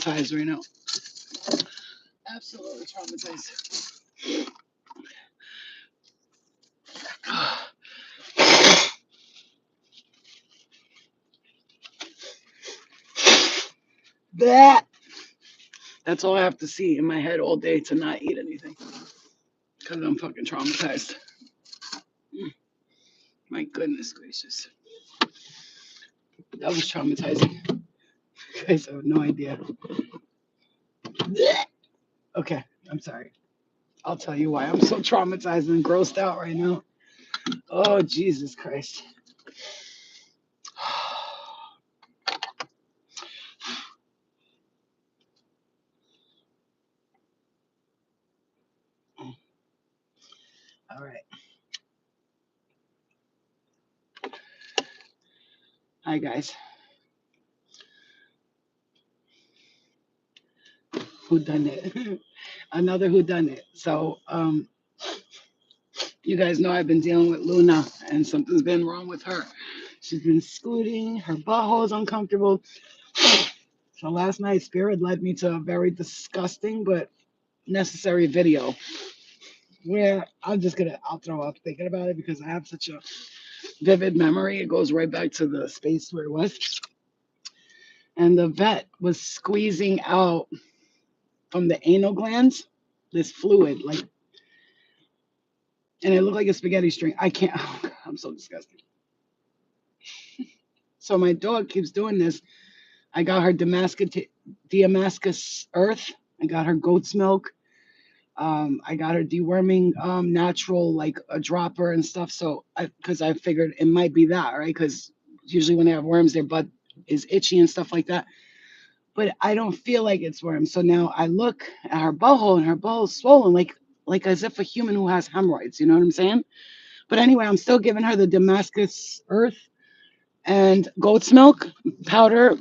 traumatized right now. Absolutely traumatized. That. That's all I have to see in my head all day to not eat anything. Because I'm fucking traumatized. My goodness gracious. That was traumatizing. You guys have no idea. Okay, I'm sorry. I'll tell you why I'm so traumatized and grossed out right now. Oh, Jesus Christ. All right. Hi, guys. Who done it? Another who done it. So, you guys know I've been dealing with Luna, and something's been wrong with her. She's been scooting. Her butthole is uncomfortable. So last night, Spirit led me to a very disgusting but necessary video where I'll throw up thinking about it because I have such a vivid memory. It goes right back to the space where it was. And the vet was squeezing out from the anal glands this fluid, like, and it looked like a spaghetti string. I can't, oh God, I'm so disgusted. So my dog keeps doing this. I got her Damascus earth. I got her goat's milk. I got her deworming natural, like a dropper and stuff. So, because I figured it might be that, right? Because usually when they have worms, their butt is itchy and stuff like that. But I don't feel like it's worms. So now I look at her butthole and her butthole's swollen, like as if a human who has hemorrhoids. You know what I'm saying? But anyway, I'm still giving her the Damascus earth and goat's milk powder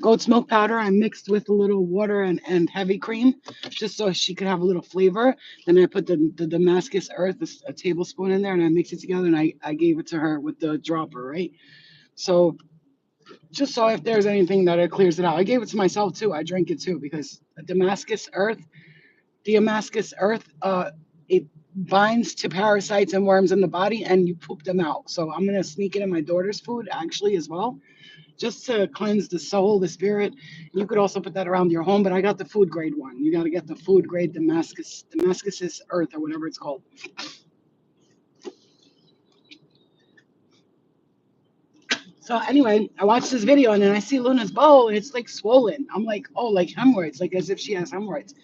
I mixed with a little water and heavy cream just so she could have a little flavor. Then I put the Damascus earth, a tablespoon in there, and I mixed it together, and I gave it to her with the dropper, right? So just so if there's anything that it clears it out. I gave it to myself too. I drank it too because Damascus earth, it binds to parasites and worms in the body and you poop them out. So I'm gonna sneak it in my daughter's food actually as well, just to cleanse the soul, the spirit. You could also put that around your home, but I got the food grade one. You got to get the food grade Damascus's earth or whatever it's called. So anyway, I watched this video and then I see Luna's bowl and it's like swollen. I'm like, oh, like hemorrhoids, like as if she has hemorrhoids.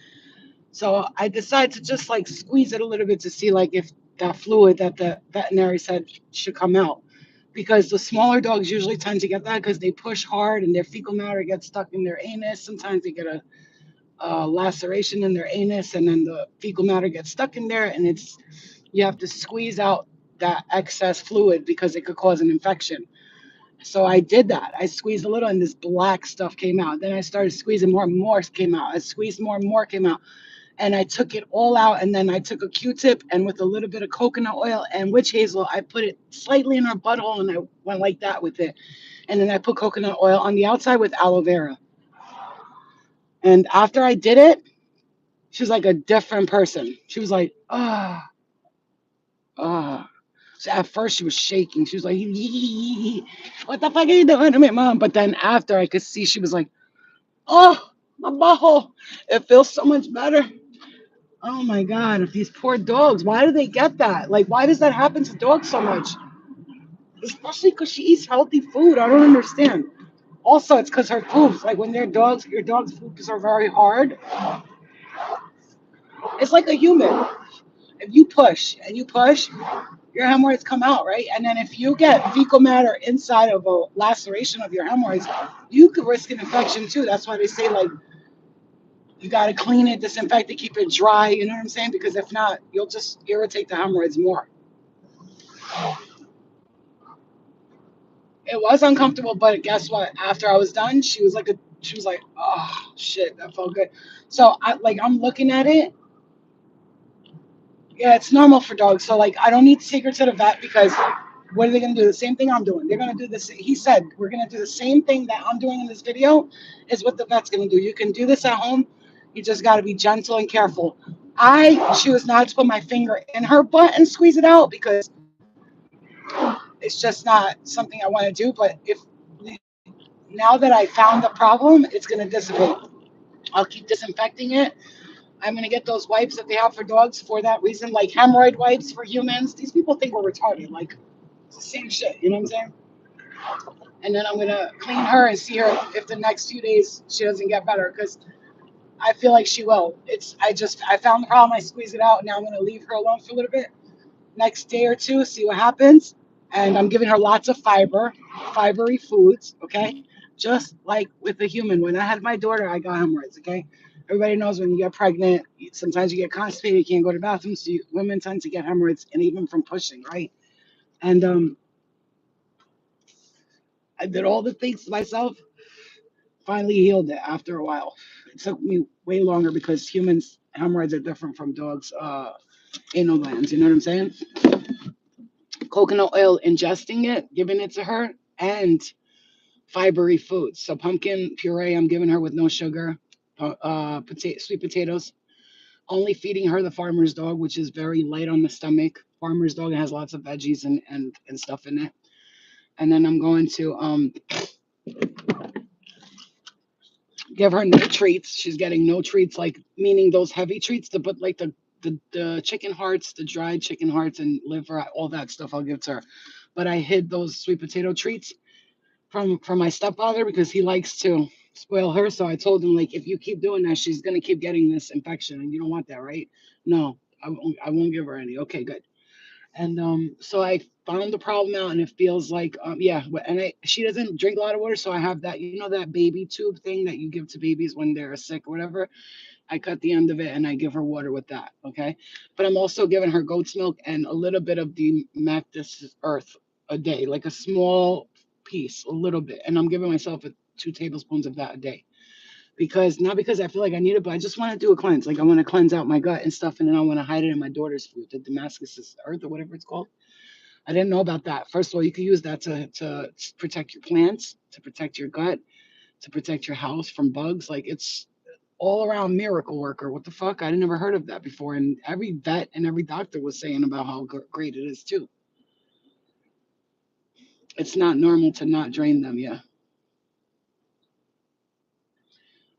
So I decided to just like squeeze it a little bit to see like if that fluid that the veterinary said should come out. Because the smaller dogs usually tend to get that because they push hard and their fecal matter gets stuck in their anus. Sometimes they get a laceration in their anus, and then the fecal matter gets stuck in there, and you have to squeeze out that excess fluid because it could cause an infection. So I did that. I squeezed a little, and this black stuff came out. Then I started squeezing more, and more came out. I squeezed more and more came out, and I took it all out. And then I took a Q-tip, and with a little bit of coconut oil and witch hazel, I put it slightly in her butthole, and I went like that with it. And then I put coconut oil on the outside with aloe vera. And after I did it, she was like a different person. She was like, ah, ah. So at first she was shaking. She was like, what the fuck are you doing to me, mom? But then after I could see, she was like, oh, my butthole. It feels so much better. Oh my God, these poor dogs. Why do they get that? Like, why does that happen to dogs so much? Especially because she eats healthy food. I don't understand. Also, it's because her poops, like when they're dogs, your dog's poops are very hard. It's like a human. If you push and you push, your hemorrhoids come out, right? And then if you get fecal matter inside of a laceration of your hemorrhoids, you could risk an infection too. That's why they say like you got to clean it, disinfect it, keep it dry. You know what I'm saying? Because if not, you'll just irritate the hemorrhoids more. It was uncomfortable, but guess what? After I was done, she was like, oh shit, that felt good. So I'm looking at it. Yeah, it's normal for dogs. So like I don't need to take her to the vet because What are they going to do? The same thing I'm doing. They're going to do this. He said, we're going to do the same thing that I'm doing in this video is what the vet's going to do. You can do this at home. You just got to be gentle and careful. I choose not to put my finger in her butt and squeeze it out because it's just not something I want to do. But if now that I found the problem, it's going to dissipate. I'll keep disinfecting it. I'm going to get those wipes that they have for dogs for that reason, like hemorrhoid wipes for humans. These people think we're retarded. Like, it's the same shit. You know what I'm saying? And then I'm gonna clean her and see her if the next few days she doesn't get better because I feel like she will. I found the problem, I squeeze it out. Now I'm gonna leave her alone for a little bit. Next day or two, see what happens. And I'm giving her lots of fibery foods, okay? Just like with the human. When I had my daughter, I got hemorrhoids, okay? Everybody knows when you get pregnant, sometimes you get constipated, you can't go to the bathroom, so women tend to get hemorrhoids, and even from pushing, right? And I did all the things myself. Finally healed it after a while. It took me way longer because humans hemorrhoids are different from dogs anal glands. You know what I'm saying? Coconut oil, ingesting it, giving it to her, and fibery foods. So pumpkin puree, I'm giving her with no sugar. Sweet potatoes. Only feeding her the farmer's dog, which is very light on the stomach. Farmer's dog has lots of veggies and stuff in it. And then I'm going to give her no treats. She's getting no treats, like meaning those heavy treats, but like the chicken hearts, the dried chicken hearts and liver, all that stuff I'll give to her. But I hid those sweet potato treats from my stepfather because he likes to spoil her. So I told him, like, if you keep doing that, she's gonna keep getting this infection, and you don't want that, right? No, I won't give her any. Okay, good. And so I found the problem out, and it feels like yeah. And she doesn't drink a lot of water, so I have that, that baby tube thing that you give to babies when they're sick or whatever. I cut the end of it and I give her water with that. Okay, but I'm also giving her goat's milk and a little bit of the Mactus Earth a day, like a small piece, a little bit, and I'm giving myself 2 tablespoons of that a day because not because I feel like I need it, but I just want to do a cleanse. Like I want to cleanse out my gut and stuff, and then I want to hide it in my daughter's food, the Damascus Earth or whatever it's called. I didn't know about that. First of all, you can use that to protect your plants, to protect your gut, to protect your house from bugs. Like it's all around miracle worker. What the fuck? I never heard of that before. And every vet and every doctor was saying about how great it is too. It's not normal to not drain them. Yeah.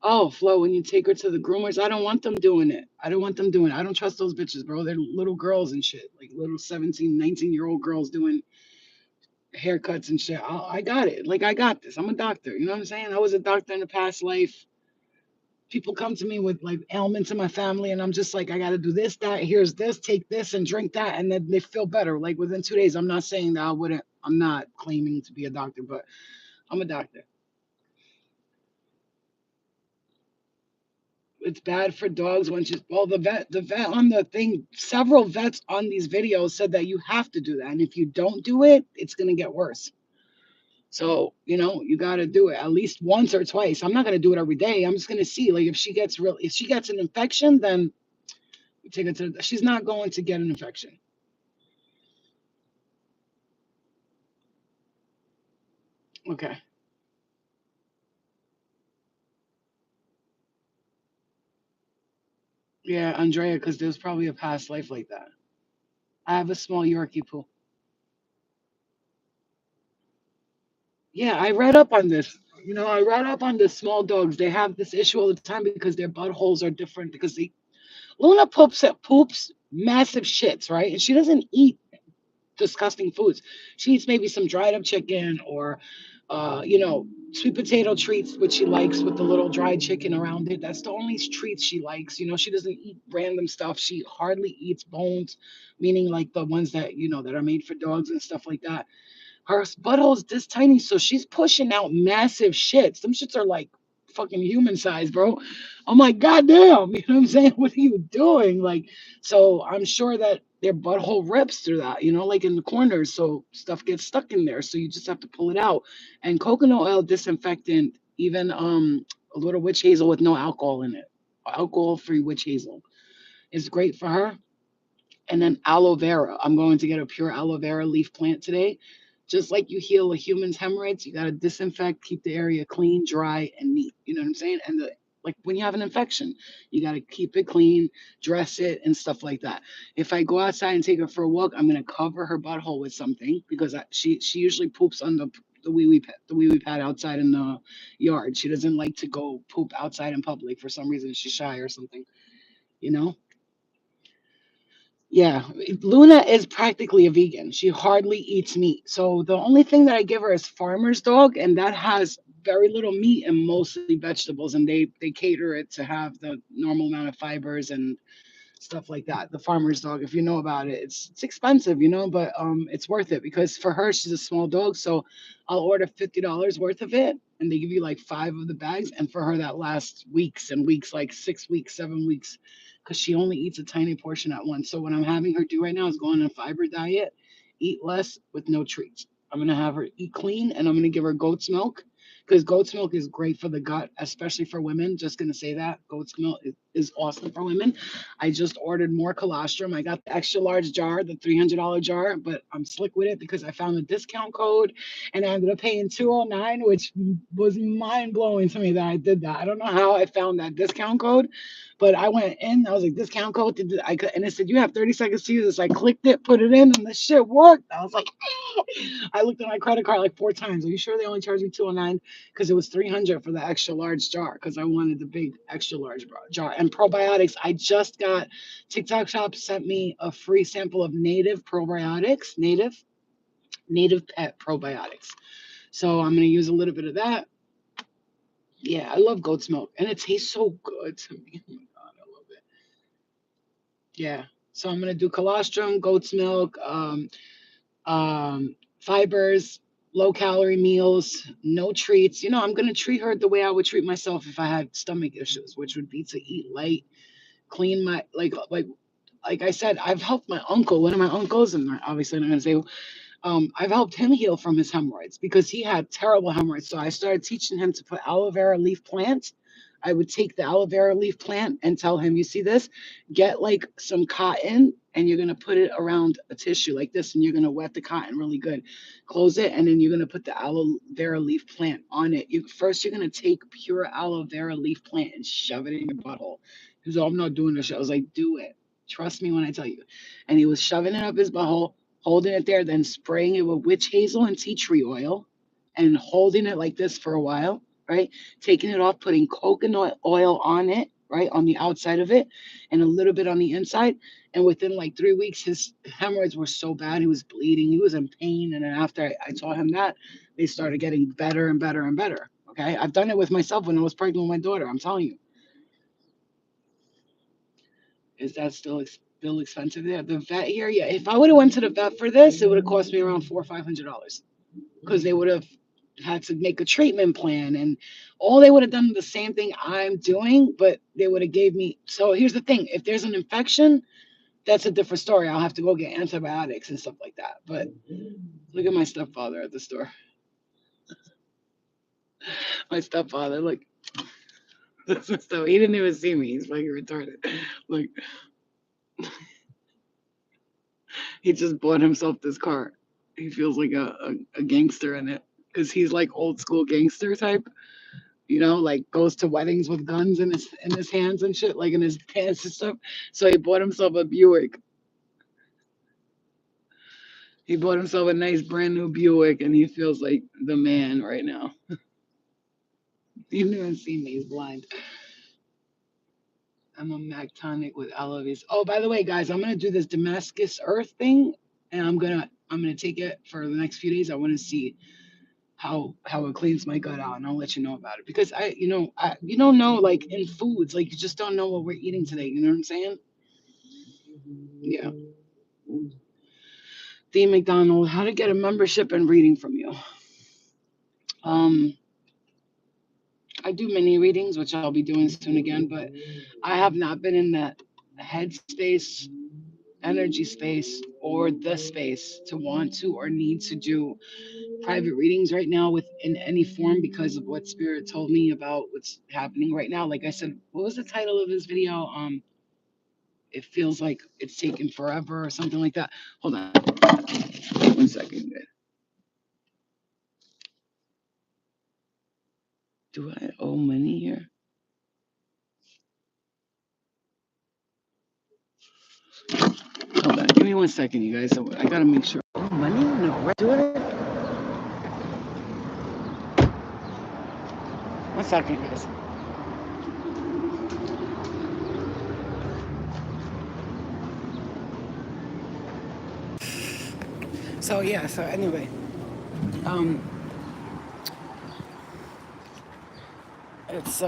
Oh, Flo, when you take her to the groomers, I don't want them doing it. I don't want them doing it. I don't trust those bitches, bro. They're little girls and shit. Like little 17, 19-year-old girls doing haircuts and shit. I got it. Like I got this. I'm a doctor. You know what I'm saying? I was a doctor in a past life. People come to me with like ailments in my family, and I'm just like, I got to do this, that. Here's this, take this, and drink that, and then they feel better. Like within 2 days. I'm not saying that I wouldn't. I'm not claiming to be a doctor, but I'm a doctor. It's bad for dogs when she's well. The vet on the thing. Several vets on these videos said that you have to do that, and if you don't do it, it's gonna get worse. So, you got to do it at least once or twice. I'm not going to do it every day. I'm just going to see like if she gets an infection, then we take her to she's not going to get an infection. Okay. Yeah, Andrea, because there's probably a past life like that. I have a small Yorkie poo. Yeah, I read up on this. I read up on the small dogs. They have this issue all the time because their buttholes are different because Luna poops massive shits, right? And she doesn't eat disgusting foods. She eats maybe some dried up chicken or, sweet potato treats, which she likes with the little dried chicken around it. That's the only treats she likes. She doesn't eat random stuff. She hardly eats bones, meaning like the ones that are made for dogs and stuff like that. Her butthole's this tiny, so she's pushing out massive shits. Them shits are like fucking human size, bro. I'm like, goddamn, you know what I'm saying? What are you doing? Like, so I'm sure that their butthole rips through that, like in the corners, so stuff gets stuck in there. So you just have to pull it out. And coconut oil disinfectant, even a little witch hazel with no alcohol in it, alcohol-free witch hazel is great for her. And then aloe vera. I'm going to get a pure aloe vera leaf plant today. Just like you heal a human's hemorrhoids, you got to disinfect, keep the area clean, dry, and neat. You know what I'm saying? And like when you have an infection, you got to keep it clean, dress it, and stuff like that. If I go outside and take her for a walk, I'm gonna cover her butthole with something because she usually poops on the wee wee pad outside in the yard. She doesn't like to go poop outside in public for some reason. She's shy or something. You know. Yeah, Luna is practically a vegan. She hardly eats meat. So the only thing that I give her is farmer's dog, and that has very little meat and mostly vegetables. And they cater it to have the normal amount of fibers and stuff like that. The farmer's dog, if you know about it, it's expensive, but it's worth it because for her, she's a small dog. So I'll order $50 worth of it, and they give you like 5 of the bags. And for her, that lasts weeks and weeks, like 6 weeks, 7 weeks, because she only eats a tiny portion at once. So what I'm having her do right now is go on a fiber diet, eat less with no treats. I'm gonna have her eat clean, and I'm gonna give her goat's milk because goat's milk is great for the gut, especially for women. Just gonna say that goat's milk is awesome for women. I just ordered more colostrum. I got the extra large jar, the $300 jar, but I'm slick with it because I found the discount code and I ended up paying 209, which was mind blowing to me that I did that. I don't know how I found that discount code, but I went in, I was like, discount code, and it said, you have 30 seconds to use this. I clicked it, put it in, and the shit worked. I was like, I looked at my credit card like 4 times. Are you sure they only charged me 209? Because it was 300 for the extra large jar because I wanted the big extra large jar. And probiotics, I just got TikTok Shop sent me a free sample of native probiotics, native pet probiotics. So I'm gonna use a little bit of that. Yeah, I love goat's milk, and it tastes so good to me. Oh my god, I love it. Yeah. So I'm gonna do colostrum, goat's milk, fibers, low calorie meals, no treats. I'm gonna treat her the way I would treat myself if I had stomach issues, which would be to eat light, clean my like I said, I've helped my uncle, one of my uncles, and obviously I'm not gonna say I've helped him heal from his hemorrhoids because he had terrible hemorrhoids. So I started teaching him to put aloe vera leaf plant. I would take the aloe vera leaf plant and tell him, you see this? Get like some cotton and you're going to put it around a tissue like this and you're going to wet the cotton really good. Close it and then you're going to put the aloe vera leaf plant on it. First, you're going to take pure aloe vera leaf plant and shove it in your butthole. He was, oh, I'm not doing this shit. I was like, do it. Trust me when I tell you. And he was shoving it up his butthole, holding it there, then spraying it with witch hazel and tea tree oil and holding it like this for a while, right? Taking it off, putting coconut oil on it, right? On the outside of it and a little bit on the inside. And within like 3 weeks, his hemorrhoids were so bad. He was bleeding. He was in pain. And then after I taught him that, they started getting better and better and better. Okay. I've done it with myself when I was pregnant with my daughter. I'm telling you. Is that still expensive there? The vet here, yeah. If I would have went to the vet for this, it would have cost me around $400 or $500 because they would have had to make a treatment plan and all they would have done the same thing I'm doing, but they would have gave me. So here's the thing: if there's an infection, that's a different story. I'll have to go get antibiotics and stuff like that. But look at my stepfather at the store. My stepfather, look. So he didn't even see me. He's fucking retarded. Like he just bought himself this car. He feels like a gangster in it because he's like old school gangster type. Like goes to weddings with guns in his hands and shit, like in his pants and stuff. So he bought himself a Buick. He bought himself a nice brand new Buick, and he feels like the man right now. You didn't even see me. He's blind. I'm a Mactonic with Alovis. Oh, by the way, guys, I'm gonna do this Damascus Earth thing, and I'm gonna take it for the next few days. I want to see how it cleans my gut out, and I'll let you know about it because you don't know like in foods, like you just don't know what we're eating today. You know what I'm saying? Yeah. The McDonald, how to get a membership and reading from you. Um, I do mini readings, which I'll be doing soon again, but I have not been in that headspace, energy space, or the space to want to or need to do private readings right now within any form because of what Spirit told me about what's happening right now. Like I said, what was the title of this video? it feels like it's taking forever or something like that. Hold on 1 second. Do I owe money here? Hold on, give me 1 second, you guys. I gotta make sure. Oh, money? No, right? Do it. 1 second, guys. So yeah. So anyway, um, it's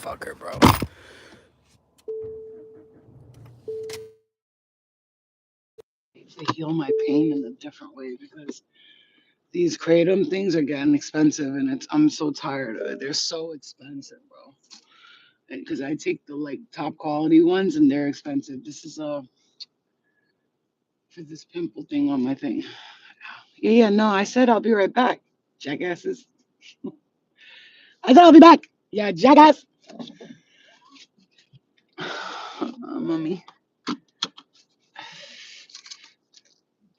fucker, bro. To heal my pain in a different way because these kratom things are getting expensive, and I'm so tired of it. They're so expensive, bro. Because I take the like top quality ones, and they're expensive. This is for this pimple thing on my thing. Yeah, yeah. No, I said I'll be right back, jackasses. I said I'll be back. Yeah, jackass. Mommy.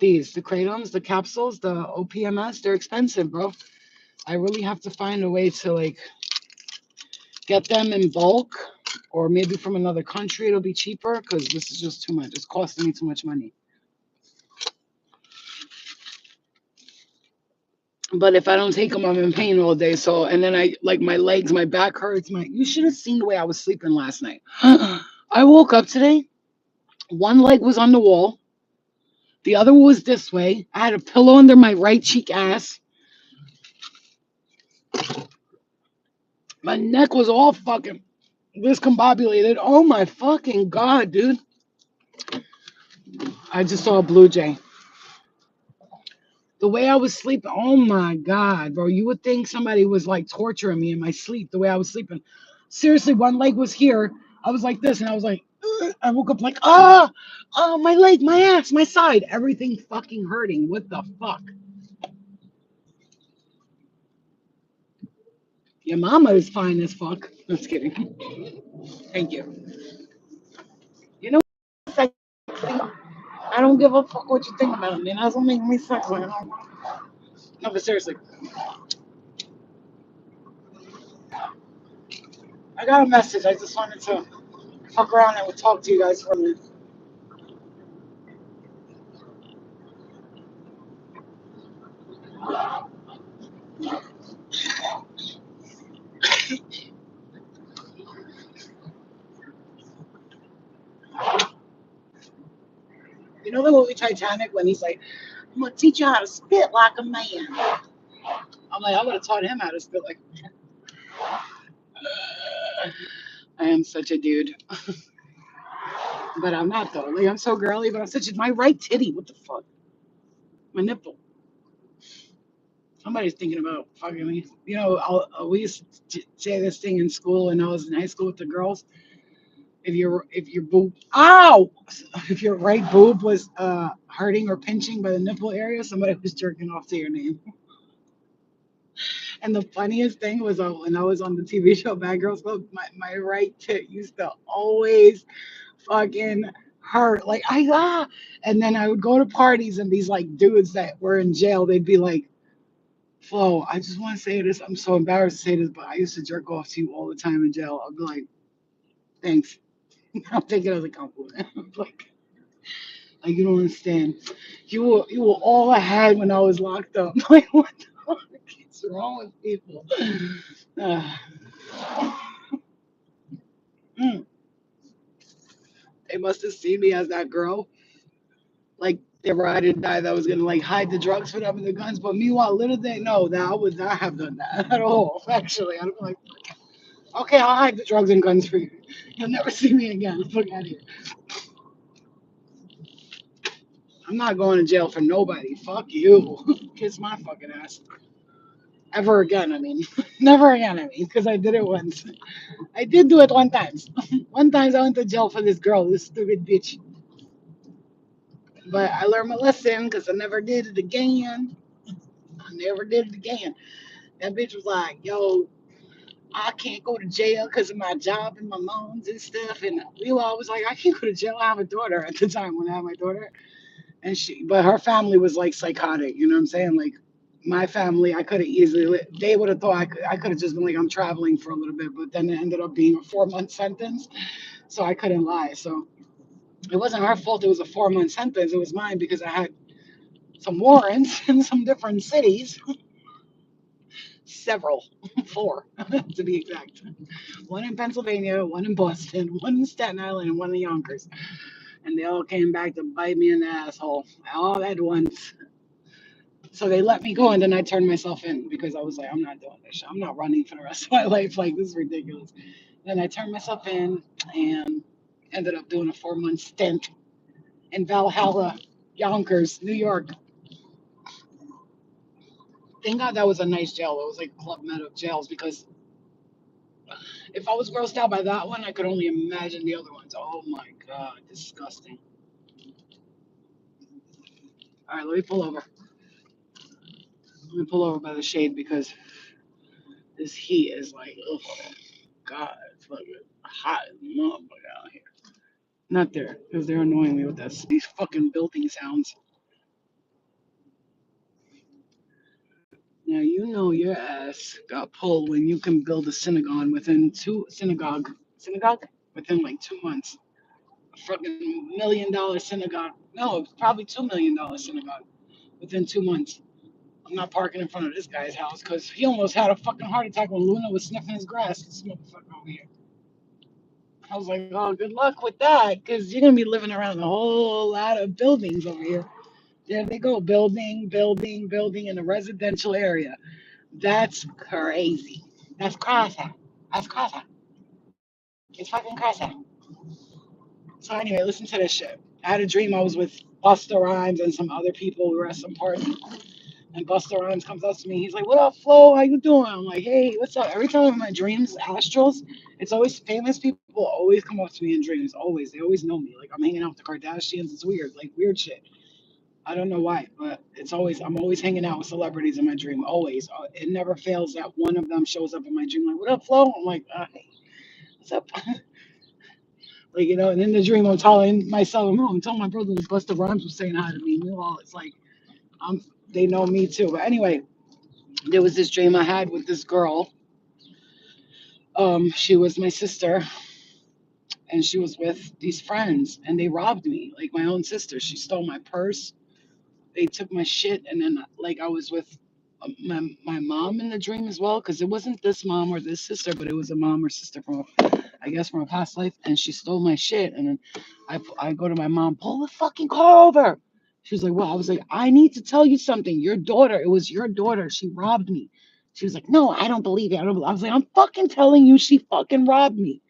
The kratoms, the capsules, the OPMS, they're expensive, bro. I really have to find a way to like get them in bulk, or maybe from another country it'll be cheaper because this is just too much. It's costing me too much money. But if I don't take them, I'm in pain all day. So, and then I like my legs, my back hurts. You should have seen the way I was sleeping last night. I woke up today. One leg was on the wall. The other was this way. I had a pillow under my right cheek ass. My neck was all fucking discombobulated. Oh my fucking God, dude. I just saw a blue jay. The way I was sleeping, oh my God, bro. You would think somebody was like torturing me in my sleep, the way I was sleeping. Seriously, one leg was here. I was like this, and I was like, "Ugh." I woke up like, oh, my leg, my ass, my side, everything fucking hurting. What the fuck? Your mama is fine as fuck. Just kidding. Thank you. You know what? Sexy? I don't give a fuck what you think about me. That doesn't make me sexy. No, but seriously, I got a message. I just wanted to fuck around and talk to you guys for a minute. You know the movie Titanic when he's like, I'm gonna teach you how to spit like a man. I'm like, I would have taught him how to spit like. I am such a dude, but I'm not though. Like I'm so girly, but I'm such a my right titty. What the fuck? My nipple. Somebody's thinking about fucking me. You know, we used to say this thing in school when I was in high school with the girls. If your boob, ow, if your right boob was hurting or pinching by the nipple area, somebody was jerking off to your name. And the funniest thing was when I was on the TV show Bad Girls Club, my right tit used to always fucking hurt. Like and then I would go to parties and these like dudes that were in jail, they'd be like, Flo, I just want to say this. I'm so embarrassed to say this, but I used to jerk off to you all the time in jail. I'd be like, thanks. I'll take it as a compliment. like you don't understand. You were all I had when I was locked up. Like what the fuck is wrong with people? Uh, mm, they must have seen me as that girl. Like they were I didn't die that was gonna like hide the drugs for them and the guns. But meanwhile, little they know that I would not have done that at all. Actually, I'd be like, okay, I'll hide the drugs and guns for you. You'll never see me again. Fuck out of here. I'm not going to jail for nobody. Fuck you. Kiss my fucking ass. Ever again, I mean. Never again, I mean, because I did it once. I did do it one time. One time I went to jail for this girl, this stupid bitch. But I learned my lesson because I never did it again. I never did it again. That bitch was like, yo. I can't go to jail because of my job and my loans and stuff. And Lila was like, I can't go to jail. I have a daughter at the time when I had my daughter. And but her family was like psychotic. You know what I'm saying? Like my family, I could have easily, they would have thought I could have just been like, I'm traveling for a little bit, but then it ended up being a 4 month sentence. So I couldn't lie. So it wasn't her fault. It was a 4 month sentence. It was mine because I had some warrants in some different cities, several, four to be exact. One in Pennsylvania, one in Boston, one in Staten Island, and one in Yonkers. And they all came back to bite me in the asshole all at once. So they let me go, and then I turned myself in because I was like, I'm not doing this shit. I'm not running for the rest of my life. Like, this is ridiculous. Then I turned myself in and ended up doing a 4 month stint in Valhalla, Yonkers, New York. Thank God that was a nice jail. It was like Club Med of jails because if I was grossed out by that one, I could only imagine the other ones. Oh my God, disgusting. All right, let me pull over. Let me pull over by the shade because this heat is like, oh God, it's fucking hot as a motherfucker out here. Not there, because they're annoying me with these fucking building sounds. Now you know your ass got pulled when you can build a synagogue within like 2 months. A fucking $1 million synagogue. No, it's probably $2 million synagogue within 2 months. I'm not parking in front of this guy's house because he almost had a fucking heart attack when Luna was sniffing his grass. This motherfucker over here. I was like, oh, good luck with that because you're gonna be living around a whole lot of buildings over here. There they go, building, building, building in a residential area. That's crazy. That's crazy. That's crazy. It's fucking crazy. So anyway, listen to this shit. I had a dream I was with Busta Rhymes and some other people. We were at some party, and Busta Rhymes comes up to me. He's like, "What up, Flo? How you doing?" I'm like, "Hey, what's up?" Every time in my dreams, astrals, it's always famous people always come up to me in dreams. Always, they always know me. Like I'm hanging out with the Kardashians. It's weird, like weird shit. I don't know why, but I'm always hanging out with celebrities in my dream. Always, it never fails that one of them shows up in my dream. Like, "What up, Flo?" I'm like, "Hey, what's up?" Like, and in the dream, I'm telling myself, I'm telling my brother that Busta Rhymes was saying hi to me. It's like, I'm, they know me too. But anyway, there was this dream I had with this girl. She was my sister, and she was with these friends, and they robbed me, like my own sister. She stole my purse. They took my shit, and then like I was with my mom in the dream as well, because it wasn't this mom or this sister, but it was a mom or sister from I guess from a past life, and she stole my shit. And then I go to my mom, pull the fucking car over. She was like, well, I was like, I need to tell you something. Your daughter, it was your daughter. She robbed me. She was like, no, I don't believe it. I was like, I'm fucking telling you, she fucking robbed me.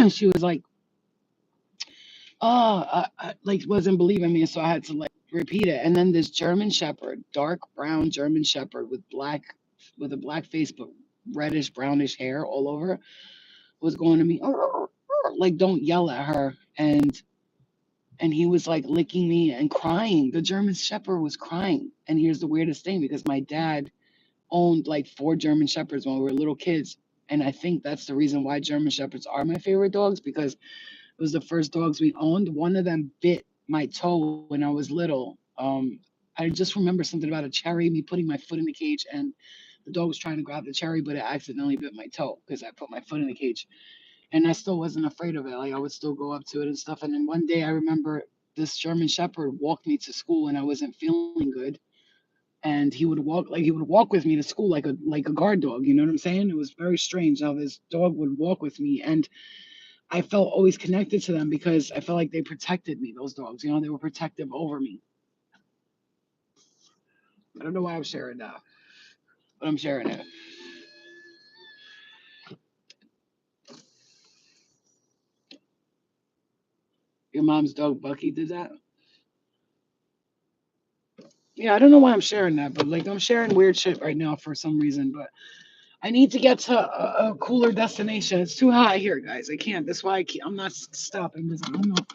She was like, oh, like wasn't believing me, so I had to like repeat it. And then this German Shepherd, dark brown German Shepherd with a black face but reddish brownish hair all over, was going to me, like don't yell at her, and he was like licking me and crying. The German Shepherd was crying. And here's the weirdest thing, because my dad owned like four German Shepherds when we were little kids. And I think that's the reason why German Shepherds are my favorite dogs, because it was the first dogs we owned. One of them bit my toe when I was little. I just remember something about a cherry, me putting my foot in the cage, and the dog was trying to grab the cherry, but it accidentally bit my toe because I put my foot in the cage. And I still wasn't afraid of it. Like I would still go up to it and stuff. And then one day I remember this German Shepherd walked me to school and I wasn't feeling good. And he would walk with me to school like a guard dog. You know what I'm saying? It was very strange how this dog would walk with me. And I felt always connected to them because I felt like they protected me, those dogs. They were protective over me. I don't know why I'm sharing that, but I'm sharing it. Your mom's dog Bucky did that? Yeah, I don't know why I'm sharing that, but like I'm sharing weird shit right now for some reason. But I need to get to a cooler destination. It's too hot here, guys. I can't. That's why I'm not stopping because I don't know.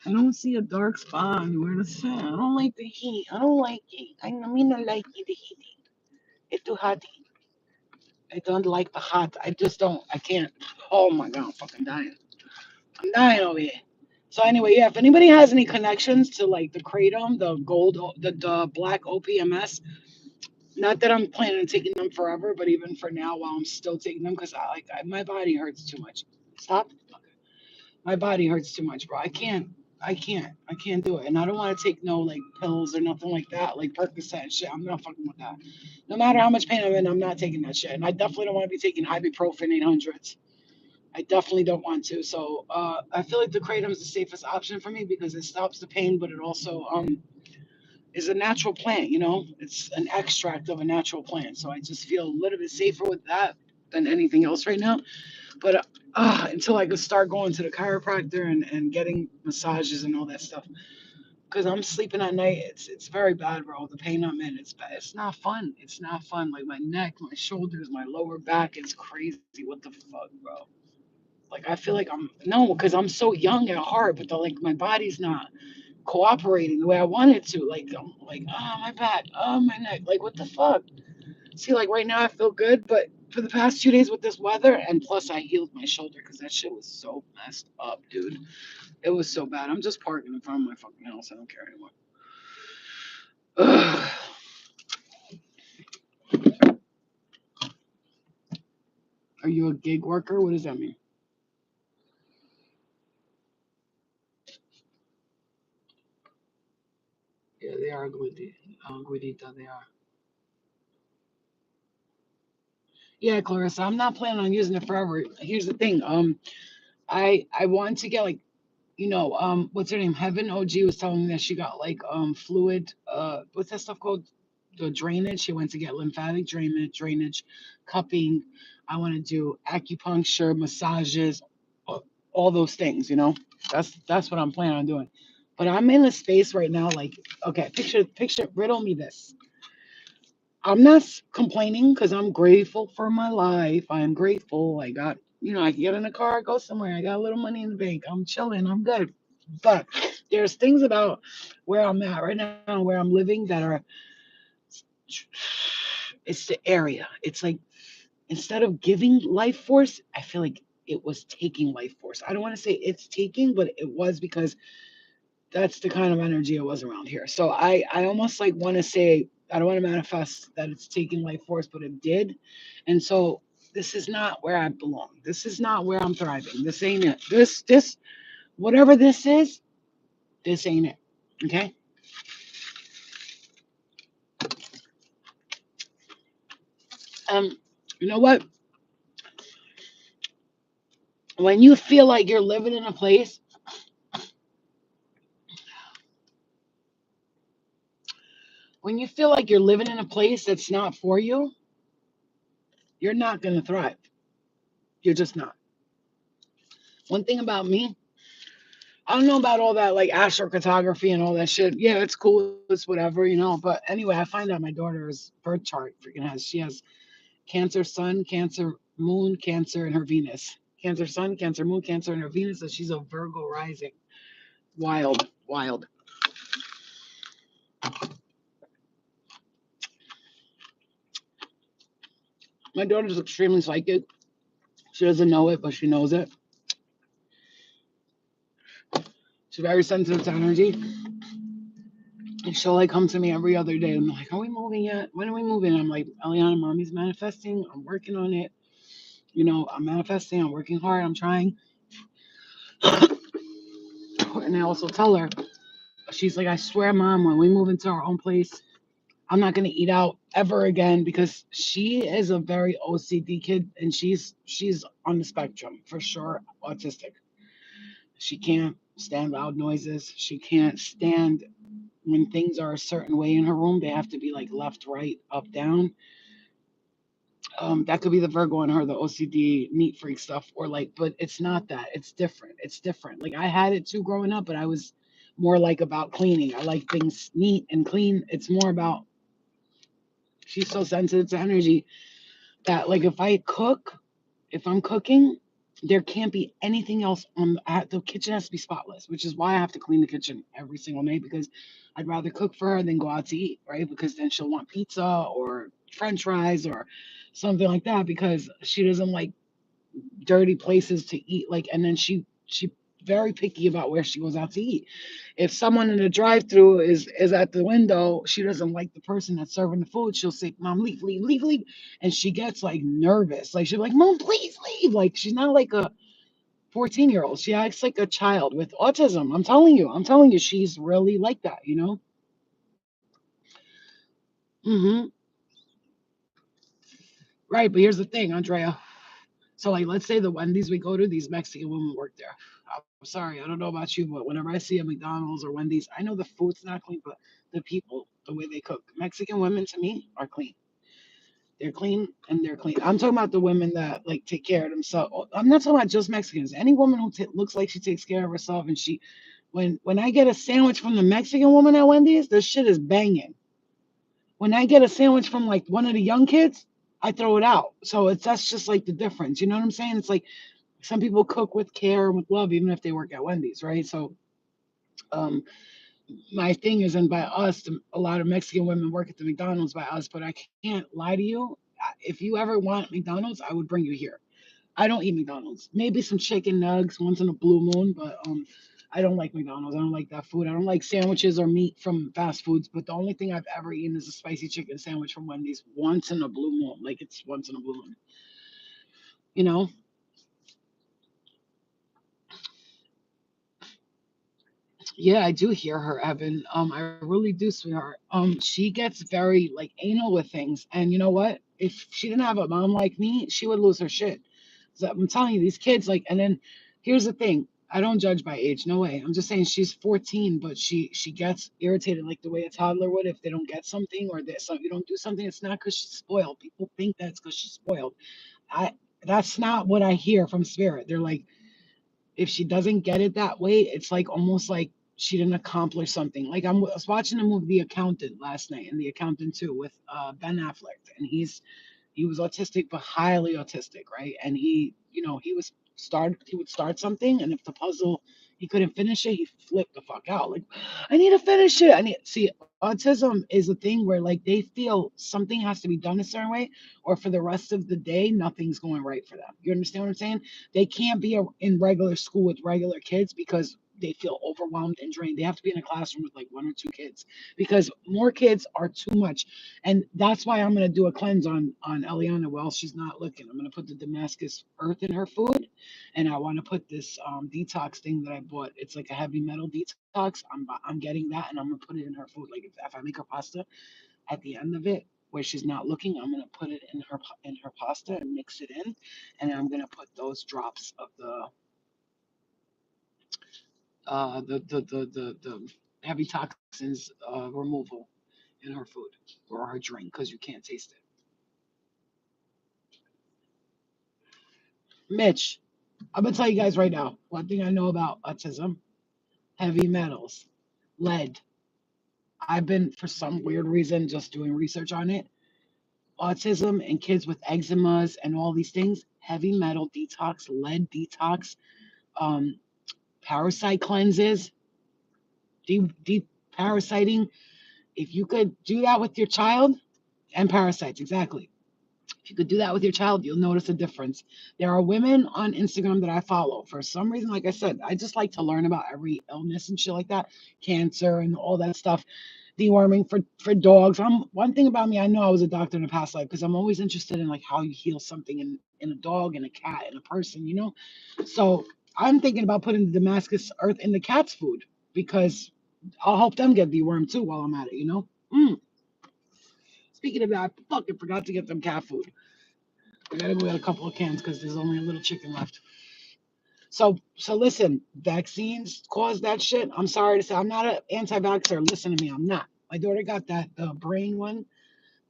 I don't see a dark spot anywhere to sit. I don't like the heat. I don't like it. I mean, I like it, the heat. It's too hot. I don't like the hot. I just don't. I can't. Oh my god, I'm fucking dying. I'm dying over here. So anyway, yeah. If anybody has any connections to like the kratom, the gold, the black OPMS, not that I'm planning on taking them forever, but even for now, while I'm still taking them, because my body hurts too much. Stop. My body hurts too much, bro. I can't do it. And I don't want to take no like pills or nothing like that, like Percocet and shit. I'm not fucking with that. No matter how much pain I'm in, I'm not taking that shit. And I definitely don't want to be taking ibuprofen 800s. I definitely don't want to. So I feel like the kratom is the safest option for me because it stops the pain, but it also is a natural plant. You know, it's an extract of a natural plant. So I just feel a little bit safer with that than anything else right now. But until I could start going to the chiropractor and getting massages and all that stuff, because I'm sleeping at night, it's very bad, bro. The pain I'm in, it's bad. It's not fun. It's not fun. Like my neck, my shoulders, my lower back, it's crazy. What the fuck, bro? Like I feel like I'm no, because I'm so young at heart, but like my body's not cooperating the way I want it to. Like I'm like, oh my back, oh my neck, like what the fuck? See, like right now I feel good, but for the past 2 days with this weather, and plus I healed my shoulder because that shit was so messed up, dude. It was so bad. I'm just parking in front of my fucking house. I don't care anymore. Ugh. Are you a gig worker? What does that mean? Yeah, they are Guidita, they are. Yeah, Clarissa, I'm not planning on using it forever. Here's the thing. I want to get like what's her name? Heaven OG was telling me that she got like fluid, what's that stuff called? The drainage. She went to get lymphatic drainage, cupping. I want to do acupuncture, massages, all those things, you know. That's what I'm planning on doing. But I'm in a space right now, like, okay, riddle me this. I'm not complaining because I'm grateful for my life. I'm grateful. I got, I can get in a car, go somewhere. I got a little money in the bank. I'm chilling. I'm good. But there's things about where I'm at right now, where I'm living that are, it's the area. It's like instead of giving life force, I feel like it was taking life force. I don't want to say it's taking, but it was because that's the kind of energy it was around here. So I almost like want to say I don't want to manifest that it's taking life force, but it did. And so this is not where I belong. This is not where I'm thriving. This ain't it. This whatever this ain't it. Okay. Um, you know what? When you feel like you're living in a place, when you feel like you're living in a place that's not for you, you're not gonna thrive. You're just not. One thing about me, I don't know about all that like astrocartography and all that shit. Yeah, it's cool. It's whatever, But anyway, I find out my daughter's birth chart freaking she has Cancer Sun, Cancer Moon, Cancer in her Venus. Cancer Sun, Cancer Moon, Cancer in her Venus. So she's a Virgo rising. Wild, wild. My daughter's extremely psychic. She doesn't know it, but she knows it. She's very sensitive to energy. And she'll like come to me every other day. I'm like, are we moving yet? When are we moving? I'm like, Eliana, mommy's manifesting. I'm working on it. I'm manifesting. I'm working hard. I'm trying. And I also tell her, she's like, I swear, mom, when we move into our own place, I'm not gonna eat out ever again because she is a very OCD kid and she's on the spectrum for sure, autistic. She can't stand loud noises. She can't stand when things are a certain way in her room. They have to be like left, right, up, down. That could be the Virgo in her, the OCD neat freak stuff, or like, but it's not that. It's different. It's different. Like I had it too growing up, but I was more like about cleaning. I like things neat and clean. It's more about she's so sensitive to energy that like if I'm cooking, there can't be anything else the kitchen has to be spotless, which is why I have to clean the kitchen every single night because I'd rather cook for her than go out to eat, right? Because then she'll want pizza or French fries or something like that, because she doesn't like dirty places to eat. Like, and then she very picky about where she goes out to eat. If someone in the drive-through is at the window, she doesn't like the person that's serving the food. She'll say, "Mom, leave, leave, leave, leave," and she gets like nervous. Like she's like, "Mom, please leave." Like she's not like a 14-year-old. She acts like a child with autism. I'm telling you, she's really like that. Hmm. Right, but here's the thing, Andrea. So, like, let's say the Wendy's we go to, these Mexican women work there. I'm sorry, I don't know about you, but whenever I see a McDonald's or Wendy's, I know the food's not clean, but the people, the way they cook. Mexican women to me are clean. They're clean and they're clean. I'm talking about the women that like take care of themselves. I'm not talking about just Mexicans. Any woman who looks like she takes care of herself, and when I get a sandwich from the Mexican woman at Wendy's, the shit is banging. When I get a sandwich from like one of the young kids, I throw it out. So that's just like the difference. You know what I'm saying? It's like some people cook with care and with love, even if they work at Wendy's, right? So, um, my thing is, and by us, a lot of Mexican women work at the McDonald's by us, but I can't lie to you. If you ever want McDonald's, I would bring you here. I don't eat McDonald's. Maybe some chicken nugs once in a blue moon, but I don't like McDonald's. I don't like that food. I don't like sandwiches or meat from fast foods. But the only thing I've ever eaten is a spicy chicken sandwich from Wendy's once in a blue moon. Like it's once in a blue moon. You know? Yeah, I do hear her, Evan. I really do, sweetheart. She gets very like anal with things, and you know what? If she didn't have a mom like me, she would lose her shit. So I'm telling you, these kids like, and then here's the thing. I don't judge by age, no way. I'm just saying she's 14, but she gets irritated like the way a toddler would if they don't get something or that so you don't do something. It's not because she's spoiled. People think that's because she's spoiled. I That's not what I hear from spirit. They're like if she doesn't get it that way, it's like almost like she didn't accomplish something. Like I was watching the movie The Accountant last night, and The Accountant too with Ben Affleck, and he was autistic, but highly autistic, right? And he would start something, and if the puzzle he couldn't finish it, he flipped the fuck out. Like, I need to finish it. I need see. Autism is a thing where like they feel something has to be done a certain way, or for the rest of the day, nothing's going right for them. You understand what I'm saying? They can't be in regular school with regular kids because they feel overwhelmed and drained. They have to be in a classroom with like one or two kids because more kids are too much, and that's why I'm gonna do a cleanse on Eliana while she's not looking. I'm gonna put the Damascus earth in her food, and I want to put this detox thing that I bought. It's like a heavy metal detox. I'm getting that, and I'm gonna put it in her food. Like if I make her pasta, at the end of it, where she's not looking, I'm gonna put it in her pasta and mix it in, and I'm gonna put those drops of the heavy toxins removal in her food or her drink because you can't taste it. Mitch, I'm gonna tell you guys right now. One thing I know about autism: heavy metals, lead. I've been, for some weird reason, just doing research on it. Autism and kids with eczemas and all these things. Heavy metal detox, lead detox, um, parasite cleanses, deep parasiting. If you could do that with your child, and parasites, exactly. If you could do that with your child, you'll notice a difference. There are women on Instagram that I follow. For some reason, like I said, I just like to learn about every illness and shit like that, cancer and all that stuff, deworming for dogs. One thing about me, I know I was a doctor in a past life because I'm always interested in like how you heal something in a dog and a cat and a person. So I'm thinking about putting the Damascus earth in the cat's food because I'll help them get dewormed too while I'm at it. Speaking of that, I fucking forgot to get them cat food. I gotta go get a couple of cans because there's only a little chicken left. So listen, vaccines cause that shit. I'm sorry to say, I'm not an anti-vaxxer. Listen to me, I'm not. My daughter got that the brain one,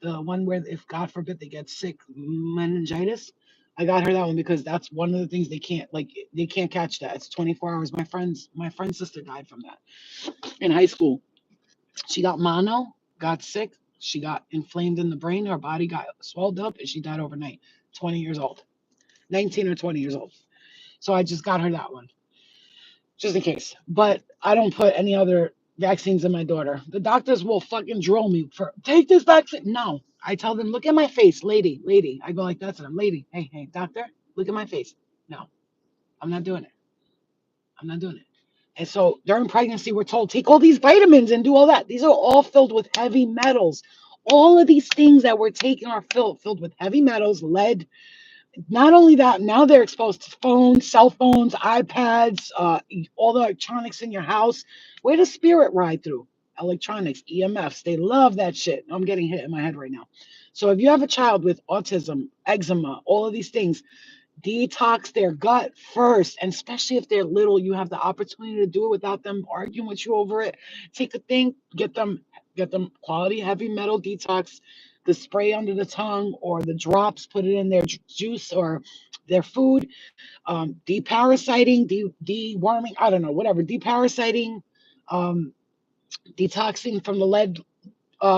the one where if God forbid they get sick, meningitis. I got her that one because that's one of the things they can't catch that. It's 24 hours. My friend's sister died from that in high school. She got mono, got sick. She got inflamed in the brain. Her body got swelled up, and she died overnight. 20 years old, 19 or 20 years old. So I just got her that one, just in case. But I don't put any other. vaccines in my daughter. The doctors will fucking drill me for take this vaccine. No, I tell them, look at my face, lady, lady. I go like that to them, lady. Hey, hey, doctor, look at my face. No, I'm not doing it. I'm not doing it. And so during pregnancy, we're told take all these vitamins and do all that. These are all filled with heavy metals. All of these things that we're taking are filled with heavy metals, lead. Not only that, now they're exposed to phones, cell phones, iPads, all the electronics in your house. Where does spirit ride through? Electronics, EMFs. They love that shit. I'm getting hit in my head right now. So if you have a child with autism, eczema, all of these things, detox their gut first. And especially if they're little, you have the opportunity to do it without them arguing with you over it. Take a thing, get them quality heavy metal detox, the spray under the tongue or the drops, put it in their juice or their food, deparasiting, deworming, I don't know, whatever, deparasiting, um, detoxing from the lead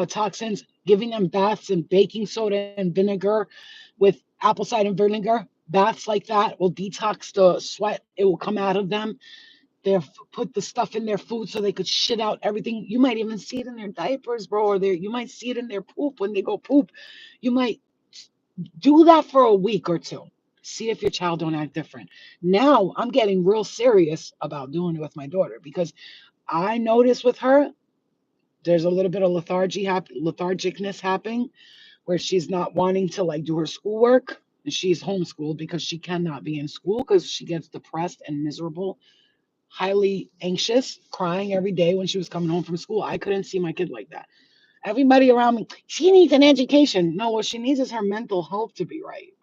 toxins, giving them baths in baking soda and vinegar with apple cider vinegar. Baths like that will detox the sweat. It will come out of them. They put the stuff in their food so they could shit out everything. You might even see it in their diapers, bro, or you might see it in their poop when they go poop. You might do that for a week or two. See if your child don't act different. Now I'm getting real serious about doing it with my daughter because I notice with her there's a little bit of lethargicness happening where she's not wanting to like do her schoolwork and she's homeschooled because she cannot be in school because she gets depressed and miserable, highly anxious, crying every day when she was coming home from school. I couldn't see my kid like that. Everybody around me, she needs an education. No, what she needs is her mental health to be right.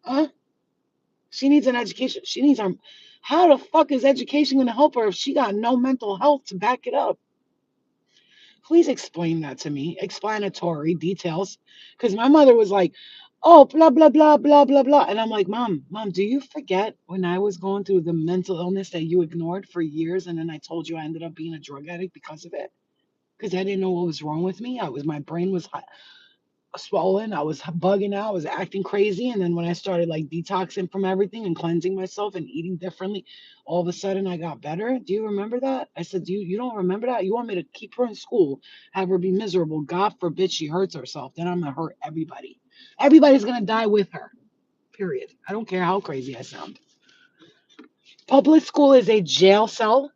Huh? She needs an education. She needs her. How the fuck is education going to help her if she got no mental health to back it up? Please explain that to me. Explanatory details. Because my mother was like, oh, blah, blah, blah, blah, blah, blah. And I'm like, Mom, do you forget when I was going through the mental illness that you ignored for years? And then I told you I ended up being a drug addict because of it? Because I didn't know what was wrong with me. My brain was swollen. I was bugging out. I was acting crazy. And then when I started like detoxing from everything and cleansing myself and eating differently, all of a sudden I got better. Do you remember that? I said, you don't remember that? You want me to keep her in school, have her be miserable? God forbid she hurts herself. Then I'm gonna hurt everybody. Everybody's gonna die with her. Period. I don't care how crazy I sound. Public school is a jail cell.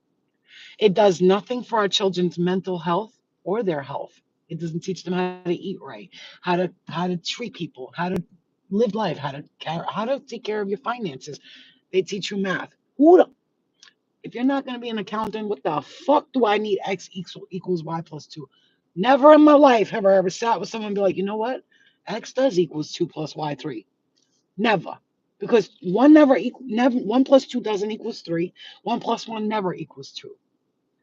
It does nothing for our children's mental health or their health. It doesn't teach them how to eat right, how to treat people, how to live life, how to take care of your finances. They teach you math. If you're not going to be an accountant, what the fuck do I need equals y plus two? Never in my life have I ever sat with someone and be like, you know what? X does equals two plus y three. Never. Because one plus two doesn't equals three. One plus one never equals two.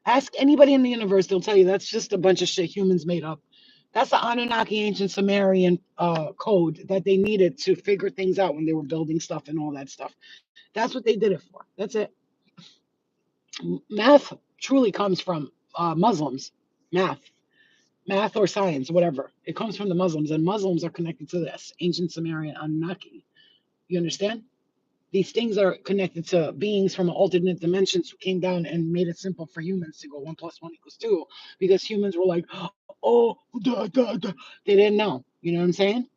Ask anybody in the universe, they'll tell you that's just a bunch of shit humans made up. That's the Anunnaki ancient Sumerian code that they needed to figure things out when they were building stuff and all that stuff. That's what they did it for. That's it. Math truly comes from Muslims. Math, math or science, whatever. It comes from the Muslims, and Muslims are connected to this ancient Sumerian Anunnaki. You understand? These things are connected to beings from alternate dimensions who came down and made it simple for humans to go one plus one equals two because humans were like, oh, duh, duh, duh. They didn't know. You know what I'm saying?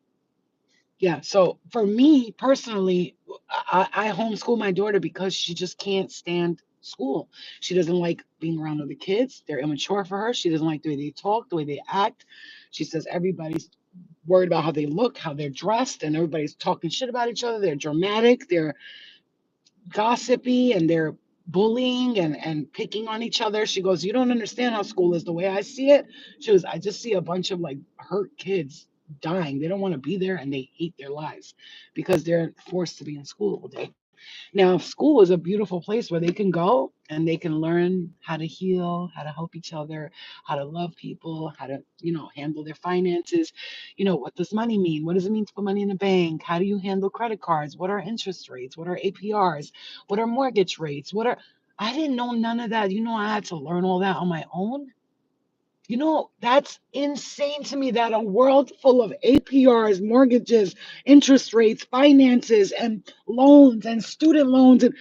Yeah. So for me personally, I homeschool my daughter because she just can't stand school. She doesn't like being around other kids. They're immature for her. She doesn't like the way they talk, the way they act. She says everybody's worried about how they look, how they're dressed, and everybody's talking shit about each other. They're dramatic. They're gossipy and they're bullying and picking on each other. She goes, you don't understand how school is the way I see it. She goes, I just see a bunch of like hurt kids dying. They don't want to be there and they hate their lives because they're forced to be in school all day. Now, school is a beautiful place where they can go and they can learn how to heal, how to help each other, how to love people, how to, handle their finances. What does money mean? What does it mean to put money in a bank? How do you handle credit cards? What are interest rates? What are APRs? What are mortgage rates? I didn't know none of that. I had to learn all that on my own. That's insane to me that a world full of APRs, mortgages, interest rates, finances, and loans and student loans. And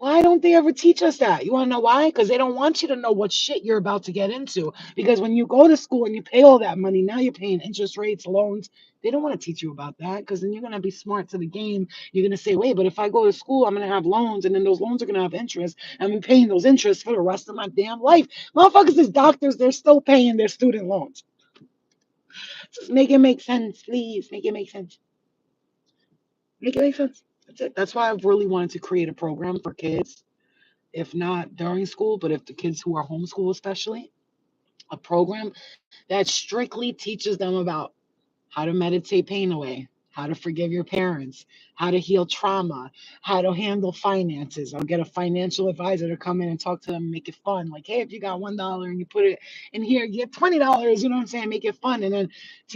Why don't they ever teach us that? You want to know why? Because they don't want you to know what shit you're about to get into. Because when you go to school and you pay all that money, now you're paying interest rates, loans. They don't want to teach you about that because then you're going to be smart to the game. You're going to say, wait, but if I go to school, I'm going to have loans and then those loans are going to have interest and I'm paying those interests for the rest of my damn life. Motherfuckers is doctors. They're still paying their student loans. Just make it make sense, please. Make it make sense. Make it make sense. That's it. That's why I've really wanted to create a program for kids, if not during school, but if the kids who are homeschooled, especially, a program that strictly teaches them about how to meditate pain away, how to forgive your parents, how to heal trauma, how to handle finances. I'll get a financial advisor to come in and talk to them, make it fun. Like, hey, if you got $1 and you put it in here, you get $20. You know what I'm saying? Make it fun, and then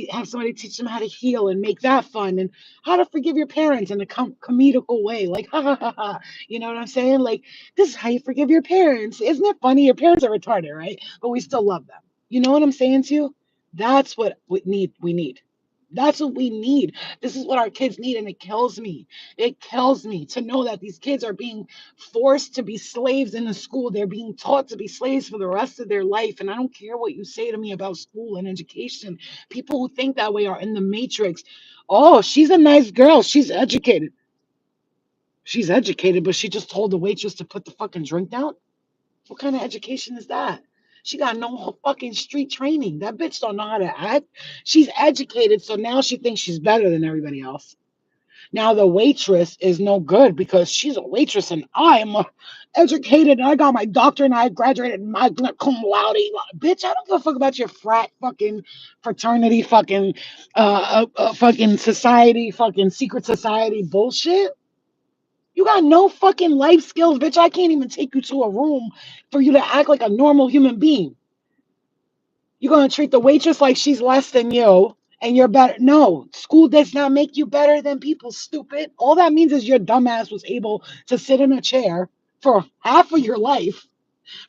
have somebody teach them how to heal and make that fun, and how to forgive your parents in a comedical way. Like, ha ha ha ha. You know what I'm saying? Like, this is how you forgive your parents. Isn't it funny? Your parents are retarded, right? But we still love them. You know what I'm saying to you? That's what we need. We need. That's what we need. This is what our kids need, and it kills me. It kills me to know that these kids are being forced to be slaves in the school. They're being taught to be slaves for the rest of their life. And I don't care what you say to me about school and education. People who think that way are in the matrix. Oh, she's a nice girl. She's educated. She's educated, but she just told the waitress to put the fucking drink down. What kind of education is that? She got no fucking street training. That bitch don't know how to act. She's educated, so now she thinks she's better than everybody else. Now the waitress is no good because she's a waitress and I am educated and I got my doctorate and I graduated magna cum laude. Bitch, I don't give a fuck about your frat fucking fraternity fucking fucking society fucking secret society bullshit. You got no fucking life skills, bitch. I can't even take you to a room for you to act like a normal human being. You're going to treat the waitress like she's less than you and you're better. No, school does not make you better than people, stupid. All that means is your dumbass was able to sit in a chair for half of your life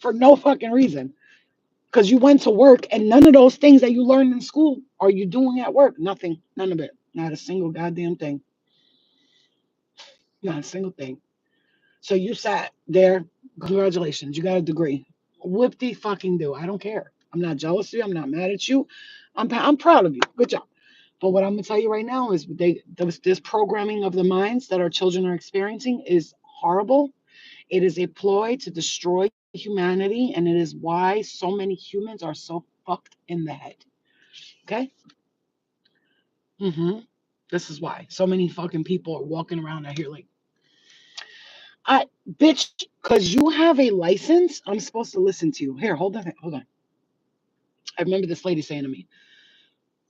for no fucking reason because you went to work and none of those things that you learned in school are you doing at work. Nothing, none of it. Not a single goddamn thing. Not a single thing. So you sat there. Congratulations, you got a degree. Whip the fucking do. I don't care. I'm not jealous of you. I'm not mad at you. I'm proud of you. Good job. But what I'm gonna tell you right now is this programming of the minds that our children are experiencing is horrible. It is a ploy to destroy humanity, and it is why so many humans are so fucked in the head. Okay. Mm-hmm. This is why so many fucking people are walking around out here like, I bitch, because you have a license, I'm supposed to listen to you. Here, hold on, hold on. I remember this lady saying to me,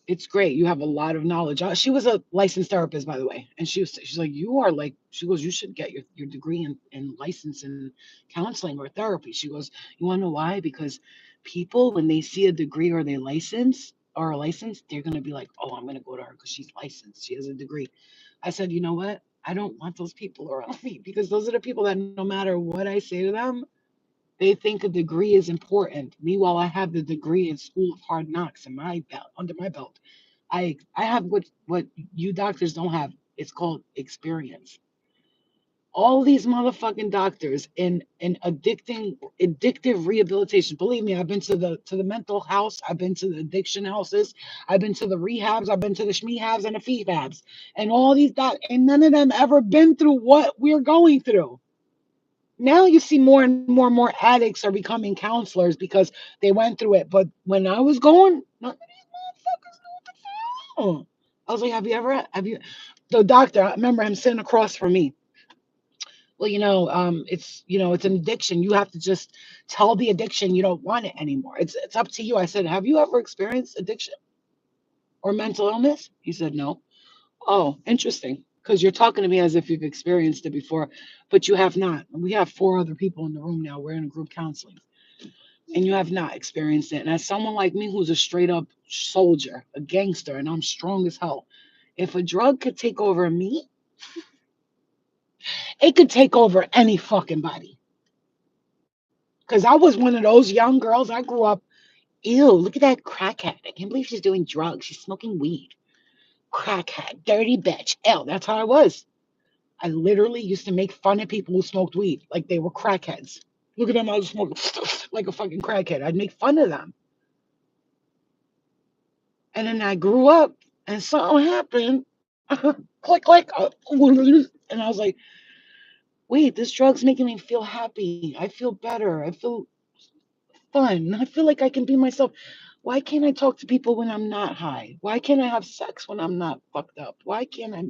it's great. You have a lot of knowledge. She was a licensed therapist, by the way. And she's like, you are like, she goes, you should get your degree in license in counseling or therapy. She goes, you want to know why? Because people, when they see a degree or they license or a license, they're going to be like, oh, I'm going to go to her because she's licensed. She has a degree. I said, you know what? I don't want those people around me because those are the people that no matter what I say to them, they think a degree is important. Meanwhile, I have the degree in School of Hard Knocks in my belt, under my belt. I have what you doctors don't have. It's called experience. All these motherfucking doctors in addictive rehabilitation. Believe me, I've been to the mental house. I've been to the addiction houses. I've been to the rehabs. I've been to the schmehabs and the fehabs. And all these doc, and none of them ever been through what we're going through. Now you see more and more addicts are becoming counselors because they went through it. But when I was going, none of these motherfuckers knew what the fuck. I was like, have you, the doctor, I remember him sitting across from me. Well, it's an addiction. You have to just tell the addiction you don't want it anymore. It's up to you. I said, have you ever experienced addiction or mental illness? He said, no. Oh, interesting. Because you're talking to me as if you've experienced it before, but you have not. We have 4 other people in the room now. We're in a group counseling, and you have not experienced it. And as someone like me who's a straight up soldier, a gangster, and I'm strong as hell, if a drug could take over me, it could take over any fucking body. Because I was one of those young girls. I grew up, ew, look at that crackhead. I can't believe she's doing drugs. She's smoking weed. Crackhead, dirty bitch. Ew, that's how I was. I literally used to make fun of people who smoked weed like they were crackheads. Look at them, I was smoking like a fucking crackhead. I'd make fun of them. And then I grew up and something happened. Click, click. And I was like, wait, this drug's making me feel happy. I feel better. I feel fun. I feel like I can be myself. Why can't I talk to people when I'm not high? Why can't I have sex when I'm not fucked up? Why can't I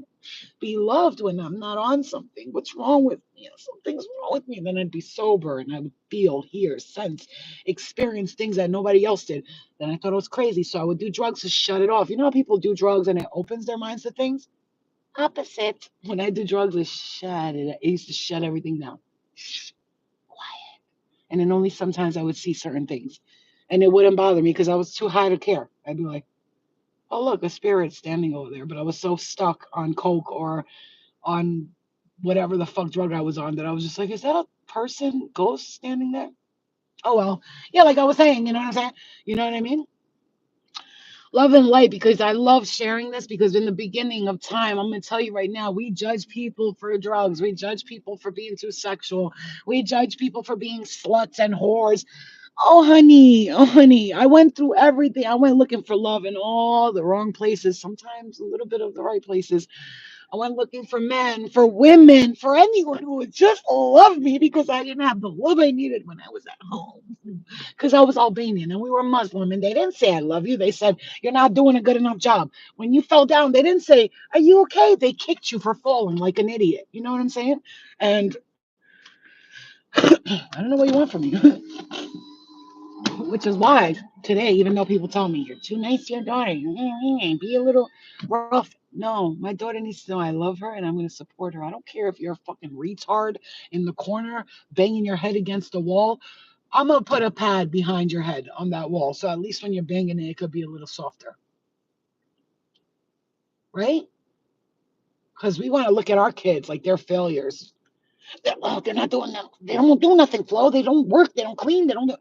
be loved when I'm not on something? What's wrong with me? Something's wrong with me. And then I'd be sober and I would feel, hear, sense, experience things that nobody else did. Then I thought it was crazy. So I would do drugs to shut it off. You know how people do drugs and it opens their minds to things? Opposite. When I do drugs, I shut it. I used to shut everything down. Quiet. And then only sometimes I would see certain things. And it wouldn't bother me because I was too high to care. I'd be like, oh, look, a spirit standing over there. But I was so stuck on coke or on whatever the fuck drug I was on that I was just like, is that a person, ghost standing there? Oh well. Yeah, like I was saying, you know what I'm saying? You know what I mean? Love and light, because I love sharing this, because in the beginning of time, I'm gonna tell you right now, we judge people for drugs, we judge people for being too sexual, we judge people for being sluts and whores. Oh honey, I went through everything. I went looking for love in all the wrong places, sometimes a little bit of the right places. I went looking for men, for women, for anyone who would just love me because I didn't have the love I needed when I was at home. Because I was Albanian and we were Muslim, and they didn't say, I love you. They said, you're not doing a good enough job. When you fell down, they didn't say, are you okay? They kicked you for falling like an idiot. You know what I'm saying? And I don't know what you want from me. Which is why today, even though people tell me you're too nice to your daughter, be a little rough. No, my daughter needs to know I love her and I'm going to support her. I don't care if you're a fucking retard in the corner banging your head against the wall. I'm going to put a pad behind your head on that wall. So at least when you're banging it, it could be a little softer. Right? Because we want to look at our kids like they're failures. They're not doing that. They don't do nothing, Flo. They don't work. They don't clean. They don't do.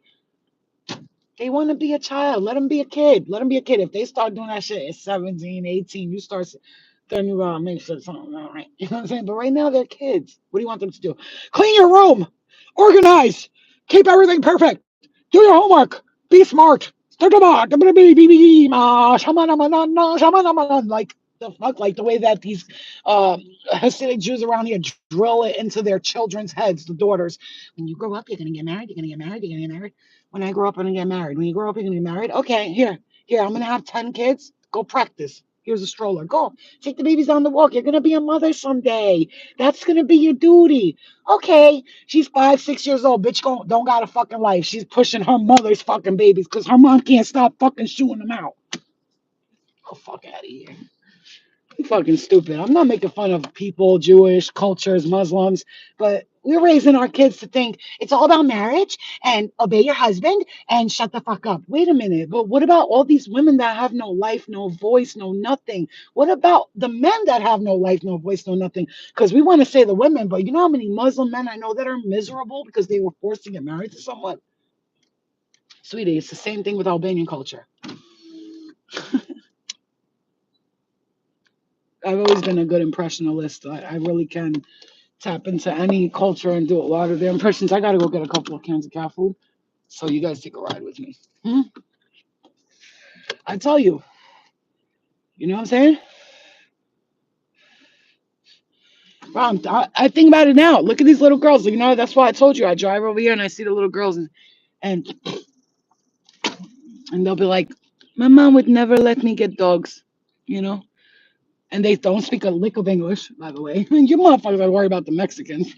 They want to be a child. Let them be a kid. Let them be a kid. If they start doing that shit at 17, 18, you start telling you about make sure something all right. You know what I'm saying? But right now they're kids. What do you want them to do? Clean your room. Organize. Keep everything perfect. Do your homework. Be smart. Like the fuck, like the way that these Hasidic Jews around here drill it into their children's heads, the daughters. When you grow up, you're gonna get married. You're gonna get married. You're gonna get married. When I grow up, I'm gonna get married. When you grow up, you're gonna get married. Okay, here, I'm gonna have 10 kids. Go practice. Here's a stroller. Go take the babies on the walk. You're gonna be a mother someday. That's gonna be your duty. Okay, she's 5, 6 years old. Bitch don't got a fucking life. She's pushing her mother's fucking babies because her mom can't stop fucking shooting them out. Oh, fuck out of here. You fucking stupid. I'm not making fun of people, Jewish cultures, Muslims, but we're raising our kids to think it's all about marriage and obey your husband and shut the fuck up. Wait a minute. But what about all these women that have no life, no voice, no nothing? What about the men that have no life, no voice, no nothing? Because we want to say the women, but you know how many Muslim men I know that are miserable because they were forced to get married to someone? Sweetie, it's the same thing with Albanian culture. I've always been a good impressionist. I really can tap into any culture and do a lot of their impressions. I gotta go get a couple of cans of cat food. So you guys take a ride with me. Hmm? I tell you, you know what I'm saying? Wow, I think about it now. Look at these little girls. You know, that's why I told you I drive over here and I see the little girls and, and they'll be like, my mom would never let me get dogs, you know? And they don't speak a lick of English, by the way. You motherfuckers are worried about the Mexicans.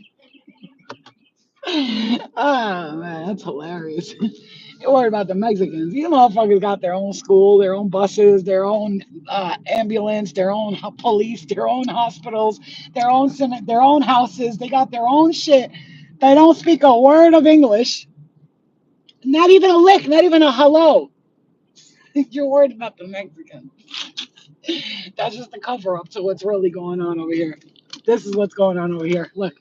Oh man, that's hilarious. You're worried about the Mexicans. You motherfuckers got their own school, their own buses, their own ambulance, their own police, their own hospitals, their own senate, their own houses. They got their own shit. They don't speak a word of English. Not even a lick, not even a hello. You're worried about the Mexicans. That's just a cover up to what's really going on over here. This is what's going on over here. Look.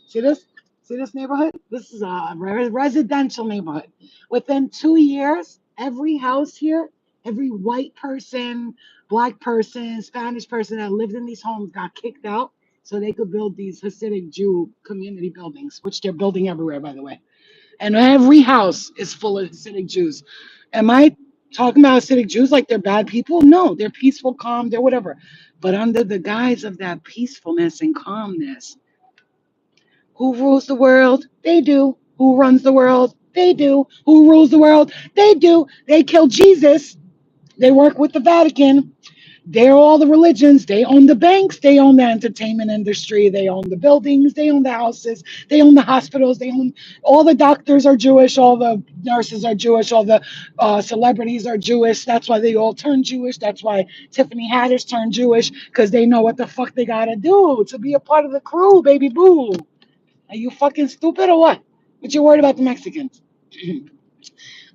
See this? See this neighborhood? This is a residential neighborhood. Within 2 years, every house here, every white person, black person, Spanish person that lived in these homes got kicked out. so they could build these Hasidic Jew community buildings, which they're building everywhere, by the way. And every house is full of Hasidic Jews. Am I talking about Hasidic Jews like they're bad people? No, they're peaceful, calm, they're whatever. But under the guise of that peacefulness and calmness, who rules the world? They do. Who runs the world? They do. Who rules the world? They do. They killed Jesus. They work with the Vatican. They're all the religions. They own the banks. They own the entertainment industry. They own the buildings. They own the houses. They own the hospitals. They own all the doctors are Jewish. All the nurses are Jewish. All the celebrities are Jewish. That's why they all turn Jewish. That's why Tiffany Haddish turned Jewish because they know what the fuck they gotta do to be a part of the crew, baby boo. Are you fucking stupid or what? What you worried about the Mexicans?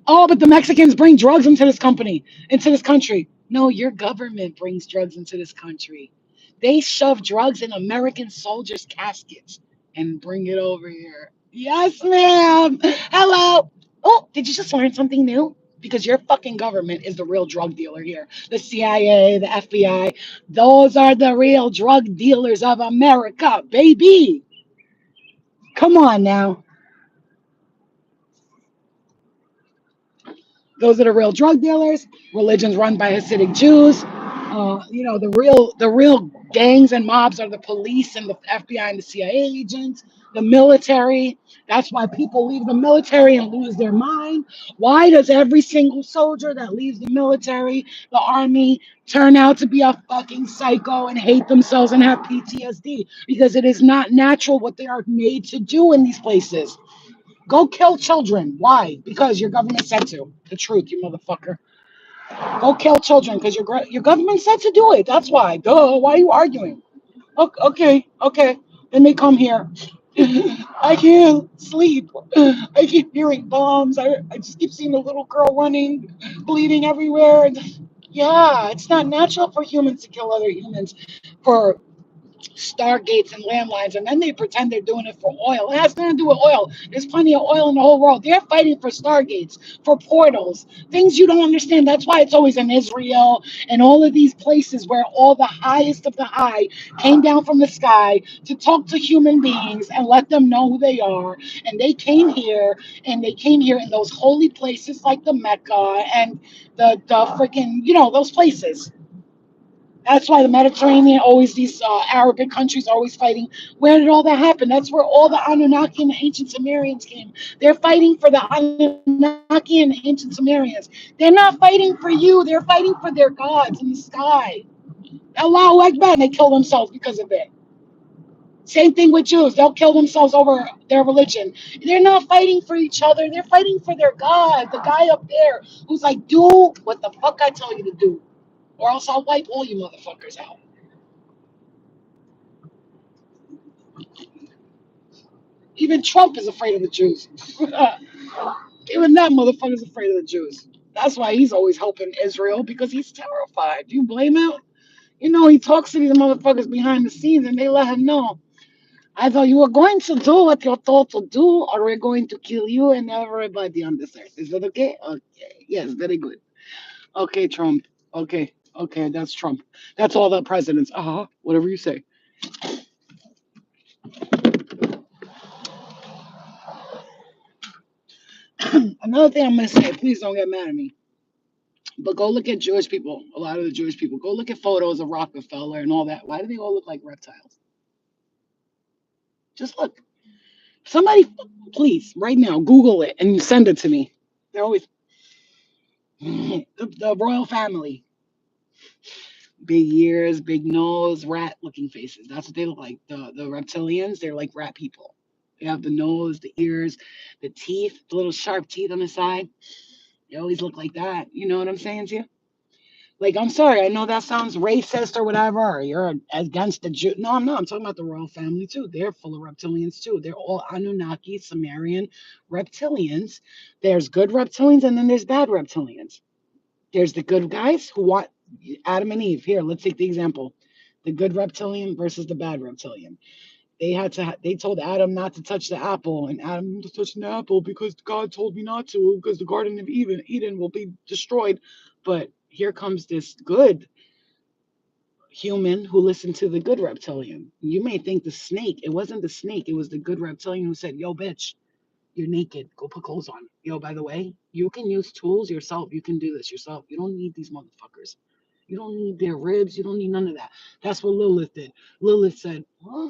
Oh, but the Mexicans bring drugs into this country. No, your government brings drugs into this country. They shove drugs in American soldiers' caskets and bring it over here. Yes, ma'am. Hello. Oh, did you just learn something new? Because your fucking government is the real drug dealer here. The CIA, the FBI, those are the real drug dealers of America, baby. Come on now. Those are the real drug dealers. Religions run by Hasidic Jews. The real gangs and mobs are the police and the FBI and the CIA agents, the military. That's why people leave the military and lose their mind. Why does every single soldier that leaves the military, the army, turn out to be a fucking psycho and hate themselves and have PTSD? Because it is not natural what they are made to do in these places. Go kill children. Why? Because your government said to. The truth, you motherfucker. Go kill children because your government said to do it. That's why. Duh. Why are you arguing? Okay, okay. Then they come here. I can't sleep. I keep hearing bombs. I just keep seeing a little girl running, bleeding everywhere. Yeah, it's not natural for humans to kill other humans for stargates and landlines, and then they pretend they're doing it for oil. It has nothing to do with oil. There's plenty of oil in the whole world. They're fighting for stargates, for portals, things you don't understand. That's why it's always in Israel and all of these places where all the highest of the high came down from the sky to talk to human beings and let them know who they are. And they came here in those holy places like the Mecca and the freaking, those places. That's why the Mediterranean, always these Arabic countries are always fighting. Where did all that happen? That's where all the Anunnaki and the ancient Sumerians came. They're fighting for the Anunnaki and the ancient Sumerians. They're not fighting for you. They're fighting for their gods in the sky. Allahu Akbar, and they kill themselves because of it. Same thing with Jews. They'll kill themselves over their religion. They're not fighting for each other. They're fighting for their God, the guy up there who's like, do what the fuck I tell you to do, or else I'll wipe all you motherfuckers out. Even Trump is afraid of the Jews. Even that motherfucker is afraid of the Jews. That's why he's always helping Israel because he's terrified. Do you blame him? He talks to these motherfuckers behind the scenes and they let him know. Either you are going to do what you're told to do or we're going to kill you and everybody on this earth. Is that okay? Okay. Yes, very good. Okay, Trump. Okay. Okay, that's Trump. That's all the presidents. Uh-huh. Whatever you say. Another thing I'm going to say, please don't get mad at me. But go look at Jewish people, a lot of the Jewish people. Go look at photos of Rockefeller and all that. Why do they all look like reptiles? Just look. Somebody, please, right now, Google it and send it to me. They're always the royal family. Big ears, big nose, rat looking faces. That's what they look like. The reptilians, they're like rat people. They have the nose, the ears, the teeth, the little sharp teeth on the side. They always look like that. You know what I'm saying to you? Like, I'm sorry, I know that sounds racist or whatever, or you're against the Jew. No, I'm not. I'm talking about the royal family too. They're full of reptilians too. They're all Anunnaki, Sumerian reptilians. There's good reptilians and then there's bad reptilians. There's the good guys who want Adam and Eve. Here, let's take the example. The good reptilian versus the bad reptilian. They told Adam not to touch the apple, and Adam to touch the apple because God told me not to, because the Garden of Eden will be destroyed. But here comes this good human who listened to the good reptilian. You may think the snake, it wasn't the snake, it was the good reptilian who said, yo, bitch, you're naked. Go put clothes on. Yo, by the way, you can use tools yourself. You can do this yourself. You don't need these motherfuckers. You don't need their ribs. You don't need none of that. That's what Lilith did. Lilith said, huh?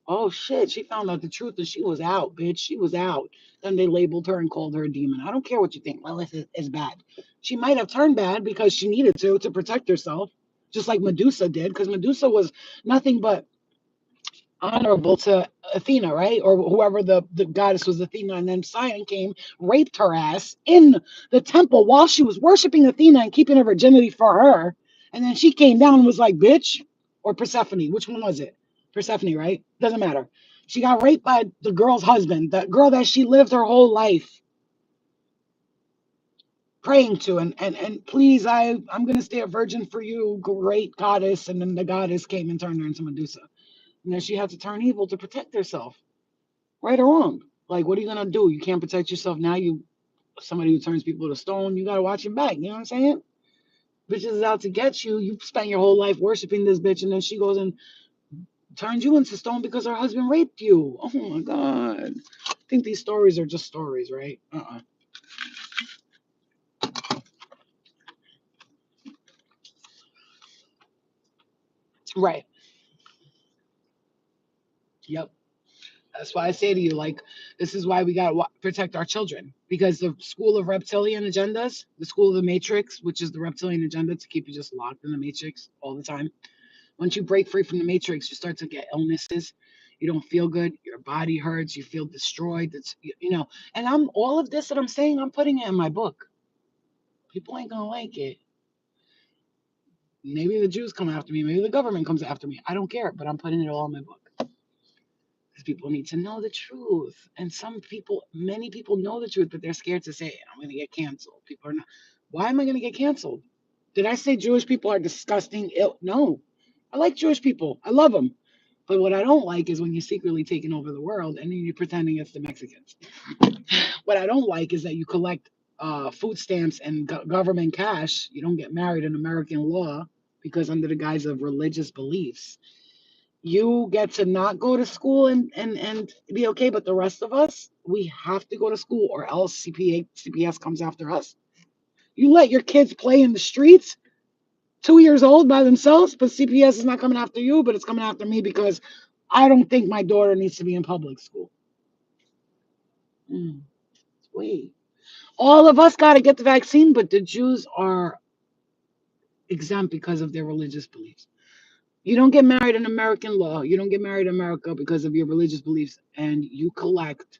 Oh shit, she found out the truth and she was out, bitch. She was out. Then they labeled her and called her a demon. I don't care what you think. Lilith is bad. She might have turned bad because she needed to protect herself, just like Medusa did, because Medusa was nothing but honorable to Athena, right? Or whoever the goddess was, Athena. And then Sion came, raped her ass in the temple while she was worshiping Athena and keeping her virginity for her. And then she came down and was like, bitch, or Persephone. Which one was it? Persephone, right? Doesn't matter. She got raped by the girl's husband, that girl that she lived her whole life praying to. And please, I'm gonna stay a virgin for you, great goddess. And then the goddess came and turned her into Medusa. And then she had to turn evil to protect herself. Right or wrong. Like, what are you gonna do? You can't protect yourself now. You somebody who turns people to stone. You gotta watch your back. You know what I'm saying? Bitch is out to get you. You spent your whole life worshiping this bitch, and then she goes and turns you into stone because her husband raped you. Oh my god. I think these stories are just stories, right? Right. Yep. That's why I say to you, like, this is why we gotta protect our children, because the school of reptilian agendas, the school of the matrix, which is the reptilian agenda to keep you just locked in the matrix all the time. Once you break free from the matrix, you start to get illnesses. You don't feel good. Your body hurts. You feel destroyed. It's And I'm all of this that I'm saying. I'm putting it in my book. People ain't gonna like it. Maybe the Jews come after me. Maybe the government comes after me. I don't care. But I'm putting it all in my book because people need to know the truth. And many people know the truth, but they're scared to say it. I'm gonna get canceled. People are not. Why am I gonna get canceled? Did I say Jewish people are disgusting? No. I like Jewish people. I love them. But what I don't like is when you're secretly taking over the world and then you're pretending it's the Mexicans. What I don't like is that you collect food stamps and government cash. You don't get married in American law because under the guise of religious beliefs. You get to not go to school and be okay, but the rest of us, we have to go to school or else CPS comes after us. You let your kids play in the streets 2 years old by themselves, but CPS is not coming after you, but it's coming after me because I don't think my daughter needs to be in public school. Mm, wait. All of us got to get the vaccine, but the Jews are exempt because of their religious beliefs. You don't get married in American law. You don't get married in America because of your religious beliefs, and you collect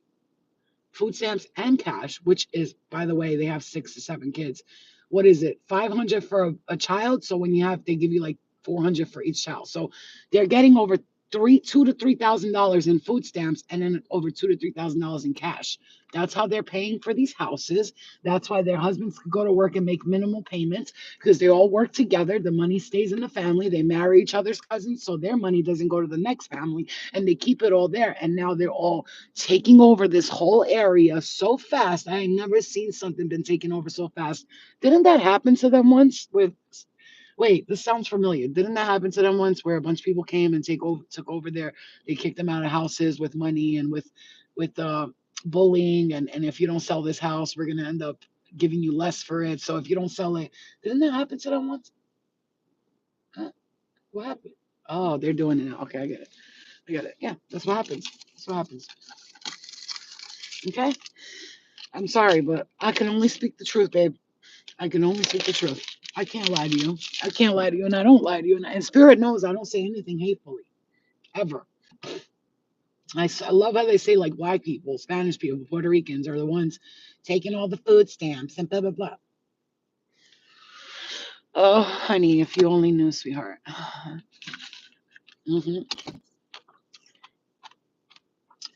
food stamps and cash, which is, by the way, they have 6 to 7 kids. What is it? 500 for a child. So when they give you like 400 for each child. So they're getting over $2,000 to $3,000 in food stamps, and then over $2,000 to $3,000 in cash. That's how they're paying for these houses. That's why their husbands can go to work and make minimal payments because they all work together. The money stays in the family. They marry each other's cousins, so their money doesn't go to the next family, and they keep it all there. And now they're all taking over this whole area so fast. I ain't never seen something been taken over so fast. Didn't that happen to them once with wait, this sounds familiar. Didn't that happen to them once where a bunch of people came and took over they kicked them out of houses with money and with bullying and if you don't sell this house, we're gonna end up giving you less for it. So if you don't sell it, didn't that happen to them once? Huh? What happened? Oh, they're doing it now. Okay, I get it. I get it. Yeah, that's what happens. That's what happens. Okay? I'm sorry, but I can only speak the truth, babe. I can only speak the truth. I can't lie to you. I can't lie to you, and I don't lie to you. And Spirit knows I don't say anything hatefully, ever. I love how they say, like, black people, Spanish people, Puerto Ricans are the ones taking all the food stamps and blah, blah, blah. Oh, honey, if you only knew, sweetheart. If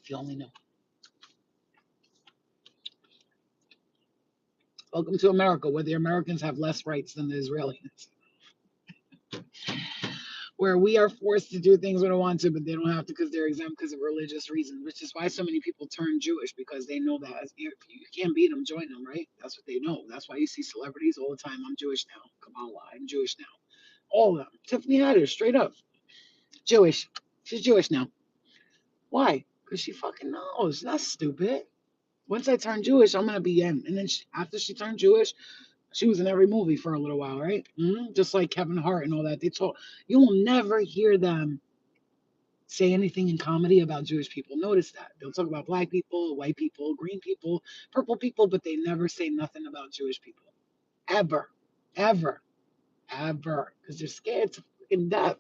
you only knew. Welcome to America, where the Americans have less rights than the Israelis, where we are forced to do things we don't want to, but they don't have to because they're exempt because of religious reasons, which is why so many people turn Jewish because they know that if you can't beat them, join them, right? That's what they know. That's why you see celebrities all the time. I'm Jewish now. Kamala, I'm Jewish now. All of them. Tiffany Haddish, straight up. Jewish. She's Jewish now. Why? Because she fucking knows. That's stupid. Once I turn Jewish, I'm gonna be in. And then after she turned Jewish, she was in every movie for a little while, right? Just like Kevin Hart and all that. They talk. You will never hear them say anything in comedy about Jewish people. Notice that. They'll talk about black people, white people, green people, purple people, but they never say nothing about Jewish people. Ever. Ever. Ever. Because they're scared to fucking death.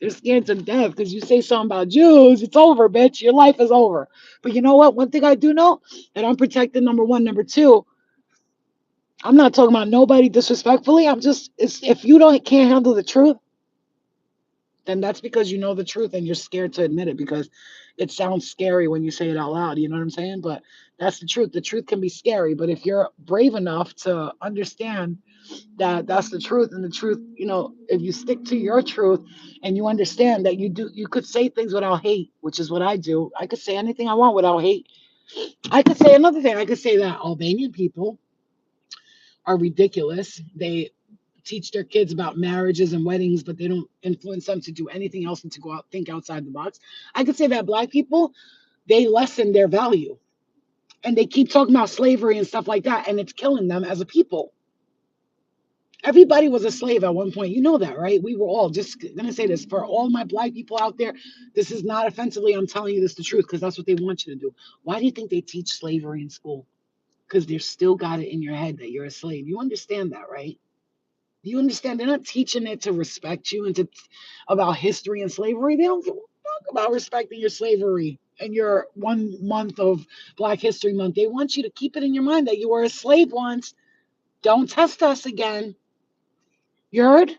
They're scared to death because you say something about Jews, it's over, bitch. Your life is over. But you know what? One thing I do know that I'm protected, number one. Number two, I'm not talking about nobody disrespectfully. If you can't handle the truth, then that's because you know the truth and you're scared to admit it because it sounds scary when you say it out loud. You know what I'm saying? But that's the truth. The truth can be scary. But if you're brave enough to understand that that's the truth, and the truth, if you stick to your truth and you understand that you could say things without hate, which is what I do. I could say anything I want without hate. I could say another thing. I could say that Albanian people are ridiculous. They teach their kids about marriages and weddings, but they don't influence them to do anything else and to go out, think outside the box. I could say that black people, they lessen their value and they keep talking about slavery and stuff like that, and it's killing them as a people. Everybody was a slave at one point. You know that, right? We were all, just going to say this for all my black people out there. This is not offensively. I'm telling you this the truth because that's what they want you to do. Why do you think they teach slavery in school? Because they're still got it in your head that you're a slave. You understand that, right? You understand? They're not teaching it to respect you and to about history and slavery. They don't give a fuck about respecting your slavery and your 1 month of Black History Month. They want you to keep it in your mind that you were a slave once. Don't test us again. You heard?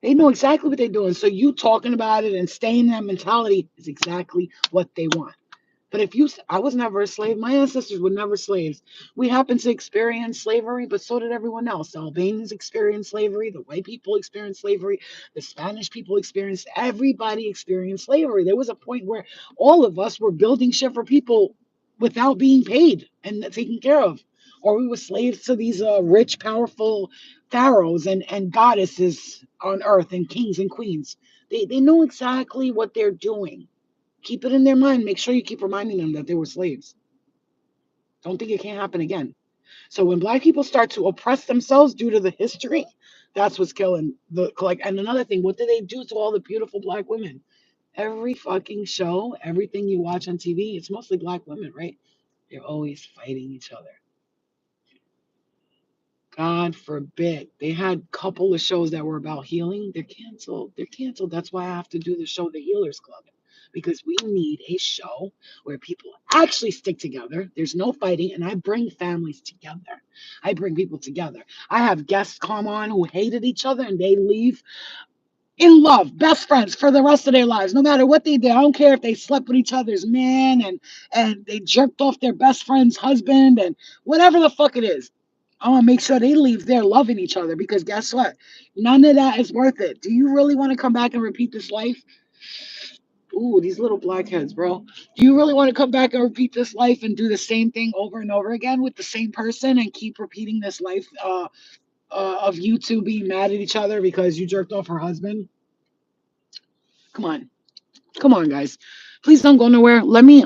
They know exactly what they're doing. So you talking about it and staying in that mentality is exactly what they want. But I was never a slave. My ancestors were never slaves. We happened to experience slavery, but so did everyone else. The Albanians experienced slavery. The white people experienced slavery. The Spanish people everybody experienced slavery. There was a point where all of us were building shit for people without being paid and taken care of. Or we were slaves to these rich, powerful pharaohs and goddesses on earth and kings and queens. They know exactly what they're doing. Keep it in their mind. Make sure you keep reminding them that they were slaves. Don't think it can't happen again. So when black people start to oppress themselves due to the history, that's what's killing the like. And another thing, what do they do to all the beautiful black women? Every fucking show, everything you watch on TV, it's mostly black women, right? They're always fighting each other. God forbid. They had a couple of shows that were about healing. They're canceled. They're canceled. That's why I have to do the show, The Healers Club, because we need a show where people actually stick together. There's no fighting, and I bring families together. I bring people together. I have guests come on who hated each other, and they leave in love, best friends for the rest of their lives, no matter what they did. I don't care if they slept with each other's man and they jerked off their best friend's husband and whatever the fuck it is. I want to make sure they leave there loving each other because guess what? None of that is worth it. Do you really want to come back and repeat this life? Ooh, these little blackheads, bro. Do you really want to come back and repeat this life and do the same thing over and over again with the same person and keep repeating this life of you two being mad at each other because you jerked off her husband? Come on. Come on, guys. Please don't go nowhere. Let me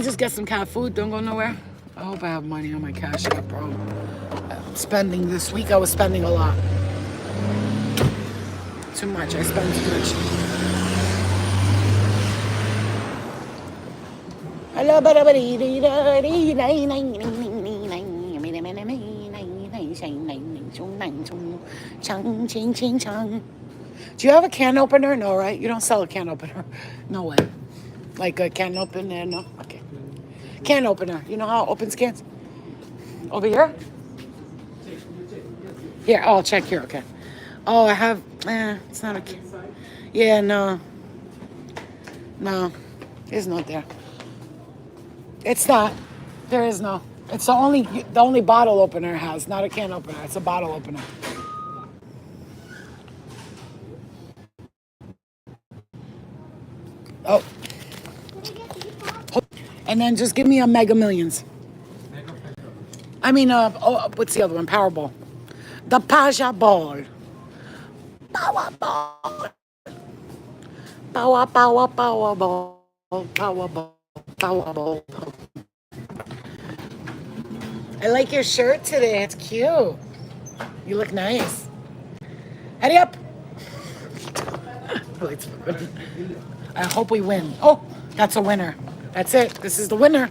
just get some cat food. Don't go nowhere. I hope I have money on my cash app, bro. Spending this week, I was spending a lot. Too much. I spent too much. Do you have a can opener? No, right? You don't sell a can opener. No way. Like a can opener? No? Okay. Can opener. You know how it opens cans? Over here? Here. Oh, check here. Okay. Oh, I have. It's not a can. Yeah, no. No. It's not there. It's not. There is no. It's the only bottle opener it has, not a can opener. It's a bottle opener. Oh. And then just give me a Mega Millions. I mean, what's the other one? Powerball. The Paja Ball. Power Ball. Power, power, power ball. Power ball. Power ball. I like your shirt today. It's cute. You look nice. Hurry up. I hope we win. Oh, that's a winner. That's it. This is the winner.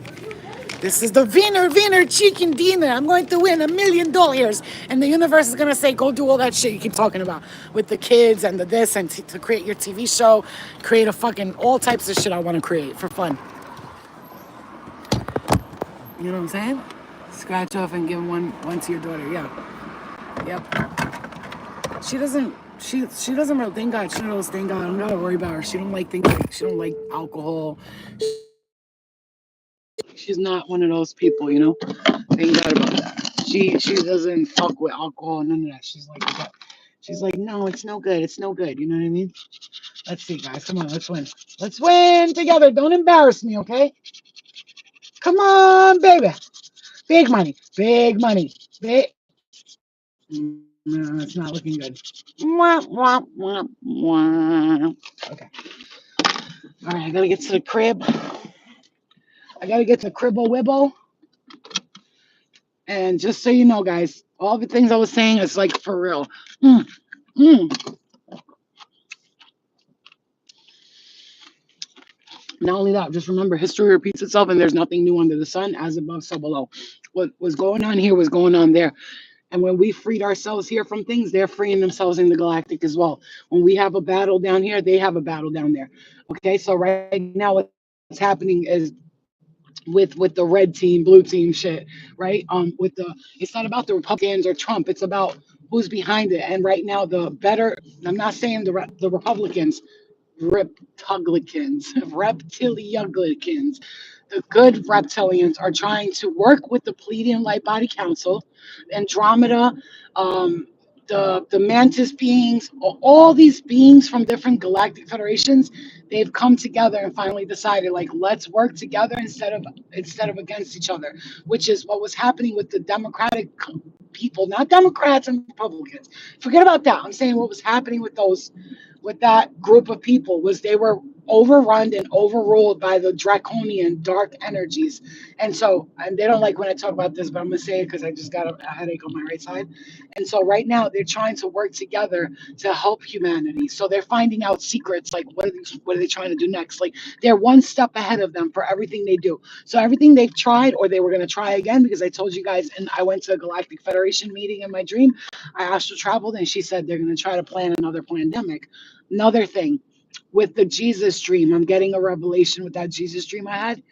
This is the winner, chicken dinner. I'm going to win $1,000,000. And the universe is going to say, go do all that shit you keep talking about with the kids and the this and to create your TV show, create a fucking all types of shit I want to create for fun. You know what I'm saying? Scratch off and give one to your daughter. Yeah. Yep. She doesn't really, thank God. She knows, thank God. I'm not worried about her. She don't like things like, she don't like alcohol. She's not one of those people, you know. Thank God about that. She doesn't fuck with alcohol, none of that. She's like that. She's like, no, it's no good. It's no good. You know what I mean? Let's see, guys. Come on, let's win. Let's win together. Don't embarrass me, okay? Come on, baby. Big money. Big money. Big. No, it's not looking good. Wah, wah, wah, wah. Okay. All right, I gotta get to the crib. I gotta get to Cribbo Wibbo. And just so you know, guys, all the things I was saying is like for real. Mm, mm. Not only that, just remember history repeats itself and there's nothing new under the sun, as above, so below. What was going on here was going on there. And when we freed ourselves here from things, they're freeing themselves in the galactic as well. When we have a battle down here, they have a battle down there. Okay, so right now what's happening is with the red team, blue team shit, right? With the it's not about the Republicans or Trump, it's about who's behind it. And right now, the better, I'm not saying the Republicans, reptilians, the good reptilians are trying to work with the Pleiadian Light Body Council, Andromeda, um, the mantis beings, all these beings from different galactic federations. They've come together and finally decided, like, let's work together instead of against each other, which is what was happening with the Democratic people, not Democrats and Republicans. Forget about that. I'm saying what was happening with that group of people was they were overrun and overruled by the draconian dark energies. And they don't like when I talk about this, but I'm gonna say it because I just got a headache on my right side. And so right now they're trying to work together to help humanity. So they're finding out secrets, like what are they trying to do next? Like they're one step ahead of them for everything they do. So everything they've tried or they were gonna try again, because I told you guys, and I went to a Galactic Federation meeting in my dream. I astral traveled and she said they're gonna try to plan another pandemic. Another thing with the Jesus dream, I'm getting a revelation with that Jesus dream I had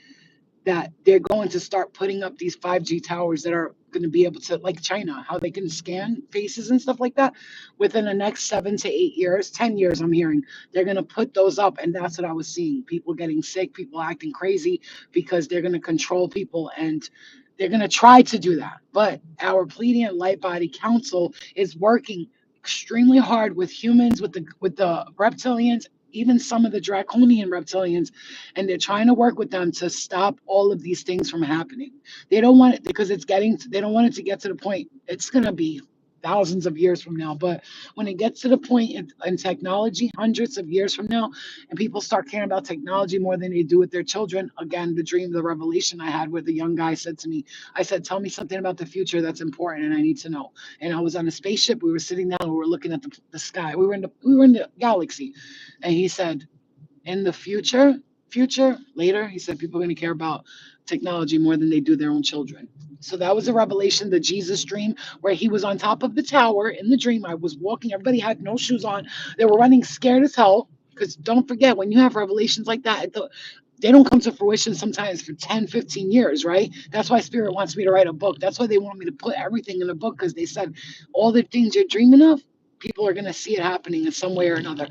that they're going to start putting up these 5G towers that are going to be able to, like China, how they can scan faces and stuff like that within the next 7 to 8 years, 10 years, I'm hearing they're going to put those up. And that's what I was seeing, people getting sick, people acting crazy because they're going to control people and they're going to try to do that. But our Pleiadian Light Body Council is working extremely hard with humans, with the reptilians, even some of the draconian reptilians, and they're trying to work with them to stop all of these things from happening. They don't want it because they don't want it to get to the point. It's going to be thousands of years from now. But when it gets to the point in technology, hundreds of years from now, and people start caring about technology more than they do with their children, again, the dream, the revelation I had where the young guy said to me, I said, tell me something about the future that's important and I need to know. And I was on a spaceship. We were sitting down. We were looking at the sky. We were in the galaxy. And he said, in the future later, he said people are going to care about technology more than they do their own children. So that was a revelation, the Jesus dream, where he was on top of the tower in the dream. I was walking, everybody had no shoes on, they were running scared as hell, because don't forget, when you have revelations like that, they don't come to fruition sometimes for 10, 15 years, right? That's why Spirit wants me to write a book. That's why they want me to put everything in a book, because they said all the things you're dreaming of, people are going to see it happening in some way or another.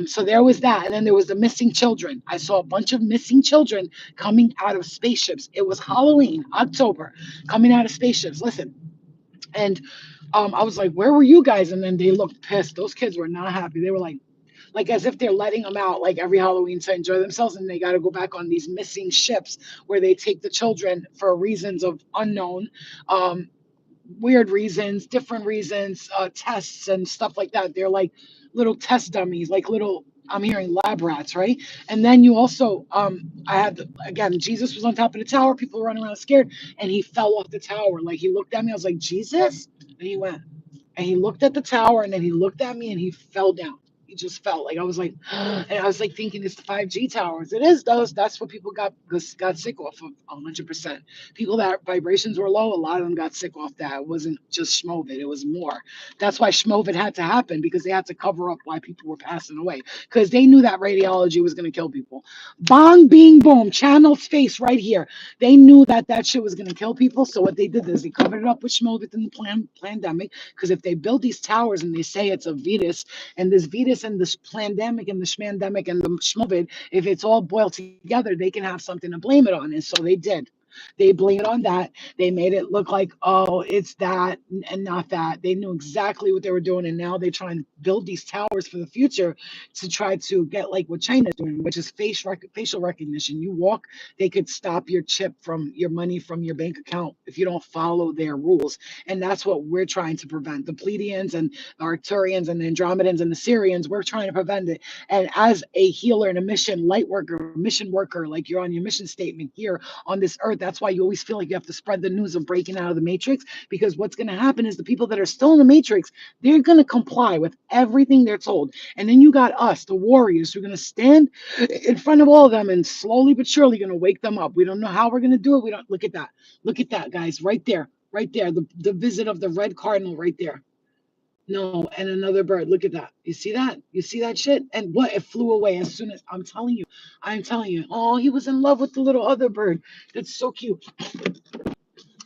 So there was that. And then there was the missing children. I saw a bunch of missing children coming out of spaceships. It was Halloween, October, coming out of spaceships. Listen. And I was like, where were you guys? And then they looked pissed. Those kids were not happy. They were like as if they're letting them out like every Halloween to enjoy themselves, and they got to go back on these missing ships where they take the children for reasons of unknown. Um, weird reasons, different reasons, tests and stuff like that. They're like little test dummies, like little, I'm hearing lab rats, right? And then you also, I had, again, Jesus was on top of the tower. People were running around scared, and he fell off the tower. Like he looked at me. I was like, Jesus? And he went, and he looked at the tower, and then he looked at me, and he fell down. He just fell. Like I was like, and I was like thinking it's the 5G towers. It is those. That's what people got sick off of 100%. People that vibrations were low, a lot of them got sick off that. It wasn't just Schmovid, it was more. That's why Schmovid had to happen, because they had to cover up why people were passing away, because they knew that radiology was going to kill people. Bong, bing, boom, channel space right here. They knew that that shit was going to kill people. So what they did is they covered it up with Schmovid in the pandemic. Because if they build these towers and they say it's a Vetus, and this Vetus and this pandemic and the schmandemic and the Schmovid, if it's all boiled together, they can have something to blame it on. And so they did. They blame it on that. They made it look like, oh, it's that and not that. They knew exactly what they were doing. And now they try and build these towers for the future to try to get like what China's doing, which is facial recognition. You walk, they could stop your chip from your money from your bank account if you don't follow their rules. And that's what we're trying to prevent. The Pleiadians and the Arcturians and the Andromedans and the Syrians, we're trying to prevent it. And as a healer and a mission worker, like you're on your mission statement here on this earth, that's why you always feel like you have to spread the news of breaking out of the matrix, because what's going to happen is the people that are still in the matrix, they're going to comply with everything they're told. And then you got us, the warriors, who are going to stand in front of all of them and slowly but surely going to wake them up. We don't know how we're going to do it. We don't. Look at that, guys, right there, right there, the visit of the red cardinal right there. No, and another bird. Look at that. You see that? You see that shit? And what? It flew away as soon as, I'm telling you. Oh, he was in love with the little other bird. That's so cute.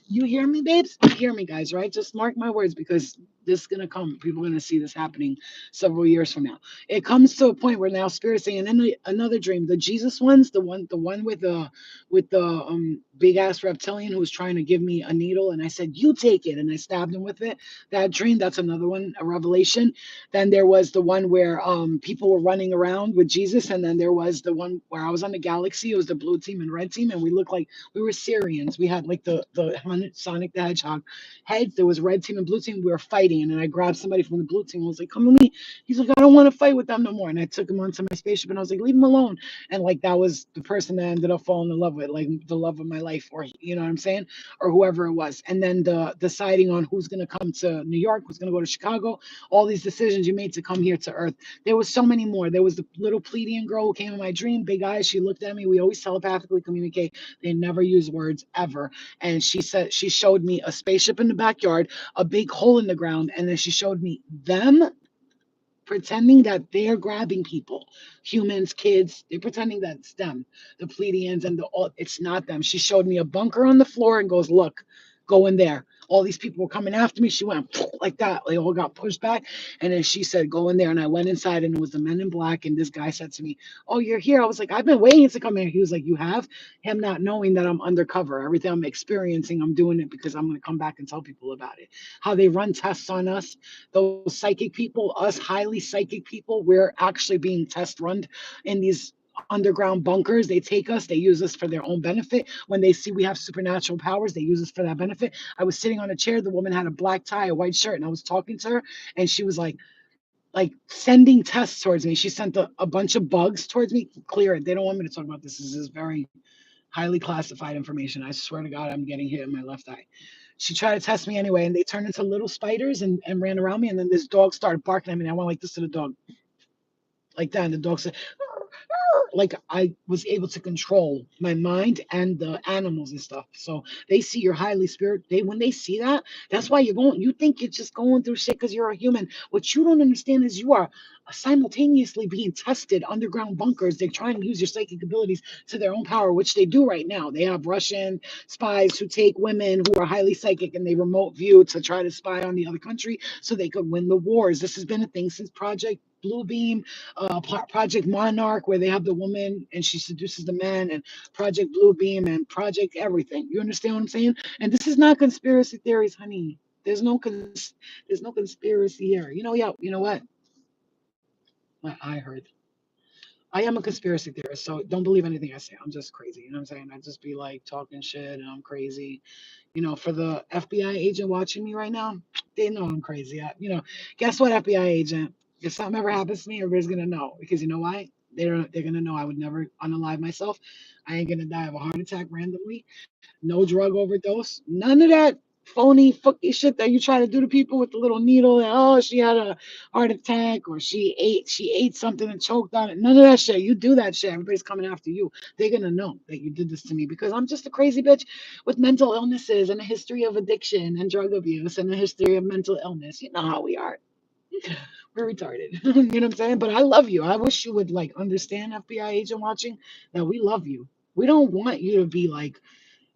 You hear me, babes? You hear me, guys, right? Just mark my words, because this is gonna come. People are gonna see this happening several years from now. It comes to a point where now spirit's saying, and then another dream, the Jesus ones, the one with the big ass reptilian who was trying to give me a needle, and I said, "You take it," and I stabbed him with it. That dream, that's another one, a revelation. Then there was the one where people were running around with Jesus, and then there was the one where I was on the galaxy. It was the blue team and red team, and we looked like we were Syrians. We had like the Sonic the Hedgehog heads. There was red team and blue team. We were fighting, and then I grabbed somebody from the blue team. I was like, "Come with me." He's like, "I don't want to fight with them no more." And I took him onto my spaceship, and I was like, "Leave him alone." And like that was the person that I ended up falling in love with, like the love of my life, or you know what I'm saying, or whoever it was. And then the deciding on who's gonna come to New York, who's gonna go to Chicago, all these decisions you made to come here to Earth. There was so many more. There was the little Pleiadian girl who came in my dream, big eyes. She looked at me. We always telepathically communicate. They never use words ever. And she said she showed me a spaceship in the backyard, a big hole in the ground, and then she showed me them pretending that they're grabbing people, humans, kids. They're pretending that it's them, the Pleiadians and the all. It's not them. She showed me a bunker on the floor and goes, "Look, go in there." All these people were coming after me. She went like that. They all got pushed back. And then she said, "Go in there." And I went inside, and it was the men in black. And this guy said to me, "Oh, you're here." I was like, "I've been waiting to come here." He was like, "You have?" Him not knowing that I'm undercover. Everything I'm experiencing, I'm doing it because I'm going to come back and tell people about it. How they run tests on us, those psychic people, us highly psychic people, we're actually being test run in these underground bunkers. They take us, they use us for their own benefit. When they see we have supernatural powers, they use us for that benefit. I was sitting on a chair, the woman had a black tie, a white shirt, and I was talking to her, and she was like sending tests towards me. She sent a bunch of bugs towards me. Clear it. They don't want me to talk about this. This is very highly classified information. I swear to God, I'm getting hit in my left eye. She tried to test me anyway, and they turned into little spiders and ran around me. And then this dog started barking at me. And I went like this to the dog, like that. And the dog said, like I was able to control my mind and the animals and stuff. So they see you're highly spirit. When they see that, that's why you think you're just going through shit because you're a human. What you don't understand is you are simultaneously being tested underground bunkers. They're trying to use your psychic abilities to their own power, which they do right now. They have Russian spies who take women who are highly psychic and they remote view to try to spy on the other country so they could win the wars. This has been a thing since Project Bluebeam, Project Monarch, where they have the woman and she seduces the man, and Project Bluebeam and Project everything. You understand what I'm saying? And this is not conspiracy theories, honey. There's no conspiracy here. You know, yeah. You know what? I heard. I am a conspiracy theorist, so don't believe anything I say. I'm just crazy. You know what I'm saying? I just be like talking shit and I'm crazy. For the FBI agent watching me right now, they know I'm crazy. Guess what, FBI agent? If something ever happens to me, everybody's gonna know because you know why? They're gonna know I would never unalive myself. I ain't gonna die of a heart attack randomly. No drug overdose. None of that phony, fucky shit that you try to do to people with the little needle. That, oh, she had a heart attack or she ate something and choked on it. None of that shit. You do that shit, everybody's coming after you. They're gonna know that you did this to me because I'm just a crazy bitch with mental illnesses and a history of addiction and drug abuse and a history of mental illness. You know how we are. We're retarded. You know what I'm saying? But I love you. I wish you would like understand, FBI agent watching, that we love you. We don't want you to be like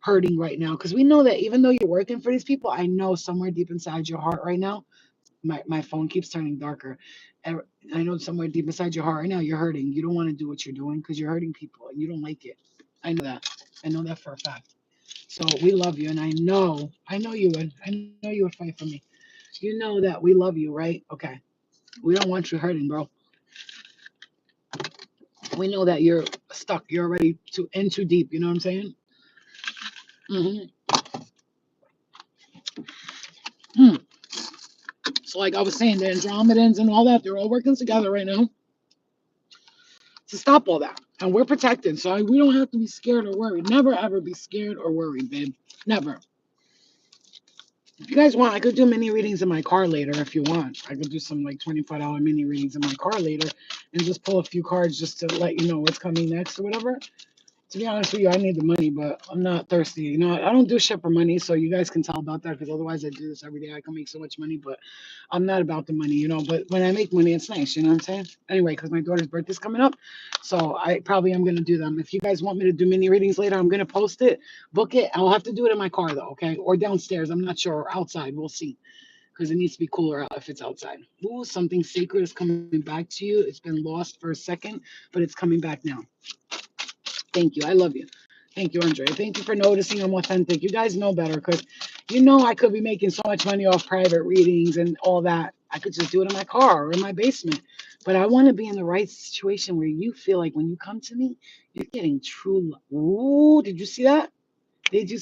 hurting right now because we know that even though you're working for these people, I know somewhere deep inside your heart right now, my phone keeps turning darker. And I know somewhere deep inside your heart right now, you're hurting. You don't want to do what you're doing because you're hurting people and you don't like it. I know that. I know that for a fact. So we love you, and I know you would. I know you would fight for me. You know that we love you, right? Okay. We don't want you hurting, bro. We know that you're stuck. You're already too deep. You know what I'm saying? hmm Hmm. So, like I was saying, the Andromedans and all that, they're all working together right now to stop all that. And we're protected. So we don't have to be scared or worried. Never, ever be scared or worried, babe. Never. If you guys want, I could do mini readings in my car later if you want. I could do some like $25 mini readings in my car later and just pull a few cards just to let you know what's coming next or whatever. To be honest with you, I need the money, but I'm not thirsty. I don't do shit for money, so you guys can tell about that because otherwise I do this every day. I can make so much money, but I'm not about the money. But when I make money, it's nice, you know what I'm saying? Anyway, because my daughter's birthday's coming up, so I probably am going to do them. If you guys want me to do mini readings later, I'm going to post it, book it. I'll have to do it in my car, though, okay? Or downstairs. I'm not sure. Or outside. We'll see because it needs to be cooler out if it's outside. Ooh, something sacred is coming back to you. It's been lost for a second, but it's coming back now. Thank you. I love you. Thank you, Andre. Thank you for noticing I'm authentic. You guys know better because I could be making so much money off private readings and all that. I could just do it in my car or in my basement. But I want to be in the right situation where you feel like when you come to me, you're getting true love. Ooh, did you see that? Did you?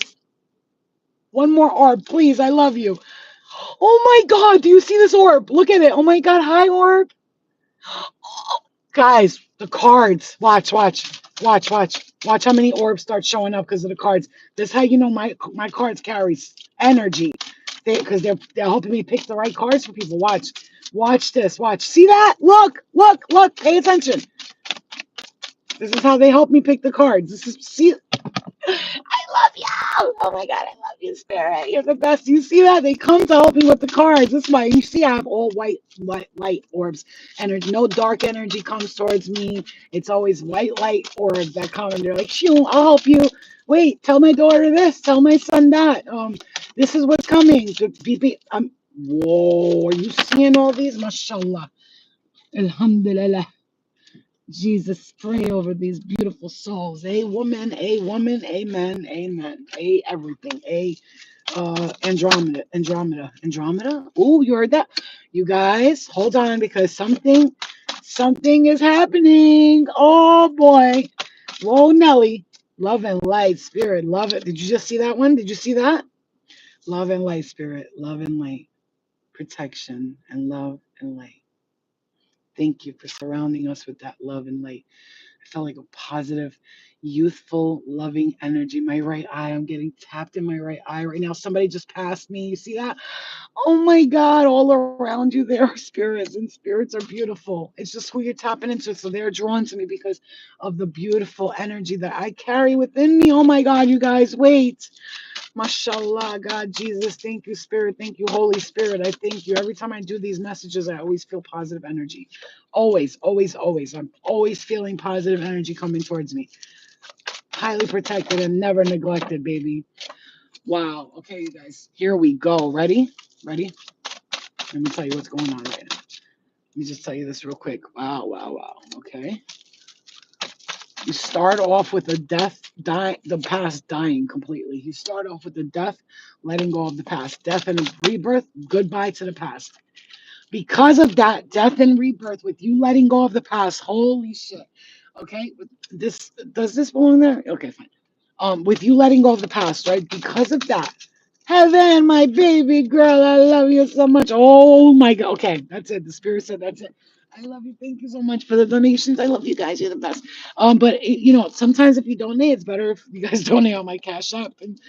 One more orb, please. I love you. Oh my God. Do you see this orb? Look at it. Oh my God. Hi, orb. Guys, the cards. Watch how many orbs start showing up because of the cards. This is how you know my cards carries energy. Because they're helping me pick the right cards for people. Watch this. Watch. See that? Look. Pay attention. This is how they help me pick the cards. See. I love you. Oh my God, I love you, Spirit. You're the best. You see that? They come to help me with the cards. This is why you see I have all white, light orbs. And no dark energy comes towards me. It's always white light orbs that come and they're like, shoo, I'll help you. Wait, tell my daughter this, tell my son that. This is what's coming. Whoa, are you seeing all these? Mashallah. Alhamdulillah. Jesus, pray over these beautiful souls. A woman, amen, amen. A everything. Andromeda. Oh, you heard that? You guys, hold on because something is happening. Oh boy. Whoa, Nelly. Love and light, spirit, love it. Did you just see that one? Did you see that? Love and light, spirit, love and light, protection and love and light. Thank you for surrounding us with that love and light. I felt like a positive, youthful, loving energy. My right eye, I'm getting tapped in my right eye right now. Somebody just passed me. You see that? Oh my God, all around you there are spirits, and spirits are beautiful. It's just who you're tapping into. So they're drawn to me because of the beautiful energy that I carry within me. Oh my God, you guys, wait. Mashallah, God, Jesus, thank you, Spirit. Thank you, Holy Spirit. I thank you. Every time I do these messages, I always feel positive energy. Always, always, always. I'm always feeling positive energy coming towards me. Highly protected and never neglected, baby. Wow. Okay, you guys, here we go. Ready? Ready? Let me tell you what's going on right now. Let me just tell you this real quick. Wow. Okay. You start off with the the past dying completely. You start off with the death, letting go of the past. Death and rebirth, goodbye to the past. Because of that death and rebirth, with you letting go of the past, holy shit. Okay, this does this belong there? Okay, fine. With you letting go of the past, right? Because of that, Heaven, my baby girl, I love you so much. Oh my God. Okay, that's it. The spirit said that's it. I love you. Thank you so much for the donations. I love you guys. You're the best. But sometimes if you donate, it's better if you guys donate on my Cash App and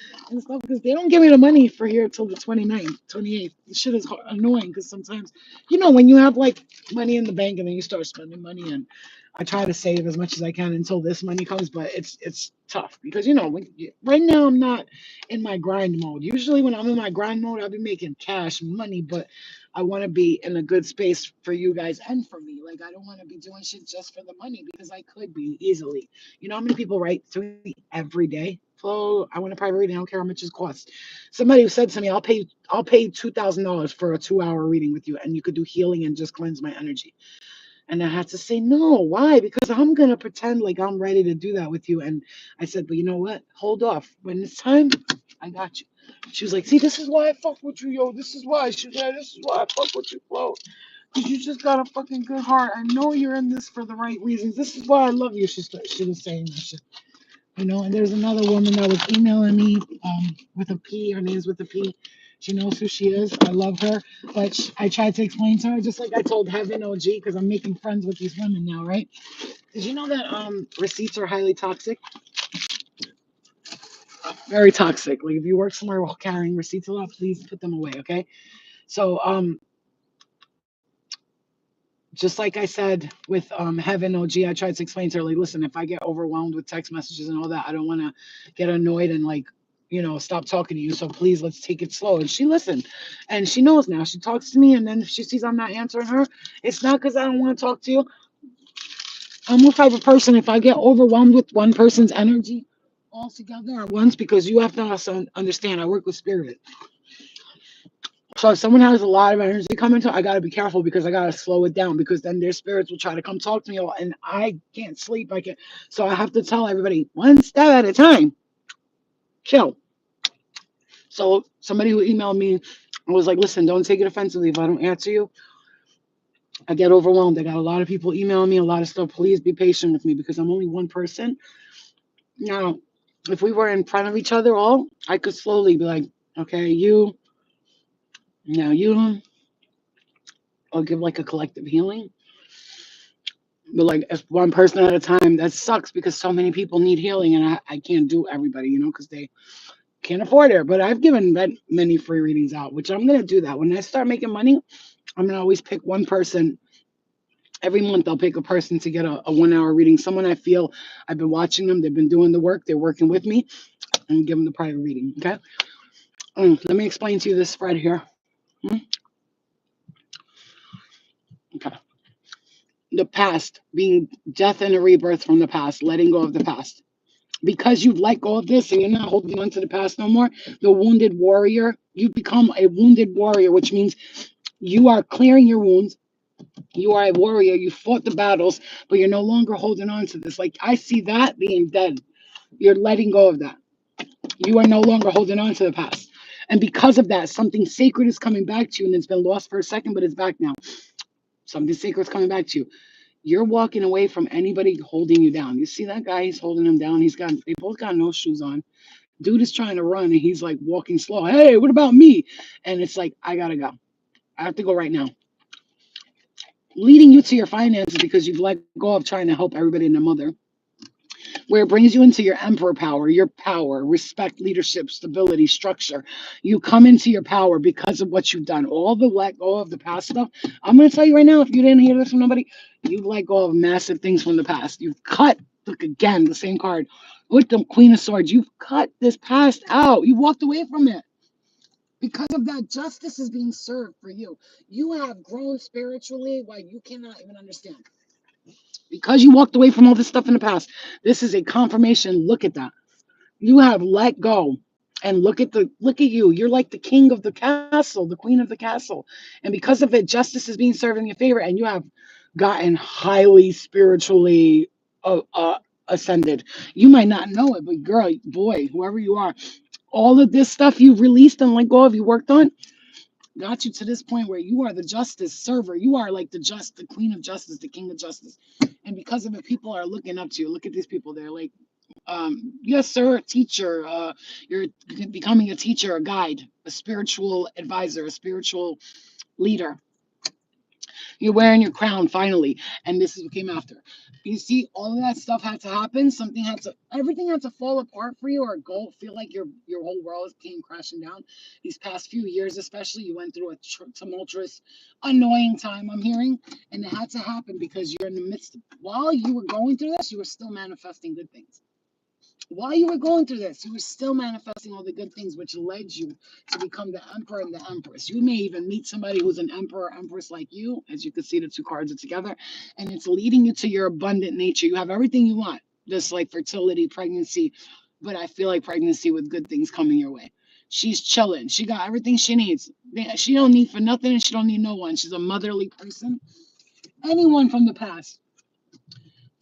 stuff because they don't give me the money for here till the 29th, 28th. This shit is annoying because sometimes, when you have like money in the bank and then you start spending money and I try to save as much as I can until this money comes, but it's tough because right now I'm not in my grind mode. Usually when I'm in my grind mode, I'll be making cash money, but I want to be in a good space for you guys and for me. Like I don't want to be doing shit just for the money because I could be easily. You know how many people write to me every day? Flo, I want a private reading. I don't care how much it costs. Somebody who said to me, I'll pay $2,000 for a 2 hour reading with you, and you could do healing and just cleanse my energy. And I had to say, no, why? Because I'm going to pretend like I'm ready to do that with you. And I said, but you know what? Hold off. When it's time, I got you. She was like, see, this is why I fuck with you, yo. This is why. She was like, this is why I fuck with you, Flo. Because you just got a fucking good heart. I know you're in this for the right reasons. This is why I love you. She was saying that shit. And there's another woman that was emailing me with a P. Her name's with a P. She knows who she is. I love her. But I tried to explain to her, just like I told Heaven OG, because I'm making friends with these women now, right? Did you know that receipts are highly toxic? Very toxic. Like if you work somewhere while carrying receipts a lot, please put them away, okay? So just like I said with Heaven OG, I tried to explain to her, like, listen, if I get overwhelmed with text messages and all that, I don't want to get annoyed and like, stop talking to you. So please, let's take it slow. And she listened, and she knows now. She talks to me, and then if she sees I'm not answering her, it's not because I don't want to talk to you. I'm the type of person, if I get overwhelmed with one person's energy altogether at once, because you have to also understand, I work with spirit. So if someone has a lot of energy coming to, I gotta be careful because I gotta slow it down because then their spirits will try to come talk to me, and I can't sleep. I can't. So I have to tell everybody one step at a time. Chill. So somebody who emailed me was like, "Listen, don't take it offensively if I don't answer you. I get overwhelmed. I got a lot of people emailing me, a lot of stuff. Please be patient with me because I'm only one person. Now, if we were in front of each other, all I could slowly be like, okay, you, I'll give like a collective healing." But like if one person at a time, that sucks because so many people need healing and I can't do everybody, because they can't afford it. But I've given that many free readings out, which I'm gonna do that. When I start making money, I'm gonna always pick one person. Every month I'll pick a person to get a 1 hour reading. Someone I feel I've been watching them, they've been doing the work, they're working with me, and give them the private reading. Okay. Let me explain to you this spread here. Hmm? Okay. The past being death and a rebirth from the past, letting go of the past. Because you've let go of this and you're not holding on to the past no more, the wounded warrior, you become a wounded warrior, which means you are clearing your wounds. You are a warrior. You fought the battles, but you're no longer holding on to this. Like I see that being dead. You're letting go of that. You are no longer holding on to the past. And because of that, something sacred is coming back to you, and it's been lost for a second, but it's back now. Something sacred is coming back to you. You're walking away from anybody holding you down. You see that guy? He's holding him down. They both got no shoes on. Dude is trying to run and he's like walking slow. Hey, what about me? And it's like, I gotta go. I have to go right now. Leading you to your finances because you've let go of trying to help everybody and their mother. Where it brings you into your emperor power, your power, respect, leadership, stability, structure. You come into your power because of what you've done. All the let go of the past stuff. I'm going to tell you right now, if you didn't hear this from nobody, you've let go of massive things from the past. You've cut, look again, the same card with the Queen of Swords. You've cut this past out. You walked away from it. Because of that, justice is being served for you. You have grown spiritually like you cannot even understand. Because you walked away from all this stuff in the past, this is a confirmation. Look at that. You have let go. And look at you. You're like the king of the castle, the queen of the castle. And because of it, justice is being served in your favor, and you have gotten highly spiritually ascended. You might not know it, but girl, boy, whoever you are, all of this stuff you released and let go of, you worked on, got you to this point where you are the justice server. You are like the queen of justice, the king of justice. And because of it, people are looking up to you. Look at these people. They're like, yes, sir, teacher. You're becoming a teacher, a guide, a spiritual advisor, a spiritual leader. You're wearing your crown finally, and this is what came after. You see, all of that stuff had to happen. Everything had to fall apart for you, or go feel like your whole world came crashing down. These past few years, especially, you went through a tumultuous, annoying time. I'm hearing, and it had to happen because you're in the midst. While you were going through this, you were still manifesting good things. While you were going through this, you were still manifesting all the good things, which led you to become the emperor and the empress. You may even meet somebody who's an emperor or empress like you. As you can see, the two cards are together, and it's leading you to your abundant nature. You have everything you want, just like fertility, pregnancy, but I feel like pregnancy with good things coming your way. She's chilling. She got everything she needs. She don't need for nothing, and she don't need no one. She's a motherly person. Anyone from the past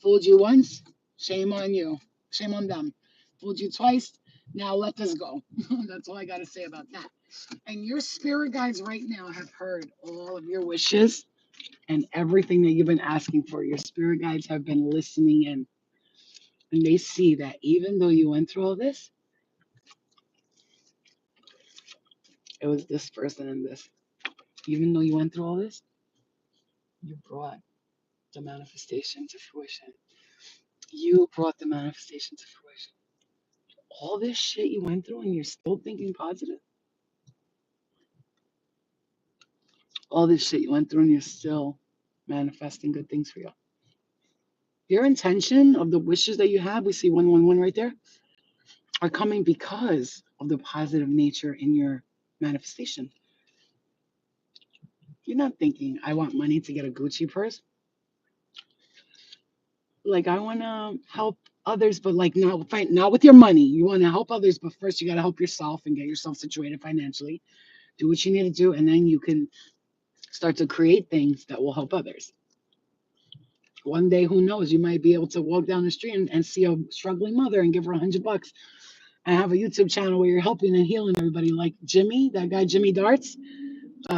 fooled you once, shame on you. Shame on them. Fooled you twice. Now let this go. That's all I got to say about that. And your spirit guides right now have heard all of your wishes and everything that you've been asking for. Your spirit guides have been listening in. And they see that even though you went through all this, it was this person and this. Even though you went through all this, you brought the manifestation to fruition. You brought the manifestation to fruition. All this shit you went through and you're still thinking positive. All this shit you went through and you're still manifesting good things for you. Your intention of the wishes that you have, we see 111 right there, are coming because of the positive nature in your manifestation. You're not thinking, I want money to get a Gucci purse. Like, I want to help others, but like not with your money. You want to help others, but first you got to help yourself and get yourself situated financially. Do what you need to do, and then you can start to create things that will help others. One day, who knows, you might be able to walk down the street and see a struggling mother and give her $100 and have a YouTube channel where you're helping and healing everybody. Like Jimmy, that guy, Jimmy Darts.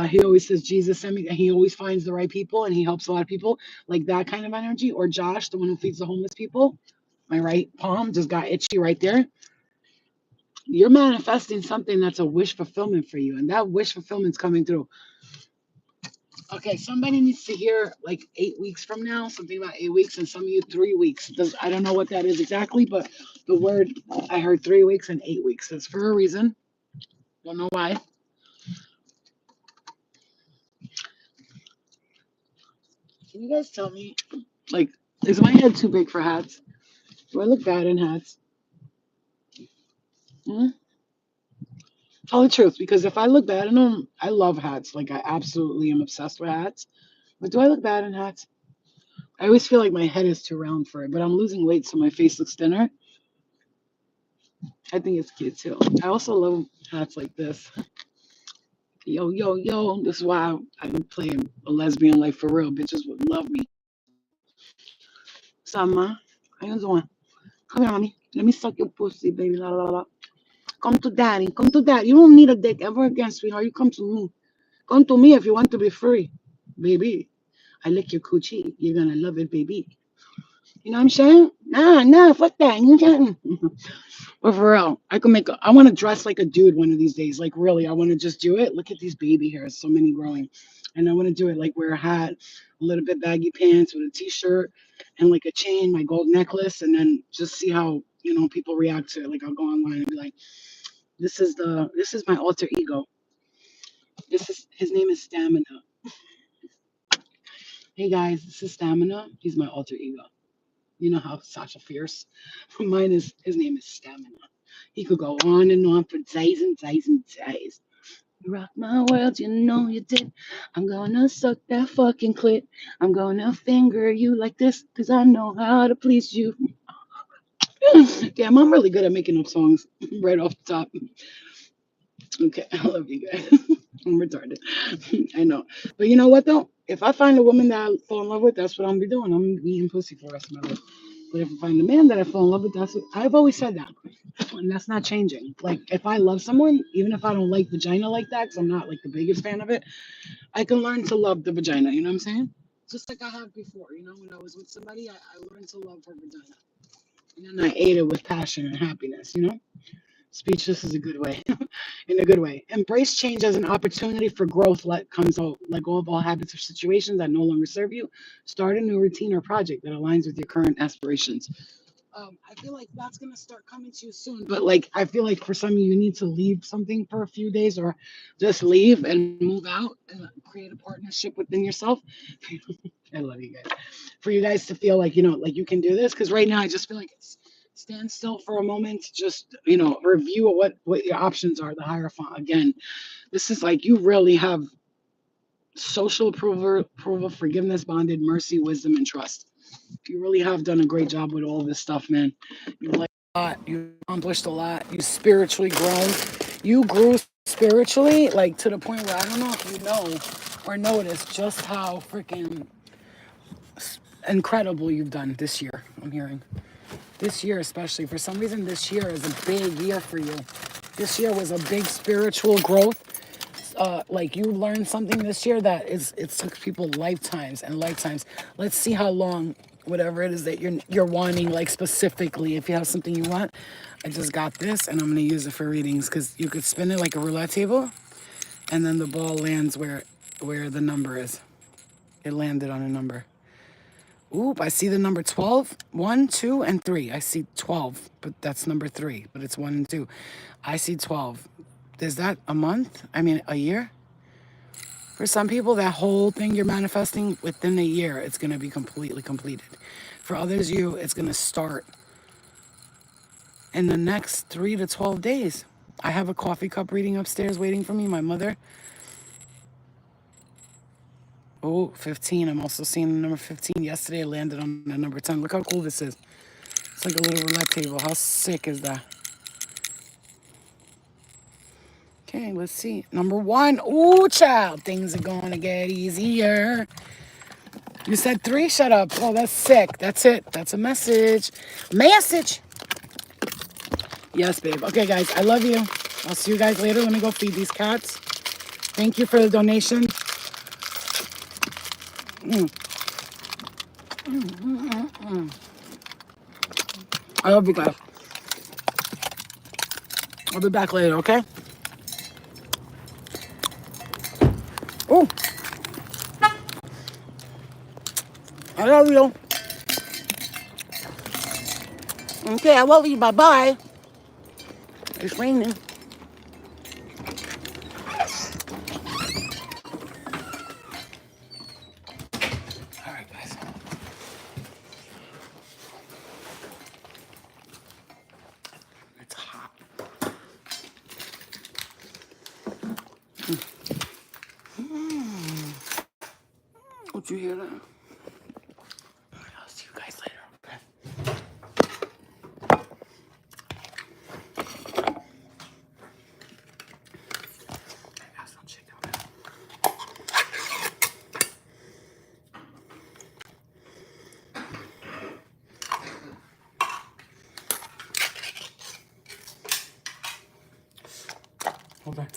He always says, Jesus sent me, and he always finds the right people and he helps a lot of people. Like that kind of energy. Or Josh, the one who feeds the homeless people. My right palm just got itchy right there. You're manifesting something that's a wish fulfillment for you. And that wish fulfillment's coming through. Okay, somebody needs to hear like 8 weeks from now, something about 8 weeks, and some of you 3 weeks. I don't know what that is exactly, but the word I heard 3 weeks and 8 weeks. That's for a reason. Don't know why. Can you guys tell me, like, is my head too big for hats? Do I look bad in hats? Hmm? Tell the truth, because if I look bad in them, I love hats. Like, I absolutely am obsessed with hats. But do I look bad in hats? I always feel like my head is too round for it, but I'm losing weight, so my face looks thinner. I think it's cute too. I also love hats like this. Yo, yo, yo. This is why I've been playing a lesbian life for real. Bitches would love me. What's up, ma? How you doing? Come here, mommy. Let me suck your pussy, baby. La, la, la. Come to daddy. Come to daddy. You don't need a dick ever again, sweetheart. You come to me. Come to me if you want to be free. Baby, I lick your coochie. You're going to love it, baby. You know what I'm saying? Nah, fuck that. You can't. But for real, I want to dress like a dude one of these days. Like, really, I want to just do it. Look at these baby hairs, so many growing. And I want to do it like wear a hat, a little bit baggy pants with a t-shirt and like a chain, my gold necklace, and then just see how, people react to it. Like, I'll go online and be like, this is my alter ego. His name is Stamina. Hey guys, this is Stamina. He's my alter ego. You know how Sasha Fierce? His name is Stamina. He could go on and on for days and days and days. You rock my world, you know you did. I'm gonna suck that fucking clit. I'm gonna finger you like this, cause I know how to please you. Damn, I'm really good at making up songs right off the top. Okay, I love you guys. I'm retarded. I know. But you know what though? If I find a woman that I fall in love with, that's what I'm gonna be doing. I'm gonna be eating pussy for the rest of my life. But if I find a man that I fall in love with, I've always said that, and that's not changing. Like if I love someone, even if I don't like vagina like that, because I'm not like the biggest fan of it, I can learn to love the vagina. You know what I'm saying? Just like I have before. You know, when I was with somebody, I learned to love her vagina, and then I ate it with passion and happiness. You know, speechless is a good way, in a good way. Embrace change as an opportunity for growth. Let go of all habits or situations that no longer serve you. Start a new routine or project that aligns with your current aspirations. I feel like that's gonna start coming to you soon. But like, I feel like for some of you, you need to leave something for a few days, or just leave and move out and create a partnership within yourself. I love you guys. For you guys to feel like like you can do this, because right now I just feel like it's stand still for a moment. Just review what your options are. The Hierophant again. This is like you really have social approval, forgiveness, bonded, mercy, wisdom, and trust. You really have done a great job with all this stuff, man. You've like a lot. You accomplished a lot. You spiritually grown. You grew spiritually, like to the point where I don't know if you know or notice just how freaking incredible you've done this year. I'm hearing this year, especially for some reason, this year is a big year for you. This year was a big spiritual growth. Like you learned something this year that it took people lifetimes and lifetimes. Let's see how long, whatever it is that you're wanting, like specifically. If you have something you want, I just got this and I'm gonna use it for readings because you could spin it like a roulette table, and then the ball lands where the number is. It landed on a number. Oop, I see the number 12. 1, 2, and 3. I see 12, but that's number 3, but it's 1 and 2. I see 12. Is that a month? I mean, a year? For some people, that whole thing you're manifesting within a year, it's going to be completely completed. For others, it's going to start in the next 3 to 12 days. I have a coffee cup reading upstairs waiting for me. My mother. Oh, 15. I'm also seeing the number 15. Yesterday, I landed on the number 10. Look how cool this is. It's like a little roulette table. How sick is that? Okay, let's see. Number 1. Ooh, child. Things are going to get easier. You said 3? Shut up. Oh, that's sick. That's it. That's a message. Message. Yes, babe. Okay, guys. I love you. I'll see you guys later. Let me go feed these cats. Thank you for the donation. I love you guys. I'll be back later, okay? Oh, I love you. Okay, I love you. Bye-bye. It's raining. All right, guys. It's hot. Would you hear that? I'll see you guys later, okay? I got some chicken. Hold on.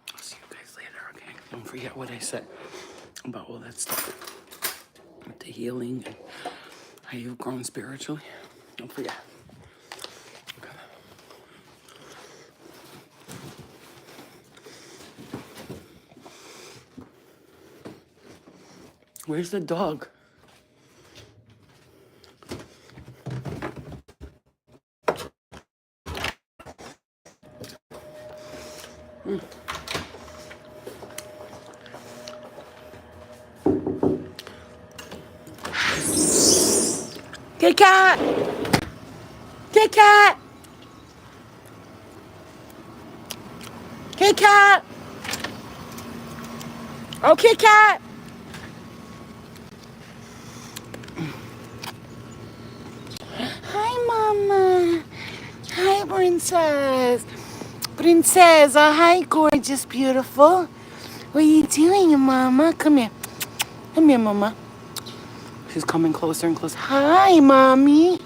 I'll see you guys later, okay? Don't forget what I said about all that stuff. With the healing and how you've grown spiritually. Don't forget. Okay. Where's the dog? Kit Kat! Kit Kat! Kit Kat! Okay, cat. Hi, Mama. Hi, Princess. Princess. Hi, gorgeous, beautiful. What are you doing, Mama? Come here. Come here, Mama. She's coming closer and closer. Hi, Mommy.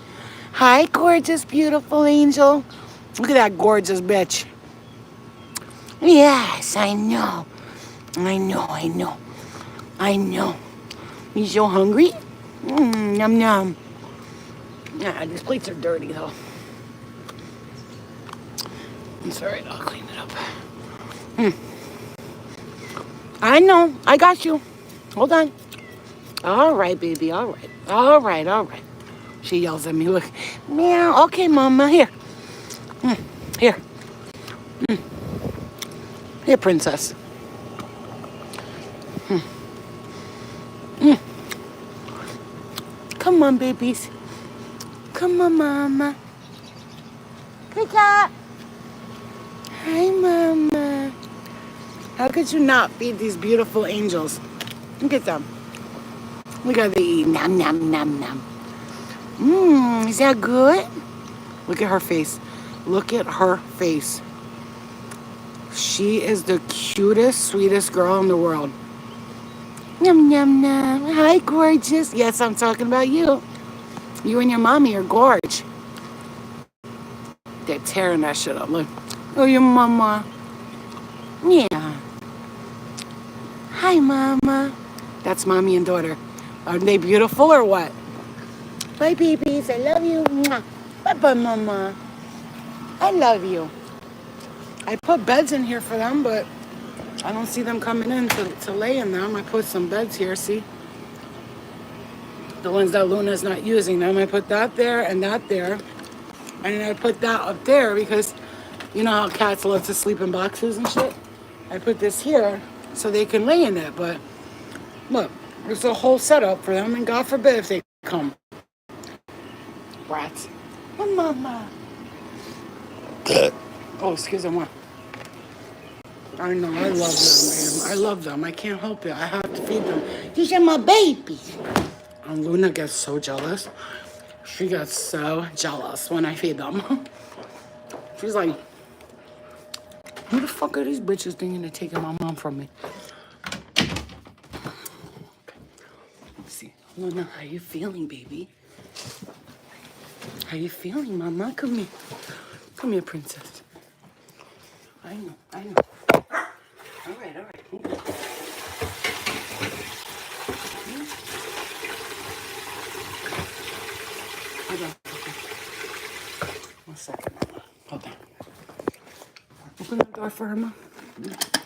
Hi, gorgeous, beautiful angel. Look at that gorgeous bitch. Yes, I know. I know, I know. I know. You so hungry? Yum, yum. Yeah, these plates are dirty, though. It's alright, I'll clean it up. I know. I got you. Hold on. All right, baby. All right. All right, all right. She yells at me. Look. Meow. Okay, Mama. Here. Here. Here, Princess. Come on, babies. Come on, Mama. Good cat. Hi, Mama. How could you not feed these beautiful angels? Look at them. Look how they eat. Nom, nom, nom, nom. Is that good? Look at her face. Look at her face. She is the cutest, sweetest girl in the world. Yum, yum, yum. Hi, gorgeous. Yes, I'm talking about you. You and your mommy are gorge. They're tearing that shit up. Look. Oh, your mama. Yeah. Hi, Mama. That's mommy and daughter. Aren't they beautiful or what? Bye, babies. I love you. Bye-bye, Mama. I love you. I put beds in here for them, but I don't see them coming in to lay in them. I put some beds here, see? The ones that Luna's not using them. I put that there and that there. And then I put that up there because you know how cats love to sleep in boxes and shit? I put this here so they can lay in it. But look, there's a whole setup for them. And God forbid if they come. Brats. Oh, Mama. Oh, excuse me. I know, I love them, man. I love them. I can't help it. I have to feed them. These are my babies. And Luna gets so jealous. She gets so jealous when I feed them. She's like, who the fuck are these bitches thinking they're taking my mom from me? Let's see. Luna, how you feeling, baby? How you feeling, Mama? Come here. Come here, princess. I know, I know. All right, all right. Hold on. One second. Hold on. Open the door for her, Mom.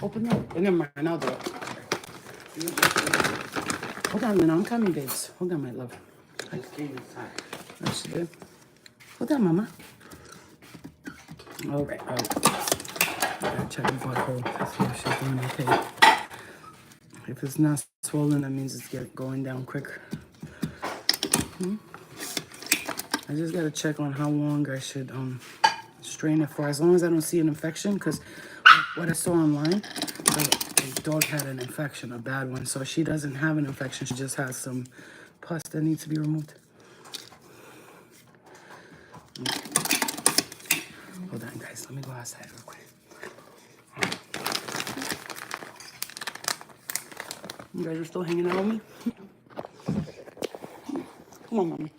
Open it. Never mind, I'll do it. Hold on, Lena. I'm coming, babes. Hold on, my love. I came inside. Oh, she did. Hold on, Mama. All right, all right. Gotta check the butthole to see if she's doing okay. If it's not swollen, that means it's going down quicker. I just gotta check on how long I should strain it for, as long as I don't see an infection, because what I saw online, the dog had an infection, a bad one. So she doesn't have an infection, she just has some pus that needs to be removed. Hold on, guys, let me go outside real quick. You guys are still hanging out with me? Come on, Mommy.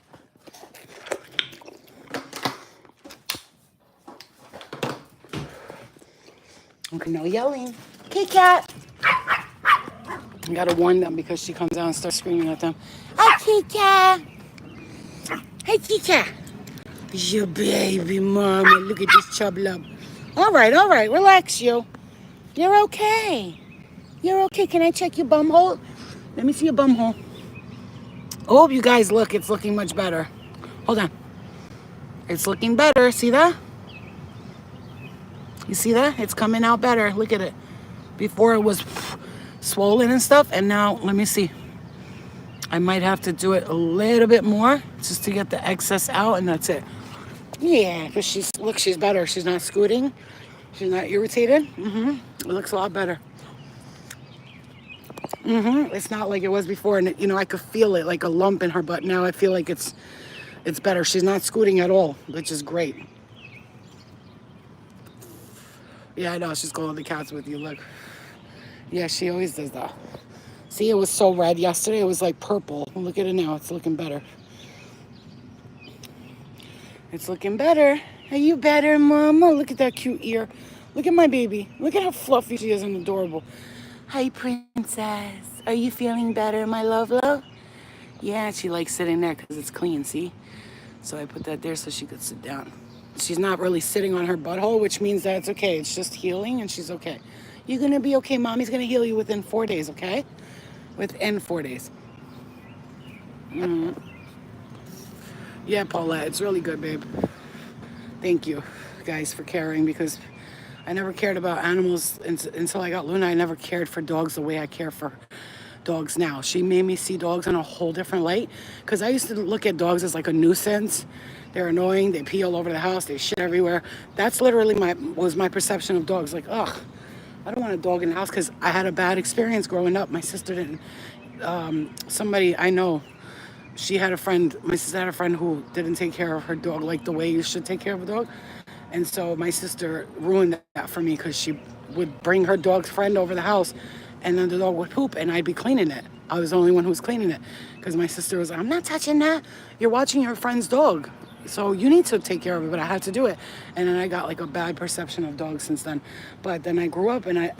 Okay, no yelling. Kitty cat. I gotta warn them because she comes out and starts screaming at them. Hi, kitty cat. Hey, kitty cat. Your baby mama. Look at this chub lub. All right. Relax, you. You're okay. You're okay. Can I check your bum hole? Let me see your bum hole. Oh, you guys, look. It's looking much better. Hold on. It's looking better. See that? You see that? It's coming out better. Look at it. Before it was swollen and stuff. And now, let me see. I might have to do it a little bit more just to get the excess out, and that's it. Yeah, because she's better. She's not scooting. She's not irritated. It looks a lot better. It's not like it was before, and you know, I could feel it like a lump in her butt. Now I feel like it's better. She's not scooting at all, which is great. Yeah, I know. She's going to the cats with you. Look. Yeah, she always does that. See, it was so red yesterday. It was like purple. Look at it now. It's looking better. It's looking better. Are you better, Mama? Look at that cute ear. Look at my baby. Look at how fluffy she is and adorable. Hi, princess. Are you feeling better, my love? Yeah, she likes sitting there because it's clean, see? So I put that there so she could sit down. She's not really sitting on her butthole, which means that it's okay. It's just healing and she's okay. You're going to be okay. Mommy's going to heal you within 4 days, okay? Within 4 days. Yeah, Paulette, it's really good, babe. Thank you, guys, for caring, because I never cared about animals until I got Luna. I never cared for dogs the way I care for dogs now. She made me see dogs in a whole different light, because I used to look at dogs as like a nuisance. They're annoying. They pee all over the house. They shit everywhere. That's literally was my perception of dogs. Like, ugh, I don't want a dog in the house, because I had a bad experience growing up. My sister didn't. Somebody I know, she had a friend, my sister had a friend who didn't take care of her dog like the way you should take care of a dog. And so my sister ruined that for me, because she would bring her dog's friend over the house, and then the dog would poop and I'd be cleaning it. I was the only one who was cleaning it, because my sister was like, I'm not touching that. You're watching your friend's dog, so you need to take care of it. But I had to do it. And then I got like a bad perception of dogs since then. But then I grew up, and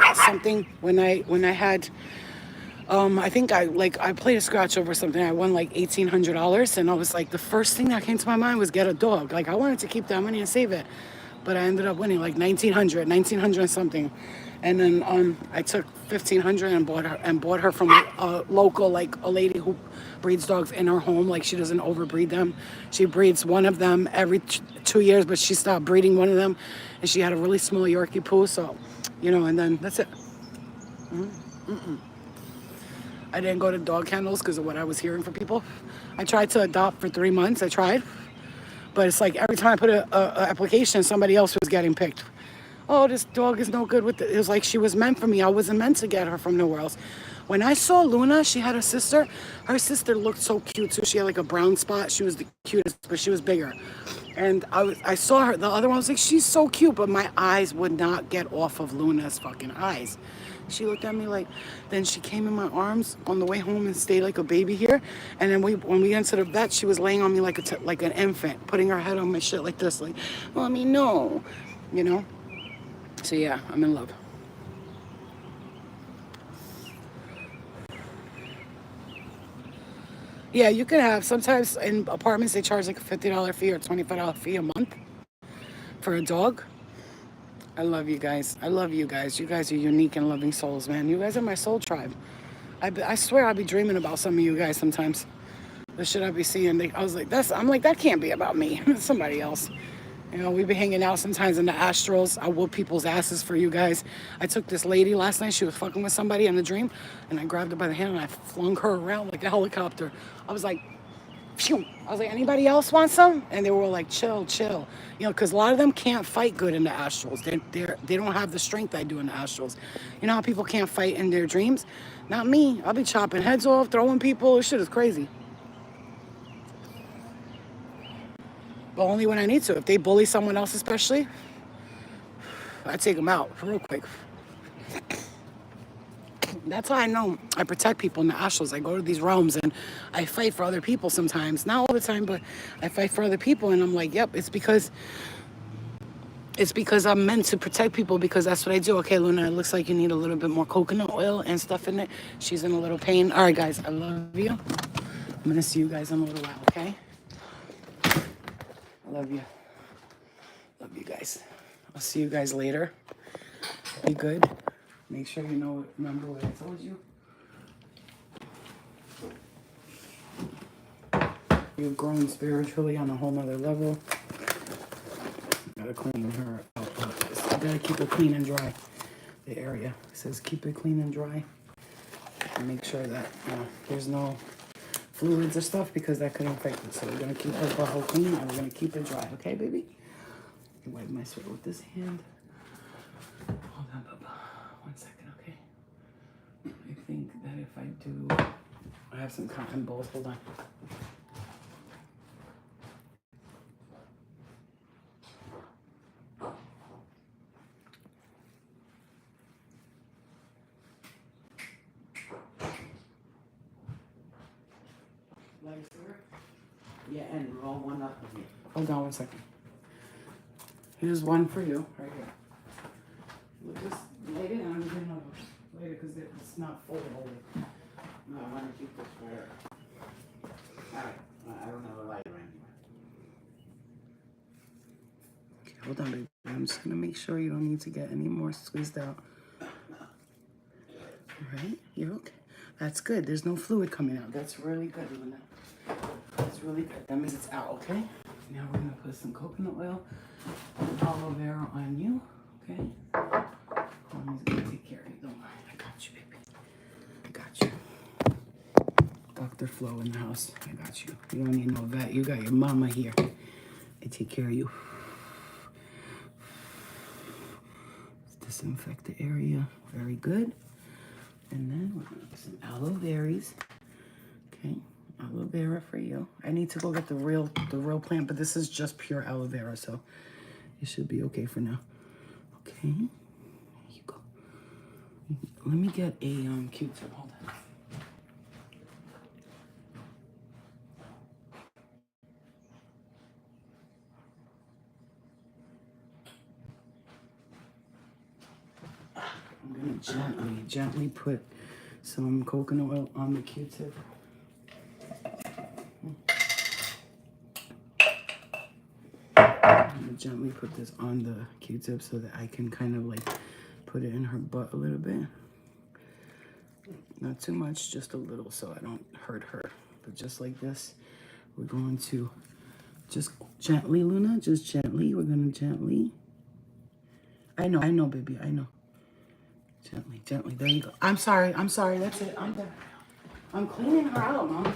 when I had I think I played a scratch over something. I won like $1,800, and I was like, the first thing that came to my mind was get a dog. Like, I wanted to keep that money and save it, but I ended up winning like 1900 and something. And then I took 1,500 and bought her from a local, like a lady who breeds dogs in her home. Like, she doesn't overbreed them. She breeds one of them every 2 years, but she stopped breeding one of them, and she had a really small Yorkie poo. So, you know, and then that's it. I didn't go to dog kennels because of what I was hearing from people. I tried to adopt for 3 months. I tried. But it's like every time I put a application, somebody else was getting picked. Oh, this dog is no good with it. It was like she was meant for me. I wasn't meant to get her from nowhere else. When I saw Luna, she had a sister. Her sister looked so cute too. She had like a brown spot. She was the cutest, but she was bigger. And I saw her. The other one was like, she's so cute, but my eyes would not get off of Luna's fucking eyes. She looked at me like, then she came in my arms on the way home and stayed like a baby here. And then when we went to the vet, she was laying on me like like an infant, putting her head on my shit like this, like, Mommy, no, you know? So yeah, I'm in love. Yeah, you can have, sometimes in apartments, they charge like a $50 fee or $25 fee a month for a dog. I love you guys. I love you guys. You guys are unique and loving souls, man. You guys are my soul tribe. I swear I be dreaming about some of you guys sometimes. The shit I be seeing. I was like, I'm like, that can't be about me. It's somebody else. You know, we be hanging out sometimes in the astrals. I whoop people's asses for you guys. I took this lady last night. She was fucking with somebody in the dream. And I grabbed her by the hand and I flung her around like a helicopter. I was like, phew. I was like, anybody else want some? And they were like, chill. You know, because a lot of them can't fight good in the astrals. They don't have the strength I do in the astrals. You know how people can't fight in their dreams? Not me. I'll be chopping heads off, throwing people. This shit is crazy. But only when I need to. If they bully someone else especially, I take them out real quick. That's how I know I protect people in the astrals. I go to these realms and I fight for other people sometimes. Not all the time, but I fight for other people. And I'm like, yep, it's because I'm meant to protect people, because that's what I do. Okay, Luna, it looks like you need a little bit more coconut oil and stuff in it. She's in a little pain. All right, guys, I love you. I'm going to see you guys in a little while, okay? I love you. Love you guys. I'll see you guys later. Be good. Make sure you remember what I told you. You've grown spiritually on a whole nother level. Gotta clean her out. Gotta keep it clean and dry. The area. It says keep it clean and dry. And make sure that there's no fluids or stuff, because that could infect it. So we're gonna keep her butthole clean and we're gonna keep it dry. Okay, baby? Wipe my sweat with this hand. Hold on, Bubba. 1 second, okay? I think that if I I have some cotton balls. Hold on. Yeah, and roll one up with me. Hold on 1 second. Here's one for you, right here. We'll just lay it down and get another one later because it's not full holding. No, I want to keep this for her. Alright, I don't have a lighter anymore. Okay, hold on, baby. I'm just gonna make sure you don't need to get any more squeezed out. Alright, you're okay. That's good. There's no fluid coming out. That's really good, Luna. That's really good. That means it's out, okay? Now we're gonna put some coconut oil and aloe vera on you, okay? Mommy's gonna take care of you. Don't worry. I got you, baby. I got you. Dr. Flo in the house. I got you. You don't need no vet. You got your mama here. I take care of you. Let's disinfect the area. Very good. And then we're gonna put some aloe veras. Okay, aloe vera for you. I need to go get the real plant, but this is just pure aloe vera, so it should be okay for now. Okay, there you go. Let me get a Q-tip. Hold on. I'm gonna gently put some coconut oil on the Q-tip. I'm gonna gently put this on the Q-tip so that I can kind of like put it in her butt a little bit. Not too much, just a little so I don't hurt her. But just like this, we're going to just gently, Luna, just gently. We're gonna gently. I know, baby, I know. Gently, gently. There you go. I'm sorry. That's it. I'm done. I'm cleaning her out, Mom.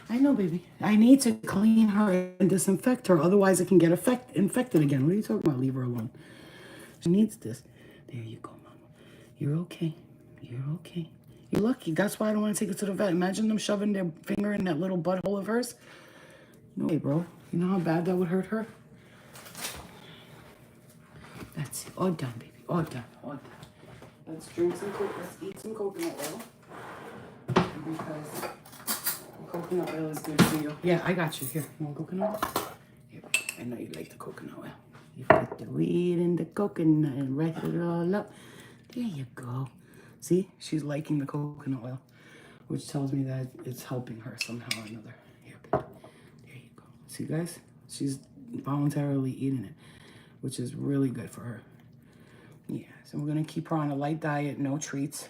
I know, baby. I need to clean her and disinfect her. Otherwise, it can get infected again. What are you talking about? Leave her alone. She needs this. There you go, Mama. You're okay. You're okay. You're lucky. That's why I don't want to take her to the vet. Imagine them shoving their finger in that little butthole of hers. No way, bro. You know how bad that would hurt her? That's it. All done, baby. All done. All done. Let's eat some coconut oil. Because coconut oil is good for you. Yeah, I got you. Here, you want coconut oil? Here, I know you like the coconut oil. You put the weed in the coconut and wrap it all up. There you go. See, she's liking the coconut oil, which tells me that it's helping her somehow or another. Here, baby. There you go. See, guys? She's voluntarily eating it, which is really good for her. Yeah, so we're going to keep her on a light diet, no treats,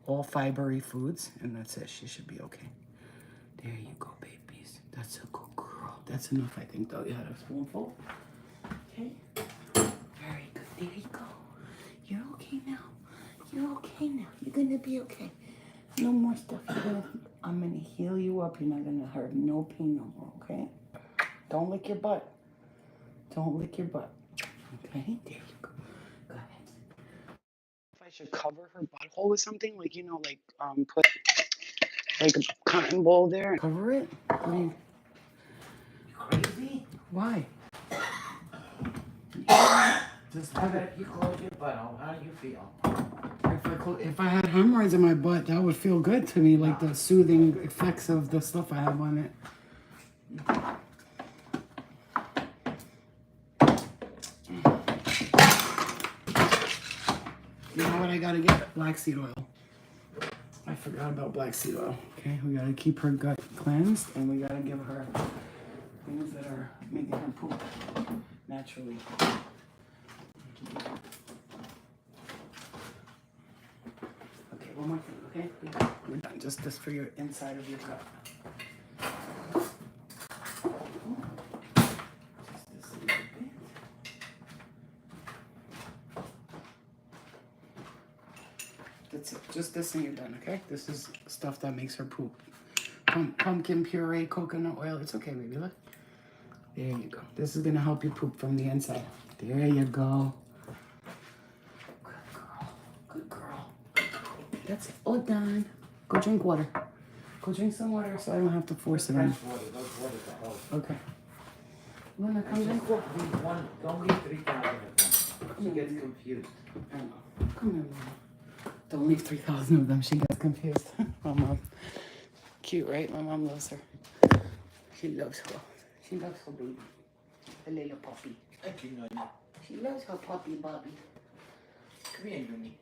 all fibery foods, and that's it. She should be okay. There you go, babies. That's a good girl. That's enough, I think, though. You had a spoonful. Okay. Very good. There you go. You're okay now. You're okay now. You're going to be okay. No more stuff. I'm going to heal you up. You're not going to hurt. No pain no more, okay? Don't lick your butt. Don't lick your butt. Okay? There you go. Go ahead. If I should cover her butthole with something, like, you know, like, put, like, a cotton ball there. Cover it? What are you crazy? Why? Just have it. You close your butthole. How do you feel? If I had hemorrhoids in my butt, that would feel good to me, like the soothing effects of the stuff I have on it. You know what I gotta get? Black seed oil. I forgot about black seed oil. Okay, we gotta keep her gut cleansed, and we gotta give her things that are making her poop naturally. Okay, one more thing, okay? We're done. Just this for your inside of your gut. Just this a little bit. That's it. Just this and you're done, okay? This is stuff that makes her poop. Pumpkin puree, coconut oil. It's okay, baby. Look. There you go. This is going to help you poop from the inside. There you go. Good girl. Good girl. That's it. All done. Go drink water. Go drink some water so I don't have to force it on. Okay. Luna, come drink water. Don't leave 3,000 of them. She gets confused. I know. Come here, Luna. Don't leave 3,000 of them. She gets confused. My mom. Cute, right? My mom loves her. She loves her. She loves her baby. The little puppy. Thank you, Noni. She loves her puppy, Bobby. Come here, Noni.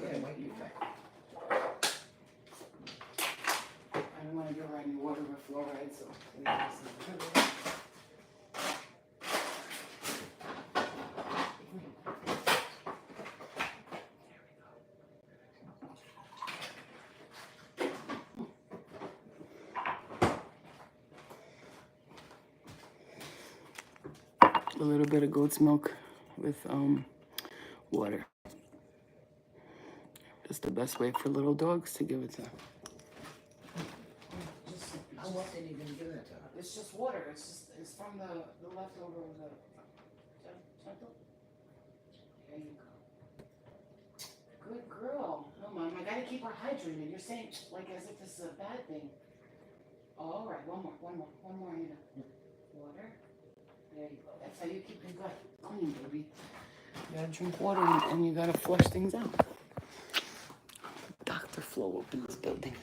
Yeah, why do you back? I don't want to give her any water with fluoride, so. A little bit of goat's milk with water. It's the best way for little dogs to give it to them. How often are you going to give that to her? It's just water. It's from the leftover of the gentle. There you go. Good girl. No, Mom, I gotta keep her hydrated. You're saying like as if this is a bad thing. Oh, all right, one more, Anita. Water. There you go. That's how you keep your gut clean, baby. You gotta drink water and you gotta flush things out. Dr. Flo up in this building.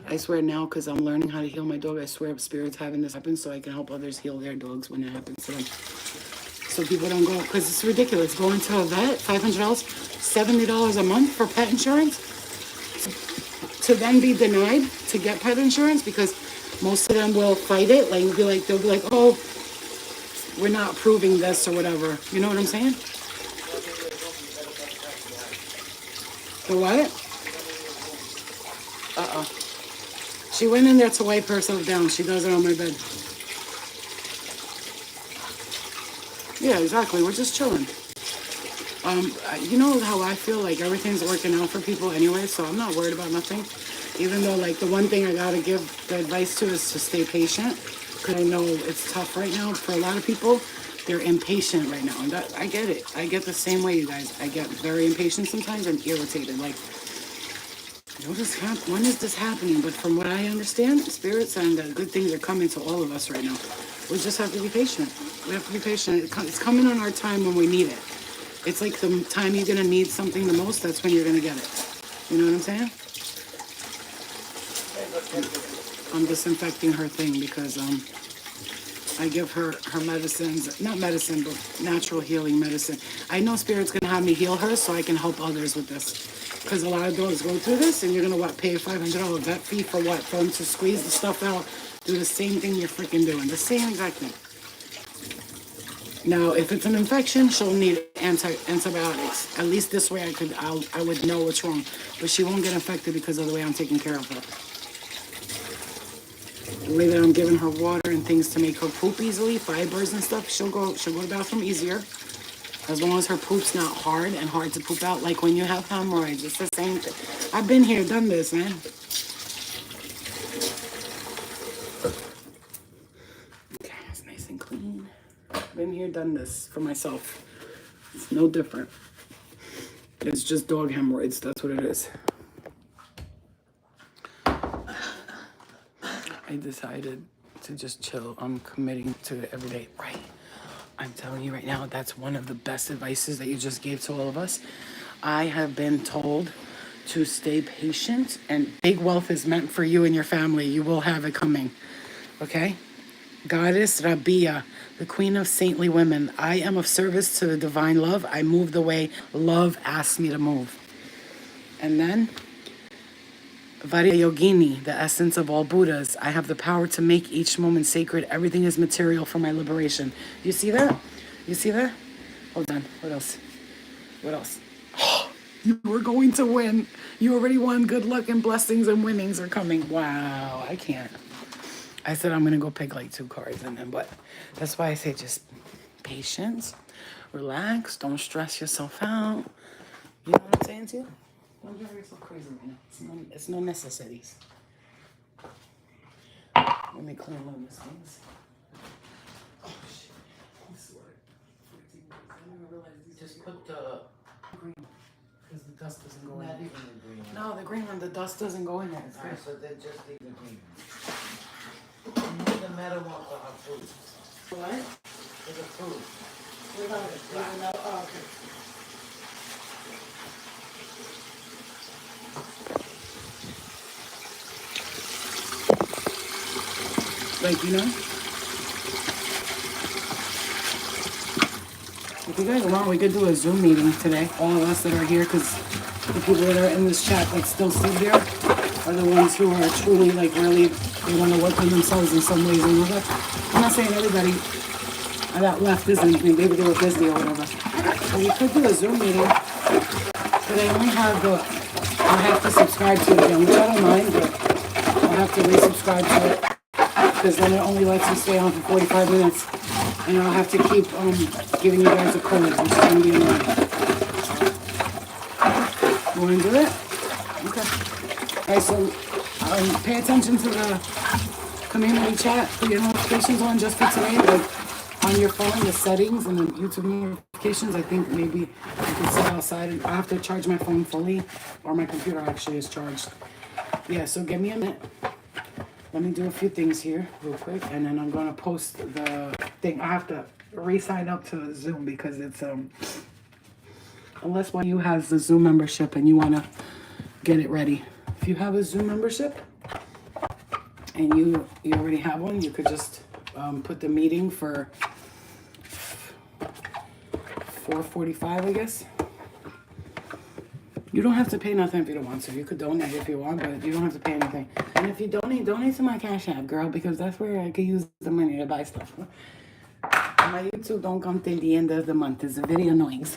I swear now, because I'm learning how to heal my dog, I swear spirits having this happen so I can help others heal their dogs when it happens to them. So people don't go, because it's ridiculous. Going to a vet, $500, $70 a month for pet insurance. To then be denied to get pet insurance because most of them will fight it. Like, they'll be like, oh, we're not approving this or whatever. You know what I'm saying? The what? Uh-oh. She went in there to wipe herself down. She does it on my bed. Yeah, exactly. We're just chilling. You know how I feel like everything's working out for people anyway, so I'm not worried about nothing. Even though, like, the one thing I gotta give the advice to is to stay patient, because I know it's tough right now for a lot of people. They're impatient right now, and I get it. I get the same way, you guys. I get very impatient sometimes and irritated. Like, when is this happening? But from what I understand, spirits and good things are coming to all of us right now. We just have to be patient. We have to be patient. It's coming on our time when we need it. It's like the time you're gonna need something the most, that's when you're gonna get it. You know what I'm saying? I'm disinfecting her thing because I give her medicines, not medicine, but natural healing medicine. I know Spirit's gonna have me heal her so I can help others with this. Because a lot of dogs go through this and you're gonna pay a $500 vet fee for what? For them to squeeze the stuff out, do the same thing you're freaking doing. The same exact thing. Now, if it's an infection, she'll need antibiotics. At least this way I would know what's wrong. But she won't get infected because of the way I'm taking care of her. The way that I'm giving her water and things to make her poop easily, fibers and stuff, she'll go to the bathroom easier. As long as her poop's not hard and hard to poop out. Like when you have hemorrhoids, it's the same thing. I've been here, done this, man. Okay, it's nice and clean. Been here, done this for myself. It's no different. It's just dog hemorrhoids. That's what it is. I decided to just chill. I'm committing to it every day. Right. I'm telling you right now, that's one of the best advices that you just gave to all of us. I have been told to stay patient, and big wealth is meant for you and your family. You will have it coming. Okay? Goddess Rabia, the queen of saintly women. I am of service to the divine love. I move the way love asks me to move. And then, Varya Yogini, the essence of all Buddhas. I have the power to make each moment sacred. Everything is material for my liberation. You see that? You see that? Hold on. What else? What else? You were going to win. You already won. Good luck and blessings and winnings are coming. Wow. I can't. I said I'm going to go pick like 2 cards and then, but that's why I say just patience, relax, don't stress yourself out. You know what I'm saying to you? Don't drive yourself crazy right now. It's no necessities. We're Let me clean Luna's things. Oh shit! I swear. I didn't realize these. Just put the green, because the dust doesn't go in. not even the green one. No, the green one. The dust doesn't go in there. It's Alright, good. so then just leave the green one. You need the metal one for our food. What? For the food. Without it. Without, oh, okay. Like, you know, if you guys want, we could do a Zoom meeting today. All of us that are here, because the people that are in this chat that still sit there are the ones who are truly, like, really, they want to work on themselves in some ways. And I'm not saying everybody that left isn't, maybe they were busy or whatever. But we could do a Zoom meeting, but I only have I have to subscribe to it again, which I don't mind, but I'll have to resubscribe to it. Because then it only lets you stay on for 45 minutes. And I'll have to keep giving you guys a code, which is going to be annoying. You want to do it? Okay. Alright, so pay attention to the community chat. Put your notifications on just for today. Like on your phone, the settings and the YouTube notifications. I think maybe you can sit outside. And I have to charge my phone fully, or my computer actually is charged. Yeah, so give me a minute. Let me do a few things here real quick, and then I'm gonna post the thing. I have to re-sign up to Zoom because it's unless one of you has the Zoom membership and you wanna get it ready. If you have a Zoom membership and you already have one, you could just put the meeting for 4:45, I guess. You don't have to pay nothing if you don't want to. You could donate if you want, but you don't have to pay anything. And if you donate to my Cash App, girl, because that's where I could use the money to buy stuff. My YouTube don't come till the end of the month. It's very annoying.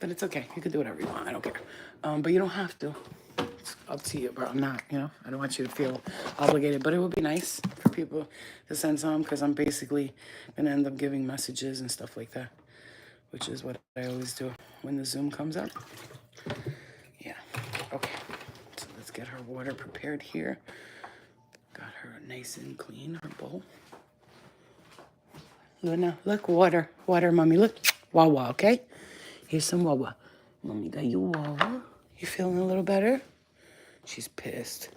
But it's okay. You can do whatever you want. I don't care. But you don't have to. It's up to you, bro. I'm not, I don't want you to feel obligated. But it would be nice for people to send some, because I'm basically going to end up giving messages and stuff like that, which is what I always do when the Zoom comes up. Yeah, okay. So let's get her water prepared here. Got her nice and clean, her bowl. Luna, look, water, mommy, look. Wawa, okay? Here's some wawa. Mommy got you wawa. You feeling a little better? She's pissed.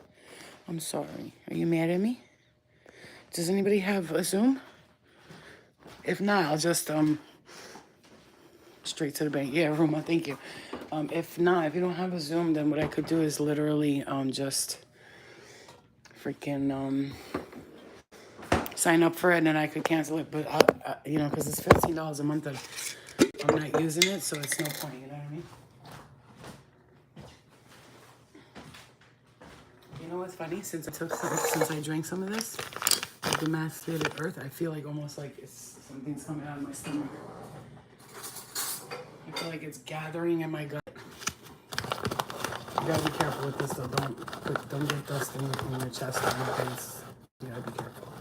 I'm sorry. Are you mad at me? Does anybody have a Zoom? If not, I'll just, straight to the bank. Yeah, Ruma, thank you. If not, if you don't have a Zoom, then what I could do is literally just freaking sign up for it, and then I could cancel it. But because it's $15 a month that I'm not using it, so it's no point. You know what I mean? You know what's funny? Since I drank some of this, like the masticated earth, I feel like almost like something's coming out of my stomach. I feel like it's gathering in my gut. You gotta be careful with this though. Don't get dust in your chest or your face. You gotta be careful.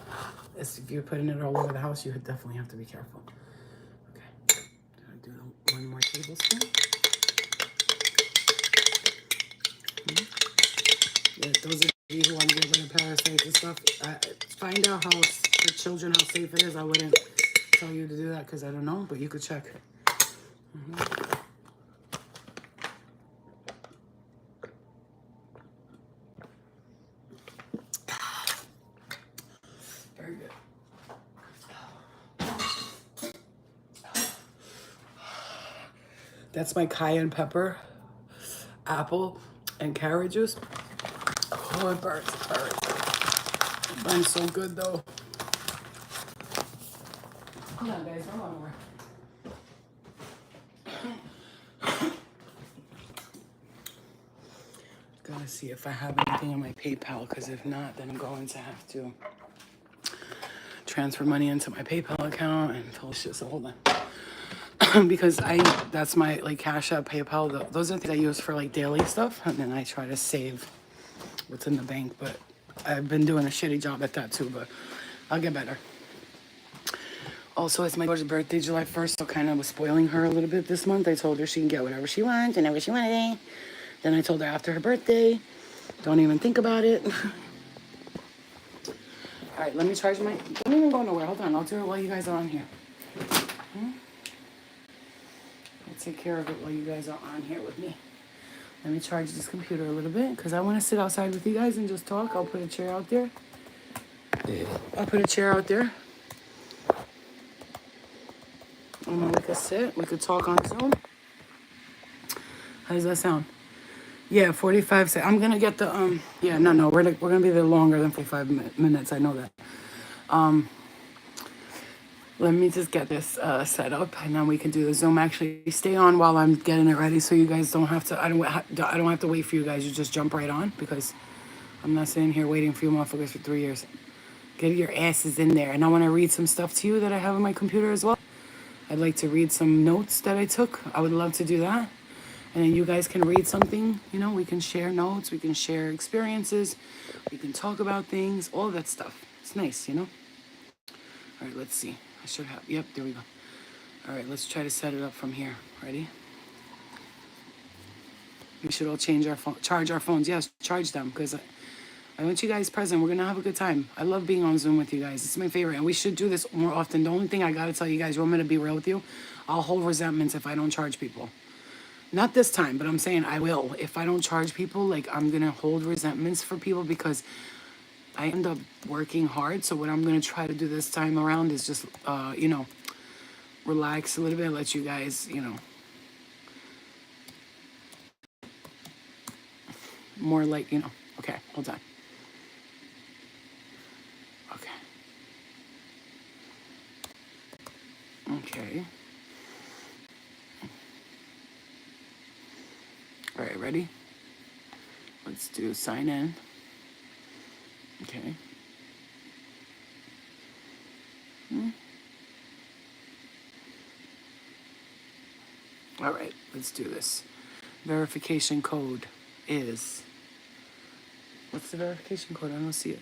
If you're putting it all over the house, you definitely have to be careful. Okay. Gonna do one more tablespoon. Yeah, those of you who want to get rid of parasites and stuff, find out for children how safe it is. I wouldn't tell you to do that because I don't know, but you could check. Very good. That's my cayenne pepper, apple, and carrot juice. Oh, it burns. It burns so good though. Come on, guys, don't run over. Gotta see if I have anything on my PayPal, because if not, then I'm going to have to transfer money into my PayPal account and all shit. So hold on, because that's my Cash App, PayPal. Those are things I use for daily stuff, and then I try to save what's in the bank. But I've been doing a shitty job at that too. But I'll get better. Also, it's my daughter's birthday, July 1st, so kind of was spoiling her a little bit this month. I told her she can get whatever she wants, whenever she wanted. Then I told her after her birthday, don't even think about it. All right, let me charge my. Don't even go nowhere. Hold on. I'll do it while you guys are on here. I'll take care of it while you guys are on here with me. Let me charge this computer a little bit because I want to sit outside with you guys and just talk. I'll put a chair out there. I'll put a chair out there. And then we could sit. We could talk on Zoom. How does that sound? Yeah, 45 seconds. I'm going to get the, yeah, no. We're going to be there longer than 45 minutes. I know that. Let me just get this set up, and then we can do the Zoom. Actually, stay on while I'm getting it ready, so you guys don't have to. I don't have to wait for you guys. You just jump right on because I'm not sitting here waiting for you motherfuckers for 3 years. Get your asses in there, and I want to read some stuff to you that I have on my computer as well. I'd like to read some notes that I took. I would love to do that, and then you guys can read something. You know, we can share notes, we can share experiences, we can talk about things, all that stuff. It's nice, you know. All right, let's see. I should have, yep, there we go. All right, let's try to set it up from here. Ready? We should all charge our phones. Yes, charge them, because I want you guys present. We're going to have a good time. I love being on Zoom with you guys. It's my favorite, and we should do this more often. The only thing I got to tell you guys, you want me to be real with you? I'll hold resentments if I don't charge people. Not this time, but I'm saying I will. If I don't charge people, like, I'm going to hold resentments for people because I end up working hard. So what I'm going to try to do this time around is just, you know, relax a little bit, let you guys, you know, more like, you know, okay, hold on. Okay. Okay. All right, ready? Let's do sign in. Okay. All right, let's do this. Verification code is, what's the verification code? I don't see it.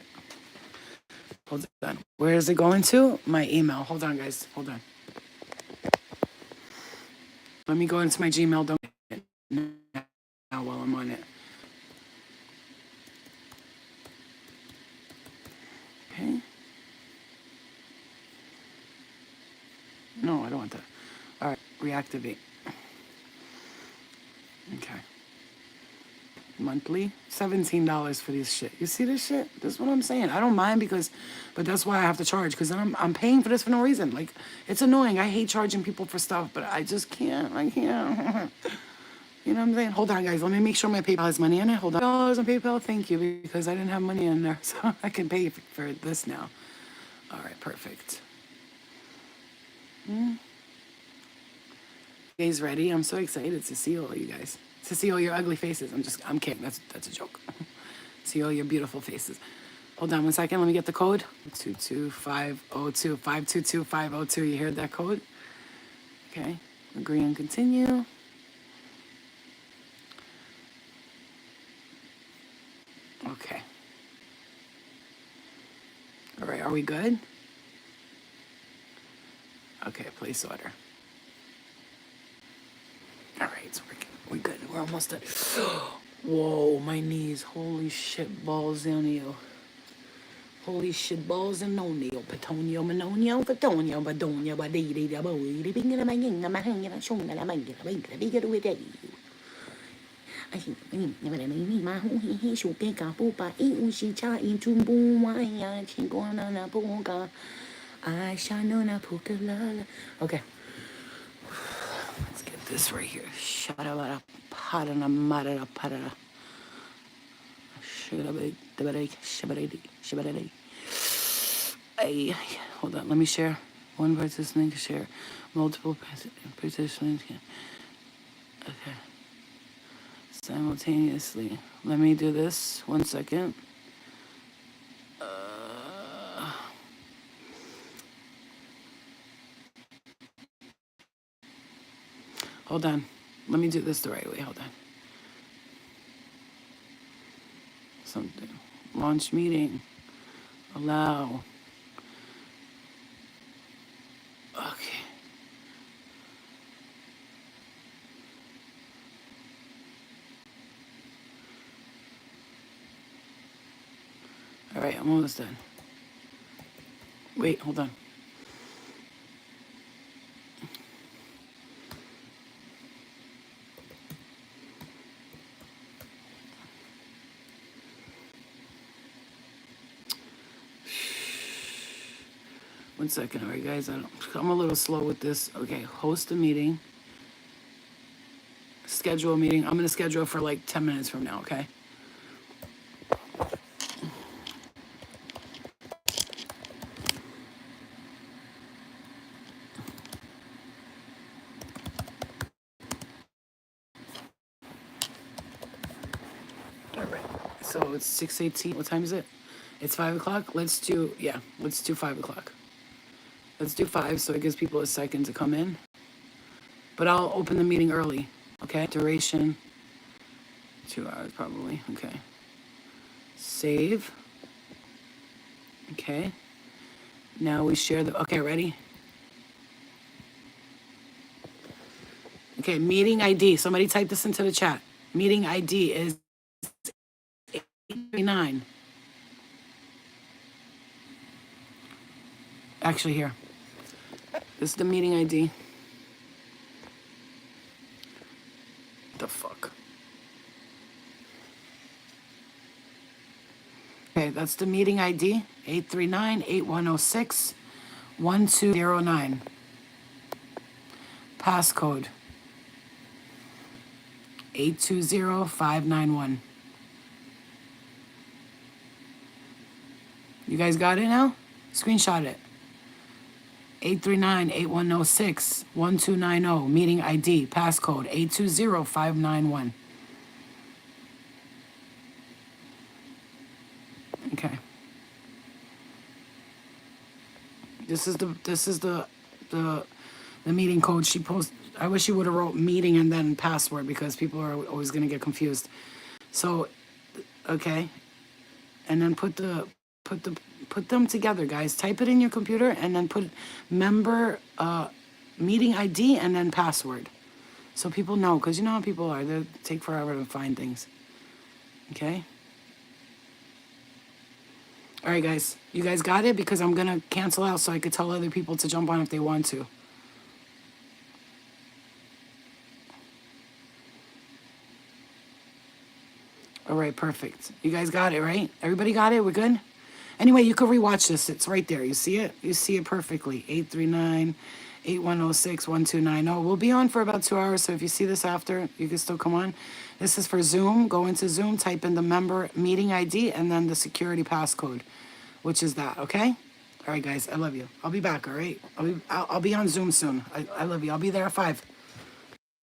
Hold on. Where is it going to? My email. Hold on, guys. Hold on. Let me go into my Gmail. Don't get it now while I'm on it. Okay. No, I don't want that. All right, reactivate. Okay. Monthly, $17 for this shit. You see this shit? That's what I'm saying. I don't mind but that's why I have to charge, because I'm paying for this for no reason. Like, it's annoying. I hate charging people for stuff, but I just can't. I can't. You know what I'm saying? Hold on, guys. Let me make sure my PayPal has money in it. Hold on. $dollars on PayPal. Thank you, because I didn't have money in there, so I can pay for this now. All right, perfect. You guys ready? I'm so excited to see all you guys. To see all your ugly faces. I'm kidding. That's a joke. See all your beautiful faces. Hold on 1 second. Let me get the code. 22502. 522502. You heard that code? Okay. Agree and continue. Okay. All right. Are we good? Okay. Place order. All right. So we're good. We're almost done. Whoa, my knees. Holy shit balls on you. Holy shit balls and no neo. Petonio, Manonio, Petonio, Badonia, Badidi, Boy, the big and a banging, a man, and a showing and a banging, a bigger with it. I think, never me, my he should pick up Pupa, Ushicha, into Boomaya, Chingona, Napoga. I shall know Napoka. Okay. Let's get this right here. Shut up, pot and a mother, a putter. Hey, hold on, let me share. One participant can share multiple participants. Okay. Simultaneously. Let me do this. 1 second. Hold on. Let me do this the right way. Hold on. Something. Launch meeting. Allow. Okay. All right, I'm almost done. Wait, hold on. One second, all right, guys. I'm a little slow with this. Okay, host a meeting. Schedule a meeting. I'm going to schedule it for like 10 minutes from now, okay? All right. So it's 6:18. What time is it? It's 5 o'clock. Let's do 5 o'clock. Let's do 5 so it gives people a second to come in. But I'll open the meeting early, okay? Duration, 2 hours probably, okay. Save. Okay. Now we share the, okay, ready? Okay, meeting ID. Somebody type this into the chat. Meeting ID is 839. Actually, here. This is the meeting ID. The fuck? Okay, that's the meeting ID. 839-8106-1209. Passcode. 820591. You guys got it now? Screenshot it. 839-8106-1290. Meeting ID. Passcode 820591. Okay. This is the meeting code she posted. I wish she would have wrote meeting and then password because people are always gonna get confused. So, okay, and then put them together, guys. Type it in your computer and then put member meeting ID and then password, so people know. Because you know how people are; they take forever to find things. Okay. All right, guys. You guys got it? Because I'm gonna cancel out so I could tell other people to jump on if they want to. All right, perfect. You guys got it, right? Everybody got it? We're good? Anyway, you can rewatch this. It's right there. You see it? You see it perfectly. 839-8106-1290. We'll be on for about 2 hours, so if you see this after, you can still come on. This is for Zoom. Go into Zoom, type in the member meeting ID, and then the security passcode, which is that, okay? All right, guys, I love you. I'll be back, all right? I'll be on Zoom soon. I love you. I'll be there at 5.